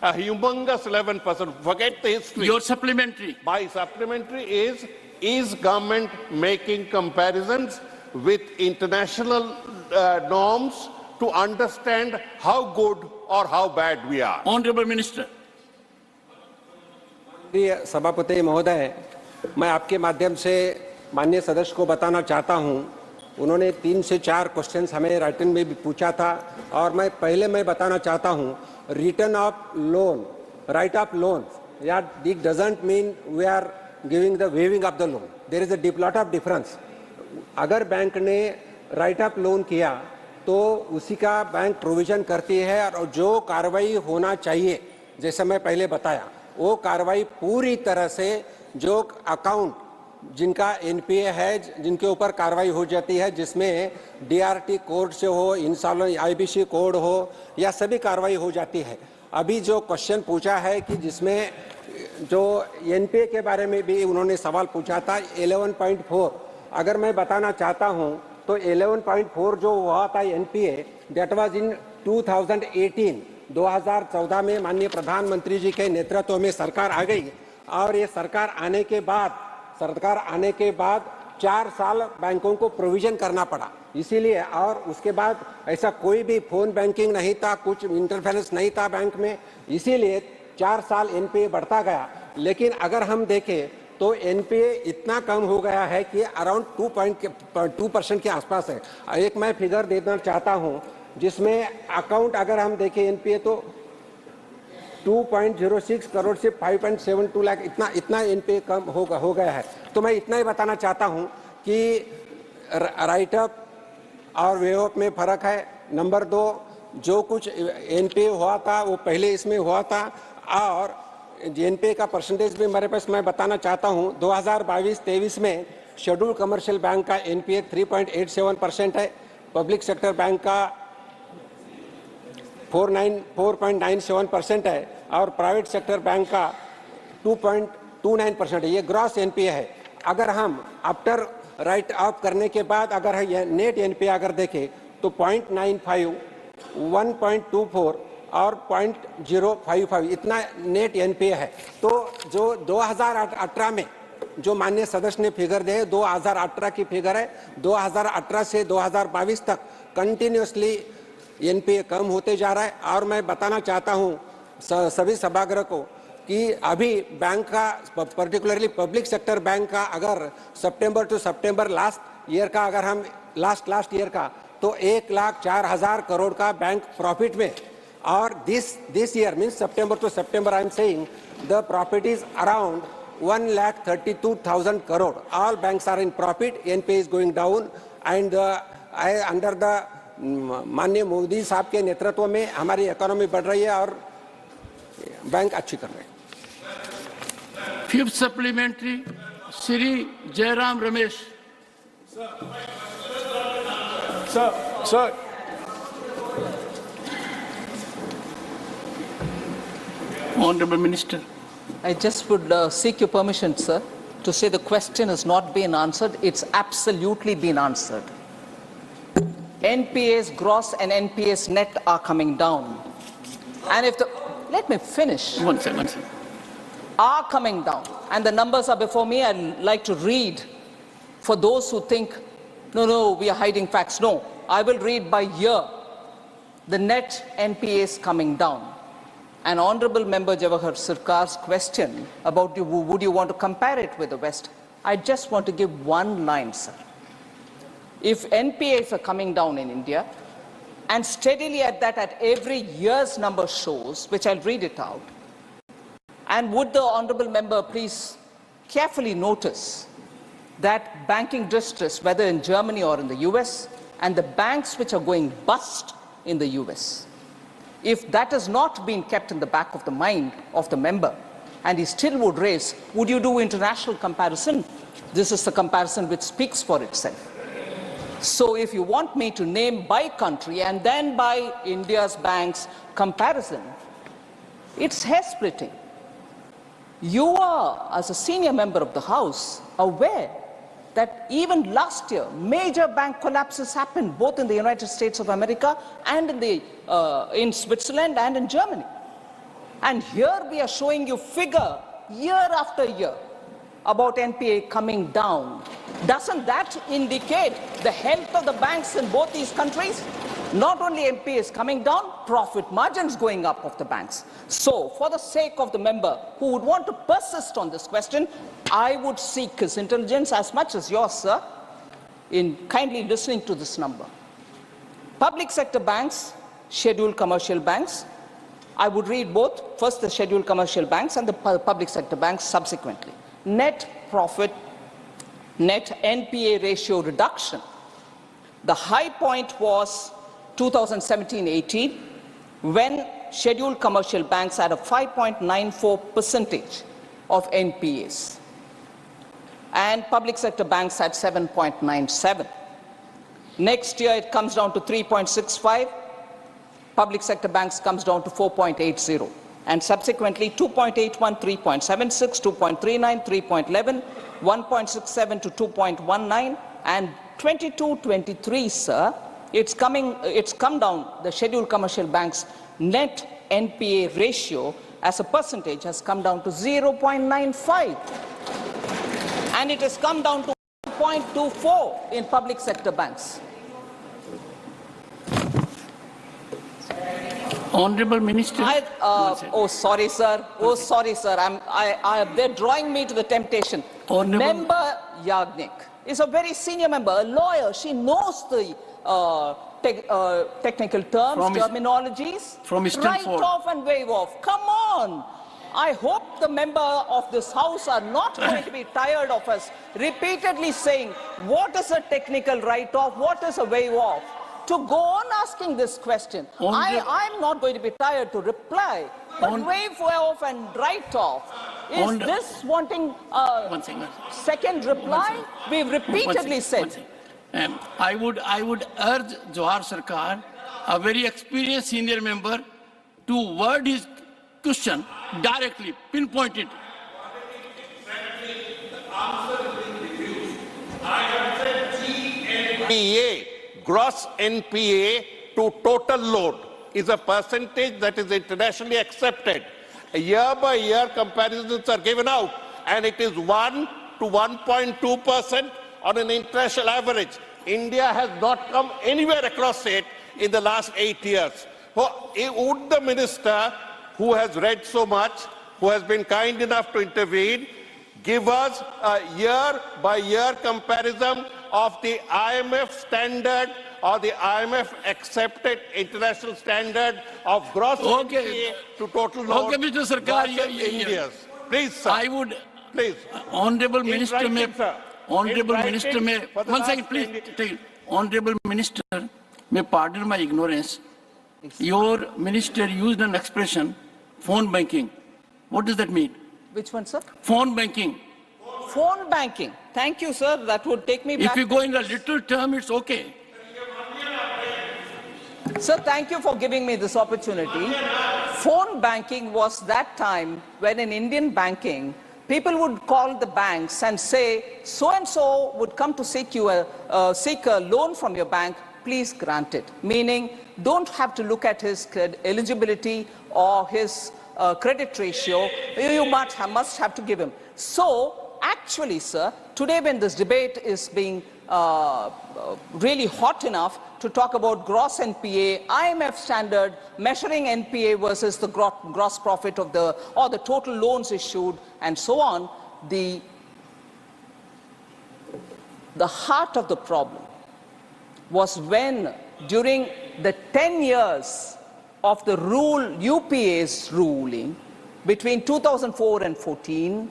Speaker 2: a humongous 11%. Forget the history.
Speaker 12: Your supplementary.
Speaker 2: My supplementary is government making comparisons with international norms to understand how good or how bad we are?
Speaker 12: Honorable Minister.
Speaker 15: सभापति महोदय, मैं आपके माध्यम से माननीय सदस्य को बताना चाहता हूं, उन्होंने 3 से 4 क्वेश्चंस हमें राइटन में भी पूछा था, और मैं बताना चाहता हूं return of loan, write off loan, या it doesn't mean we are giving the waiving of the loan. There is a lot of difference. अगर बैंक ने राइट ऑफ लोन किया तो उसी का बैंक प्रोविजन करती है, और जो कार्रवाई होना चाहिए जैसे मैं पहले बताया, वो कार्रवाई पूरी तरह से जो अकाउंट जिनका एनपीए है, जिनके ऊपर कार्रवाई हो जाती है, जिसमें डीआरटी कोड से हो, इंसॉल्वेंसी आईबीसी कोड हो, या सभी कार्रवाई हो जाती है. अभी जो क्वेश्चन पूछा है कि जिसमें जो एनपीए के बारे में भी उन्होंने सवाल पूछा था 11.4, अगर मैं बताना चाहता हूं तो 11.4 जो हुआ था एनपीए, दैट वाज इन 2018. 2014 में माननीय प्रधानमंत्री जी के नेतृत्व में सरकार आ गई, और ये सरकार आने के बाद 4 साल बैंकों को प्रोविजन करना पड़ा. इसीलिए, और उसके बाद ऐसा कोई भी फोन बैंकिंग नहीं था, कुछ इंटरफेरेंस नहीं था बैंक में, इसीलिए 4 साल एनपीए बढ़ता गया. लेकिन अगर हम देखें तो एनपीए इतना कम हो गया है कि अराउंड 2% के आसपास है. एक मैं फिगर देना चाहता हूं, जिसमें अकाउंट अगर हम देखें एनपीए तो 2.06 करोड़ से 5.72 लाख इतना एनपीए कम हो गया है. तो मैं इतना ही बताना चाहता हूं कि राइट अप और वेव अप में फर्क है. नंबर 2, जो कुछ एनपीए हुआ था वो पहले इसमें हुआ था, और एनपीए का परसेंटेज भी मेरे पास मैं बताना चाहता हूं. 2022-23 में शेड्यूल्ड कमर्शियल बैंक का एनपीए 3.87% है, पब्लिक सेक्टर बैंक का 4.97% है, और प्राइवेट सेक्टर बैंक का 2.29% है. ये ग्रॉस एनपीए है. अगर हम आफ्टर राइट ऑफ करने के बाद अगर ये नेट एनपीए अगर देखें तो 0.95, 1.24 और 0.055 इतना नेट एनपीए है. तो जो 2018 में जो माननीय सदस्य ने फिगर दे, 2018 की फिगर है, 2018 से 2022 तक कंटिन्यूसली एनपीए कम होते जा रहा है. और मैं बताना चाहता हूं सभी सभागृह को कि अभी बैंक का पर्टिकुलरली पब्लिक सेक्टर बैंक का अगर सितंबर टू सितंबर लास्ट ईयर का अगर हम लास्ट ईयर का तो 1,04,000 करोड़ का बैंक प्रॉफिट में, और this year means September to September I am saying the profit is around 1,32,000 crore. All banks are in profit. NPA is going down, and under the माननीय मोदी साहब के नेतृत्व में हमारी इकोनॉमी बढ़ रही है और बैंक अच्छी कर रहे हैं।
Speaker 12: Fifth supplementary Shri Jairam Ramesh.
Speaker 21: Sir.
Speaker 12: Honorable Minister.
Speaker 14: I just would seek your permission, sir, to say the question has not been answered. It's absolutely been answered. NPA's gross and NPA's net are coming down. And if the... Let me finish.
Speaker 12: One second.
Speaker 14: Are coming down. And the numbers are before me. I'd like to read for those who think, no, we are hiding facts. No, I will read by year. The net NPA is coming down. And Honorable Member Jawahar Sirkar's question about would you want to compare it with the West? I just want to give one line, sir. If NPAs are coming down in India, and steadily at that, at every year's number shows, which I'll read it out, and would the Honorable Member please carefully notice that banking distress, whether in Germany or in the US, and the banks which are going bust in the US, if that has not been kept in the back of the mind of the member, and he still would raise, would you do international comparison? This is the comparison which speaks for itself. So if you want me to name by country and then by India's banks comparison, it's hair-splitting. You are, as a senior member of the House, aware that even last year, major bank collapses happened both in the United States of America and in Switzerland and in Germany. And here we are showing you figure year after year about NPA coming down. Doesn't that indicate the health of the banks in both these countries? Not only NPA is coming down, profit margins going up of the banks. So, for the sake of the member who would want to persist on this question, I would seek his intelligence as much as yours, sir, in kindly listening to this number. Public sector banks, scheduled commercial banks, I would read both, first the scheduled commercial banks and the public sector banks subsequently. Net profit, net NPA ratio reduction. The high point was 2017-18, when scheduled commercial banks had a 5.94% of NPAs, and public sector banks had 7.97. Next year it comes down to 3.65, public sector banks comes down to 4.80, and subsequently 2.81, 3.76, 2.39, 3.11, 1.67 to 2.19, and 22-23, sir, it's come down, the scheduled commercial banks' net NPA ratio as a percentage has come down to 0.95. And it has come down to 0.24 in public sector banks.
Speaker 12: Honorable Minister.
Speaker 14: Oh, sorry, sir. Oh, sorry, sir. They're drawing me to the temptation. Member Yagnik is a very senior member, a lawyer. She knows the technical terms, terminologies.
Speaker 12: From
Speaker 14: Write off and wave off. Come on. I hope the member of this House are not going to be tired of us repeatedly saying, what is a technical write-off, what is a wave-off? To go on asking this question. I'm not going to be tired to reply, but wave off and write off. Is this wanting a second reply? We've repeatedly said.
Speaker 12: I would urge Jawahar Sarkar, a very experienced senior member, to word his question directly, pinpoint it.
Speaker 2: NPA, gross NPA to total load is a percentage that is internationally accepted. Year by year comparisons are given out, and it is 1 to 1.2% on an international average. India has not come anywhere across it in the last 8 years. Would the minister, who has read so much, who has been kind enough to intervene, give us a year-by-year comparison of the IMF standard or the IMF accepted international standard of gross NPA to total loan.
Speaker 12: Okay, Mr. Sarkar,
Speaker 2: India's. Please, sir.
Speaker 12: I would,
Speaker 2: please.
Speaker 12: Honorable Minister, one second, please. Honorable Minister, may pardon my ignorance. Your minister used an expression, phone banking. What does that mean?
Speaker 19: Which one, sir?
Speaker 12: Phone banking.
Speaker 19: Phone banking. Thank you, sir. That would take me back.
Speaker 12: If you go in the literal term, it's okay.
Speaker 19: Sir, thank you for giving me this opportunity. Phone banking was that time when in Indian banking, people would call the banks and say, so-and-so would come to seek a loan from your bank, please grant it. Meaning, don't have to look at his eligibility or his credit ratio, you must have to give him. So, actually, sir, today when this debate is being really hot enough to talk about gross NPA, IMF standard, measuring NPA versus the gross profit of the total loans issued, and so on, the heart of the problem was when, during the 10 years of the UPA's ruling, between 2004 and 14,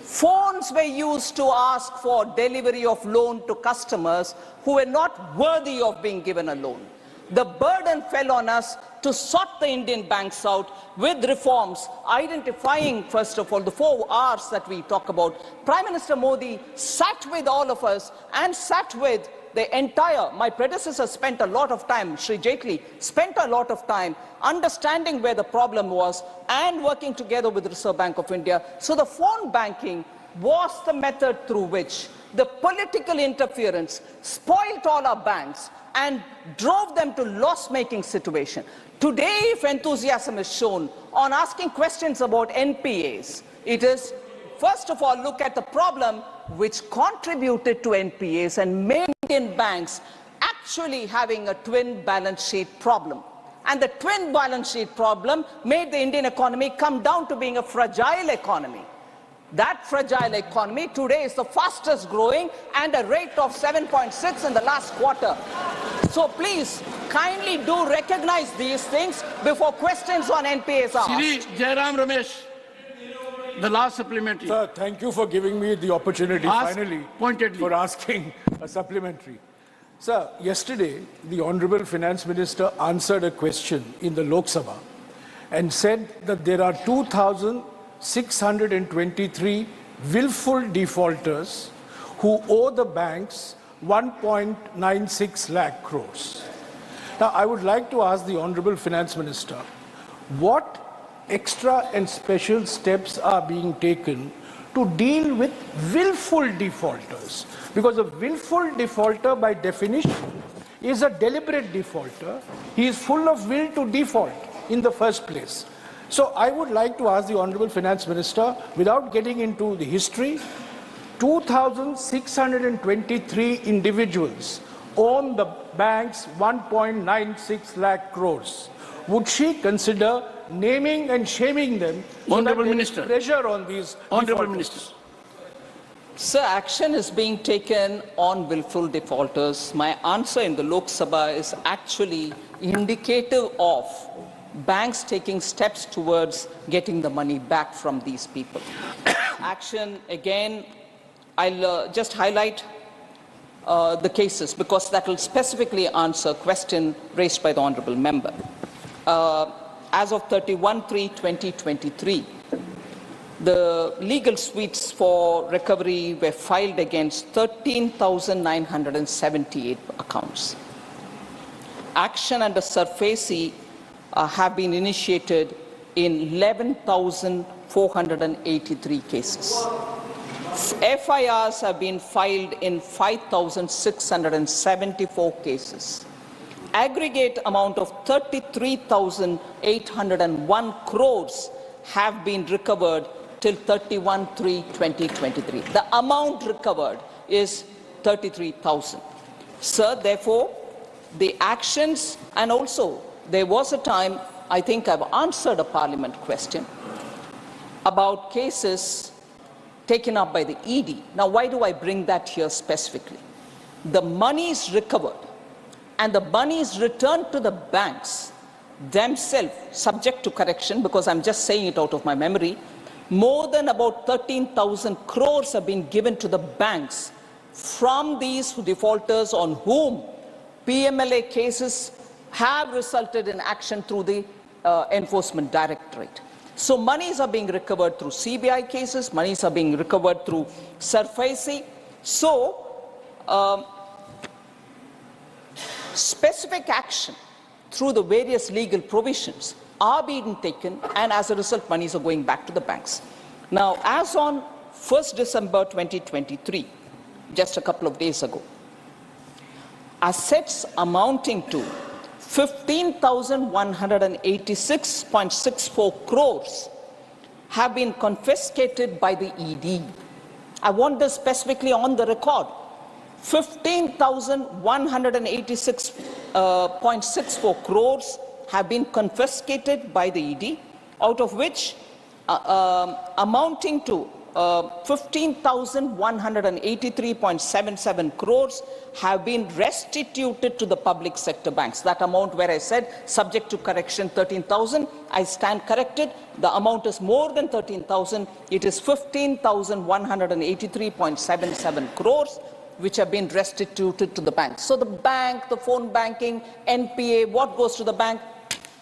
Speaker 19: phones were used to ask for delivery of loan to customers who were not worthy of being given a loan. The burden fell on us to sort the Indian banks out with reforms, identifying, first of all, the 4 R's that we talk about. Prime Minister Modi sat with all of us and sat with the entire, my predecessor spent a lot of time, Shri Jaitley spent a lot of time understanding where the problem was and working together with the Reserve Bank of India. So the phone banking was the method through which the political interference spoiled all our banks and drove them to loss-making situation. Today, if enthusiasm is shown on asking questions about NPAs, it is, first of all, look at the problem which contributed to NPAs and made Indian banks actually having a twin balance sheet problem. And the twin balance sheet problem made the Indian economy come down to being a fragile economy. That fragile economy today is the fastest growing and a rate of 7.6 in the last quarter. So please, kindly do recognize these things before questions on NPAs are asked.
Speaker 12: Jairam Ramesh, the last supplementary.
Speaker 3: Sir, thank you for giving me the opportunity finally
Speaker 12: pointedly
Speaker 3: for asking a supplementary. Sir, yesterday the Honorable Finance Minister answered a question in the Lok Sabha and said that there are 2,623 willful defaulters who owe the banks 1.96 lakh crores. Now, I would like to ask the Honorable Finance Minister, what extra and special steps are being taken to deal with willful defaulters? Because a willful defaulter, by definition, is a deliberate defaulter. He is full of will to default in the first place. So I would like to ask the Honorable Finance Minister, without getting into the history, 2,623 individuals own the bank's 1.96 lakh crores. Would she consider naming and shaming them so that there is pressure on these
Speaker 12: Honorable
Speaker 3: defaulters?
Speaker 12: Minister.
Speaker 19: Sir, action is being taken on willful defaulters. My answer in the Lok Sabha is actually indicative of banks taking steps towards getting the money back from these people. Action, again, I'll just highlight the cases because that will specifically answer a question raised by the Honorable Member. As of 31/3/2023, the legal suites for recovery were filed against 13,978 accounts. Action under SARFAESI have been initiated in 11,483 cases. FIRs have been filed in 5,674 cases. Aggregate amount of 33,801 crores have been recovered till 31/3/2023. The amount recovered is 33,000. Sir, therefore, the actions, and also there was a time, I think I've answered a parliament question, about cases taken up by the ED. Now, why do I bring that here specifically? The money is recovered and the money is returned to the banks themselves, subject to correction, because I'm just saying it out of my memory. More than about 13,000 crores have been given to the banks from these defaulters on whom PMLA cases have resulted in action through the Enforcement Directorate. So monies are being recovered through CBI cases, monies are being recovered through SARFAESI. So specific action through the various legal provisions are being taken, and as a result, monies are going back to the banks. Now, as on 1st December 2023, just a couple of days ago, assets amounting to 15,186.64 crores have been confiscated by the ED. I want this specifically on the record. 15,186.64 crores have been confiscated by the ED, out of which amounting to 15,183.77 crores have been restituted to the public sector banks. That amount where I said subject to correction 13,000, I stand corrected. The amount is more than 13,000. It is 15,183.77 crores which have been restituted to the banks. So the bank, the phone banking, NPA, what goes to the bank?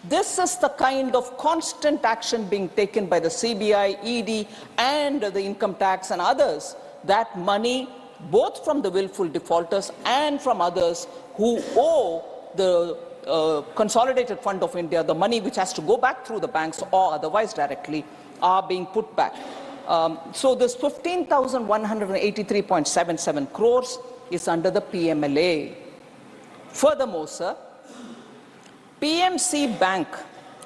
Speaker 19: This is the kind of constant action being taken by the CBI, ED, and the income tax and others, that money, both from the willful defaulters and from others who owe the Consolidated Fund of India, the money which has to go back through the banks or otherwise directly, are being put back. So this 15,183.77 crores is under the PMLA. Furthermore, sir, PMC Bank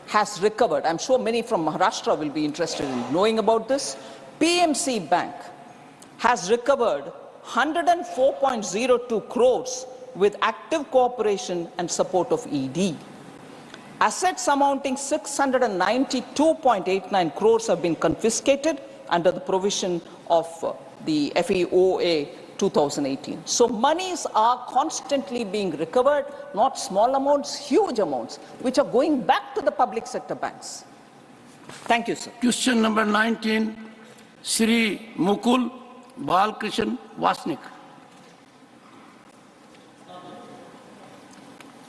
Speaker 19: has recovered, I'm sure many from Maharashtra will be interested in knowing about this. PMC Bank has recovered 104.02 crores with active cooperation and support of ED. Assets amounting 692.89 crores have been confiscated under the provision of the FEOA 2018. So monies are constantly being recovered, not small amounts, huge amounts, which are going back to the public sector banks. Thank you, sir.
Speaker 12: Question number 19, Sri Mukul Balkrishan Vasnik.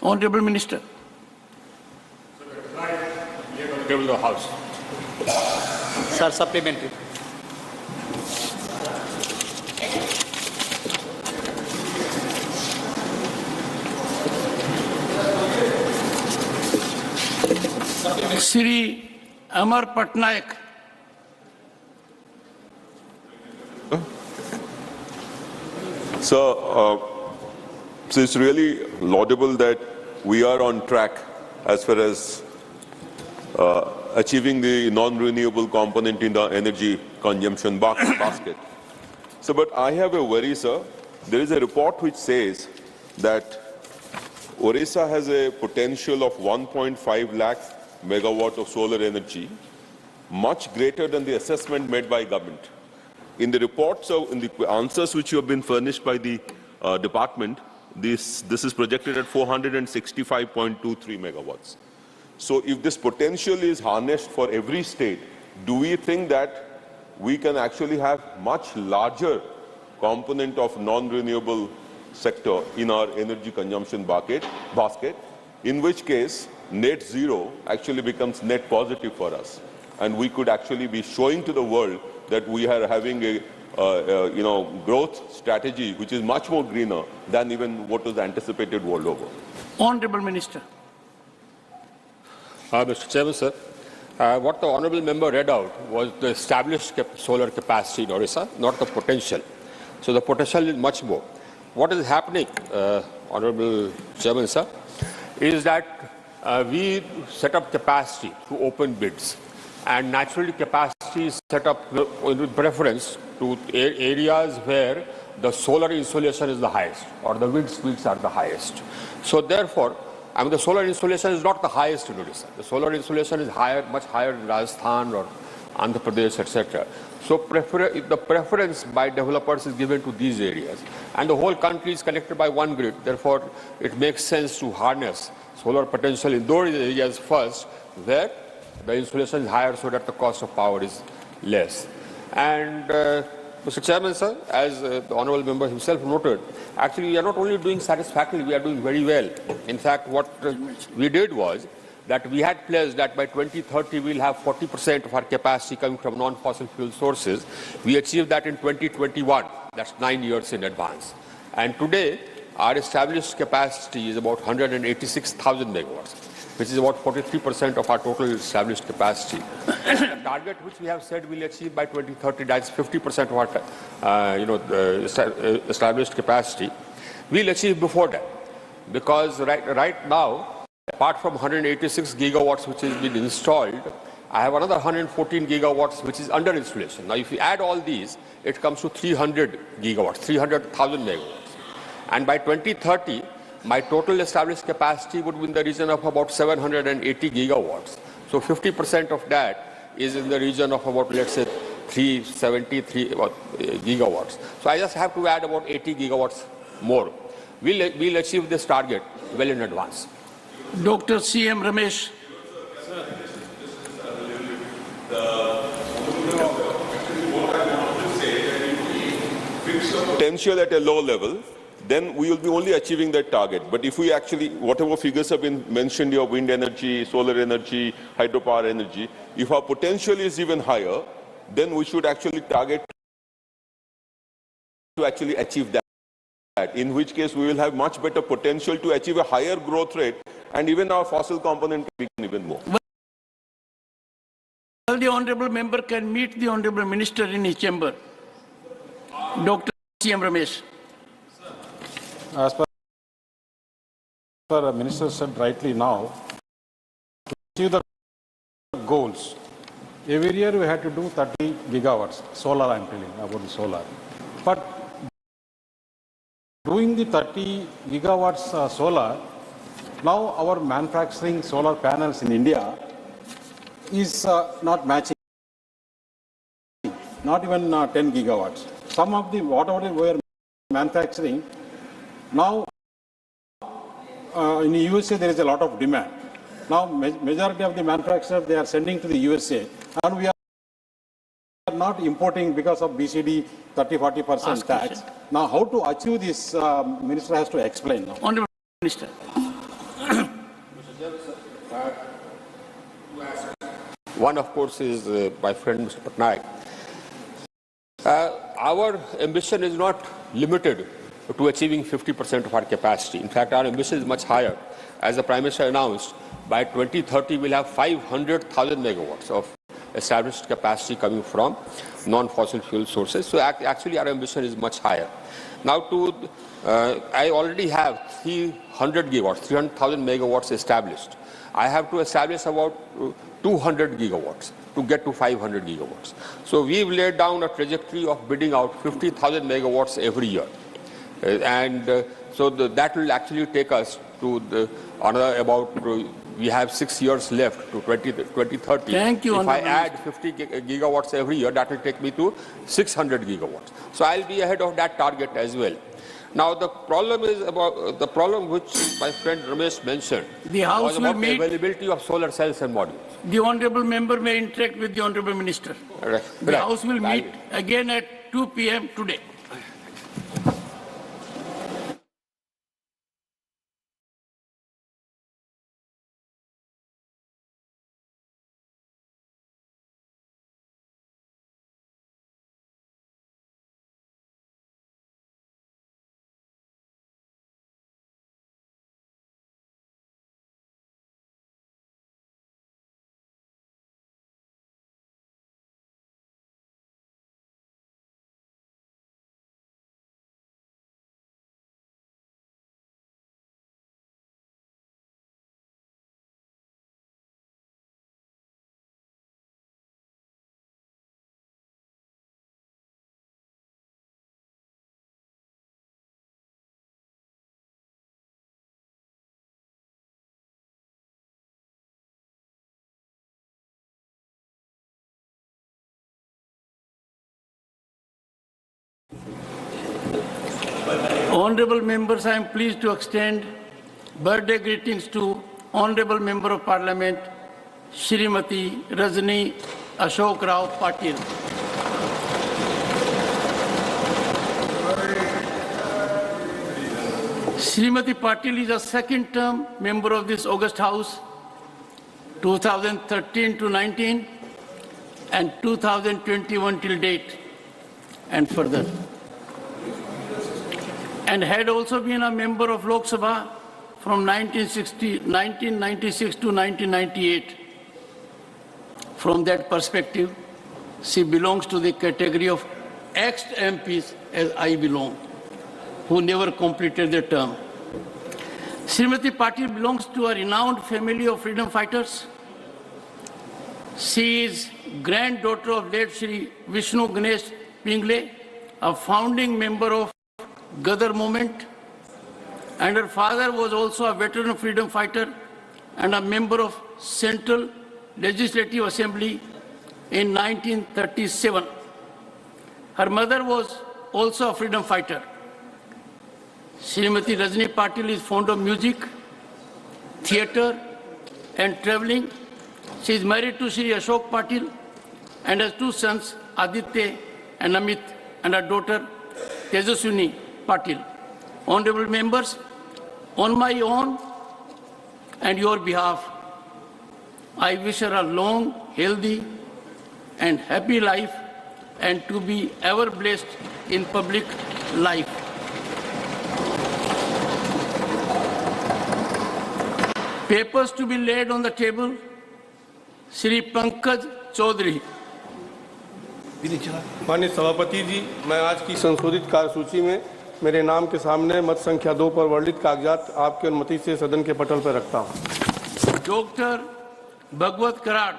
Speaker 12: Honorable Minister.
Speaker 16: Table the House.
Speaker 6: Sir, supplementary.
Speaker 12: Sri Amar Patnaik.
Speaker 10: So it's really laudable that we are on track as far as achieving the non-renewable component in the energy consumption basket. So, but I have a worry, sir. There is a report which says that Orissa has a potential of 1.5 lakh megawatt of solar energy, much greater than the assessment made by government. In the reports, in the answers which you have been furnished by the department, this is projected at 465.23 megawatts. So if this potential is harnessed for every state, do we think that we can actually have much larger component of non-renewable sector in our energy consumption basket, in which case net zero actually becomes net positive for us, and we could actually be showing to the world that we are having a growth strategy which is much more greener than even what was anticipated world over.
Speaker 12: Honorable Minister.
Speaker 16: Mr. Chairman, sir, what the honourable member read out was the established solar capacity in Orissa, not the potential. So the potential is much more. What is happening, honourable Chairman, sir, is that we set up capacity through open bids, and naturally capacity is set up with preference to areas where the solar insolation is the highest or the wind speeds are the highest. So therefore, I mean, the solar insolation is not the highest in Odisha. The solar insolation is higher, much higher in Rajasthan or Andhra Pradesh, etc. So the preference by developers is given to these areas. And the whole country is connected by one grid. Therefore, it makes sense to harness solar potential in those areas first, where the insulation is higher so that the cost of power is less. And Mr. Chairman, sir, as the Honourable Member himself noted, actually we are not only doing satisfactorily, we are doing very well. In fact, what we did was that we had pledged that by 2030 we'll have 40% of our capacity coming from non-fossil fuel sources. We achieved that in 2021. That's 9 years in advance. And today, our established capacity is about 186,000 megawatts, which is about 43% of our total established capacity. The target which we have said we'll achieve by 2030, that's 50% of our established capacity. We'll achieve before that, because right now, apart from 186 gigawatts which has been installed, I have another 114 gigawatts which is under installation. Now, if you add all these, it comes to 300 gigawatts, 300,000 megawatts. And by 2030, my total established capacity would be in the region of about 780 gigawatts. So 50% of that is in the region of about, let's say, 373 gigawatts. So I just have to add about 80 gigawatts more. We'll achieve this target well in advance.
Speaker 12: Dr. C.M. Ramesh.
Speaker 10: Potential at a low level, then we will be only achieving that target. But if we actually, whatever figures have been mentioned here, wind energy, solar energy, hydropower energy, if our potential is even higher, then we should actually target to actually achieve that. In which case we will have much better potential to achieve a higher growth rate, and even our fossil component can become even more.
Speaker 12: Well, the Honourable Member can meet the Honourable Minister in his chamber. Dr. C.M. Ramesh.
Speaker 11: As per the Minister said rightly now, to achieve the goals, every year we had to do 30 gigawatts, solar I'm telling about the solar. But doing the 30 gigawatts solar, now our manufacturing solar panels in India is not matching, not even 10 gigawatts. Some of the, whatever we are manufacturing, now in the USA there is a lot of demand. Now majority of the manufacturers, they are sending to the USA, and we are not importing because of BCD 30-40% tax. Now how to achieve this, Minister has to explain now.
Speaker 12: Honourable Minister.
Speaker 16: One, of course, is my friend Mr. Patnaik. Our ambition is not limited to achieving 50% of our capacity. In fact, our ambition is much higher. As the Prime Minister announced, by 2030 we'll have 500,000 megawatts of established capacity coming from non-fossil fuel sources. So actually our ambition is much higher. Now I already have 300 gigawatts, 300,000 megawatts established. I have to establish about 200 gigawatts to get to 500 gigawatts. So we've laid down a trajectory of bidding out 50,000 megawatts every year. So that will actually take us to another about, we have 6 years left to 2030.
Speaker 12: Thank you,
Speaker 16: if I add 50 gigawatts every year, that will take me to 600 gigawatts. So I'll be ahead of that target as well. Now the problem is about the problem which my friend Ramesh mentioned.
Speaker 12: The House
Speaker 16: was
Speaker 12: will
Speaker 16: about
Speaker 12: meet.
Speaker 16: The availability of solar cells and modules.
Speaker 12: The Honourable Member may interact with the Honourable Minister.
Speaker 16: Right.
Speaker 12: The House will meet again at 2 p.m. today. Honorable members, I am pleased to extend birthday greetings to Honorable Member of Parliament, Shrimati Rajni Ashok Rao Patil. Shrimati Patil is a second-term member of this August House, 2013 to 19, and 2021 till date, and further. And had also been a member of Lok Sabha from 1996 to 1998. From that perspective, she belongs to the category of ex-MPs, as I belong, who never completed their term. Srimati Patil belongs to a renowned family of freedom fighters. She is granddaughter of late Shri Vishnu Ganesh Pingle, a founding member of Gadar movement, and her father was also a veteran freedom fighter and a member of Central Legislative Assembly in 1937. Her mother was also a freedom fighter. Srimati Rajni Patil is fond of music, theatre, and traveling. She is married to Shri Ashok Patil and has two sons, Aditya and Amit, and a daughter, Tejaswini Patil. Honorable members, on my own and your behalf, I wish her a long, healthy, and happy life, and to be ever blessed in public life. Papers to be laid on the table. Shri Pankaj Chaudhary.
Speaker 9: माननीय सभापति जी, मैं आज की संशोधित कार्यसूची में मेरे नाम के सामने मत संख्या 2 पर वर्णित कागजात आपकी अनुमति से सदन के पटल पर रखता हूं।
Speaker 12: Doctor Bhagwat Karad.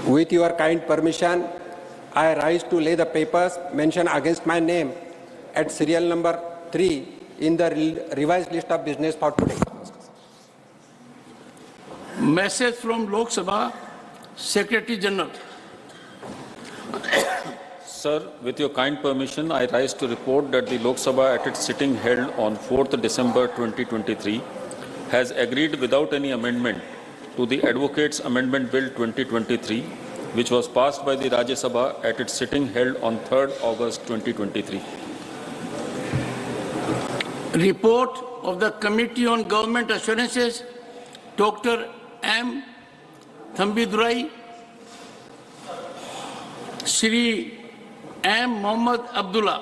Speaker 15: With your kind permission, I rise to lay the papers mentioned against my name at serial number 3 in the revised list of business for today.
Speaker 12: Message from Lok Sabha, Secretary General.
Speaker 13: Sir, with your kind permission, I rise to report that the Lok Sabha at its sitting held on 4th December 2023 has agreed without any amendment to the Advocates Amendment Bill 2023, which was passed by the Rajya Sabha at its sitting held on 3rd August 2023.
Speaker 12: Report of the Committee on Government Assurances, Dr. M. Thambidurai, Shri M. Mohammad Abdullah.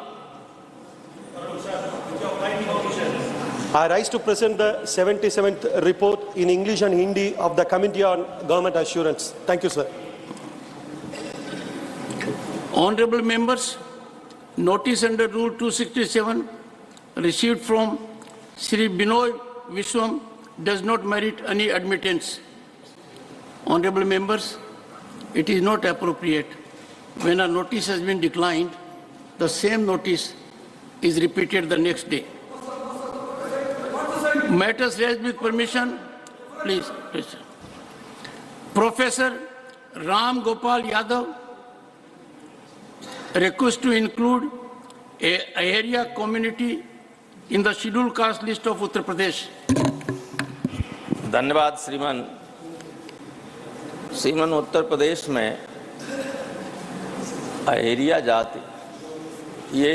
Speaker 23: I rise to present the 77th report in English and Hindi of the Committee on Government Assurance. Thank you, sir.
Speaker 12: Honorable members, notice under Rule 267 received from Shri Binoy Vishwam does not merit any admittance. Honorable members, it is not appropriate when a notice has been declined, the same notice is repeated the next day. Matters raised with permission, please. Professor Ram Gopal Yadav request to include a area community in the scheduled caste list of Uttar Pradesh.
Speaker 24: धन्यवाद श्रीमान उत्तर प्रदेश में अहेरिया जाति ये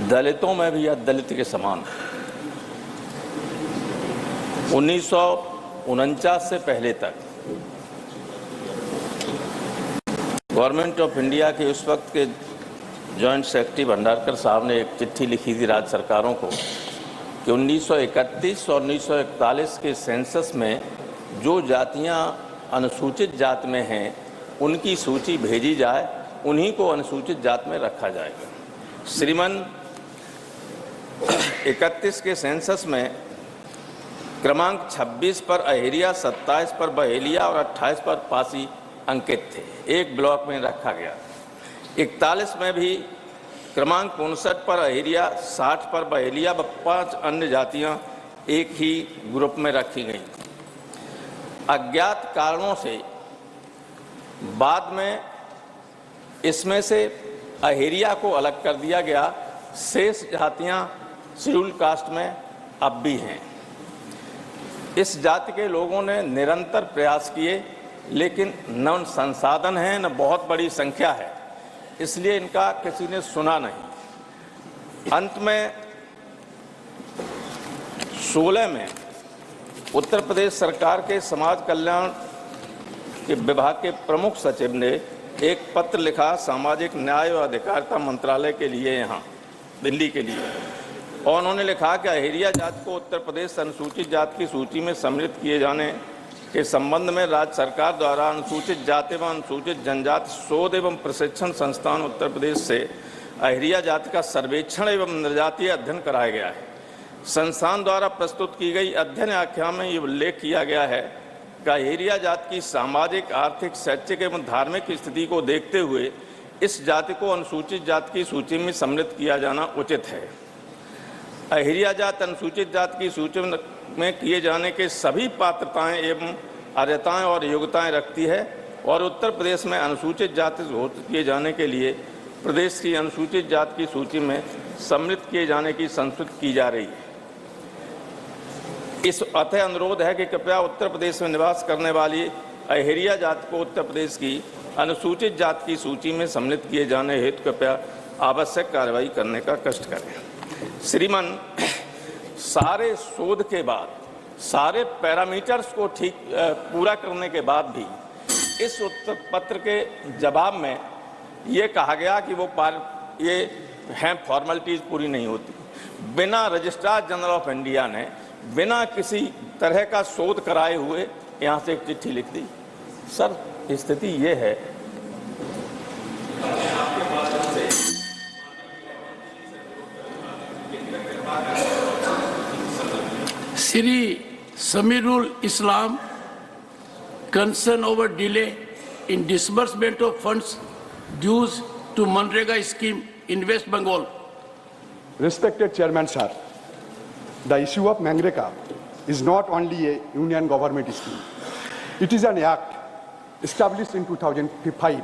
Speaker 24: दलितों में भी दलित के समान 1949 से पहले तक गवर्नमेंट ऑफ इंडिया के उस वक्त के जॉइंट सेक्रेटरी भंडारकर साहब ने एक चिट्ठी लिखी थी राज्य सरकारों को कि 1931 और 1941 के सेंसस में जो जातियां अनुसूचित जात में हैं उनकी सूची भेजी जाए, उन्हीं को अनुसूचित जात में रखा जाएगा। श्रीमान 31 के सेंसस में क्रमांक 26 पर अहेरिया, 27 पर बहेलिया और 28 पर पासी अंकित थे, एक ब्लॉक में रखा गया। 41 में भी क्रमांक 59 पर अहेरिया, 60 पर बहेलिया व 5 अन्य जातियां एक ही ग्रुप में रखी गईं। अज्ञात कारणों से बाद में इसमें से अहेरिया को अलग कर दिया गया, शेष जातियां शेड्यूल कास्ट में अब भी हैं। इस जाति के लोगों ने निरंतर प्रयास किए, लेकिन न संसाधन है न बहुत बड़ी संख्या है, इसलिए इनका किसी ने सुना नहीं। अंत में 16 में उत्तर प्रदेश सरकार के समाज कल्याण के विभाग के प्रमुख सचिव ने एक पत्र लिखा सामाजिक न्याय और अधिकारिता मंत्रालय के लिए, यहाँ दिल्ली के लिए, और उन्होंने लिखा कि अहेरिया जाति को उत्तर प्रदेश अनुसूचित जाति की सूची में सम्मिलित किए जाने के संबंध में राज्य सरकार द्वारा अनुसूचित जाति एवं अनुसूचित जनजाति शोध एवं प्रशिक्षण संस्थान उत्तर प्रदेश से अहेरिया जाति का सर्वेक्षण एवं निर्जातीय अध्ययन कराया गया है। संस्थान द्वारा प्रस्तुत की गई अध्ययन आख्या में ये उल्लेख किया गया है कि अहेरिया जाति की सामाजिक, आर्थिक, शैक्षिक एवं धार्मिक स्थिति को देखते हुए इस जाति को अनुसूचित जाति की सूची में सम्मिलित किया जाना उचित है। अहेरिया जाति अनुसूचित जाति की सूची में किए जाने के सभी पात्रताएं एवं अर्हताएं और योग्यताएं रखती है और उत्तर प्रदेश में अनुसूचित जाति घोषित किए जाने के लिए प्रदेश की अनुसूचित जाति की सूची में सम्मिलित किए जाने की संस्तुति की जा रही है। इस अतः अनुरोध है कि कृपया उत्तर प्रदेश में निवास करने वाली अहेरिया जाति को उत्तर प्रदेश की अनुसूचित जाति की सूची में सम्मिलित किए जाने हेतु कृपया आवश्यक कार्रवाई करने का कष्ट करें। श्रीमान, सारे शोध के बाद, सारे पैरामीटर्स को पूरा करने के बाद भी इस उत्तर पत्र के जवाब में ये कहा गया कि ये हैं फॉर्मेलिटीज पूरी नहीं होती। बिना रजिस्ट्रार जनरल ऑफ इंडिया ने बिना किसी तरह का शोध कराए हुए यहाँ से एक चिट्ठी लिख दी। सर, स्थिति ये है
Speaker 12: Sri Samirul Islam, concern over delay in disbursement of funds dues to Manrega scheme in West Bengal.
Speaker 1: Respected Chairman Sir, the issue of Manrega is not only a union government scheme. It is an act established in 2005.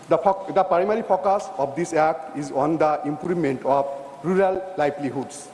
Speaker 1: The primary focus of this act is on the improvement of rural livelihoods.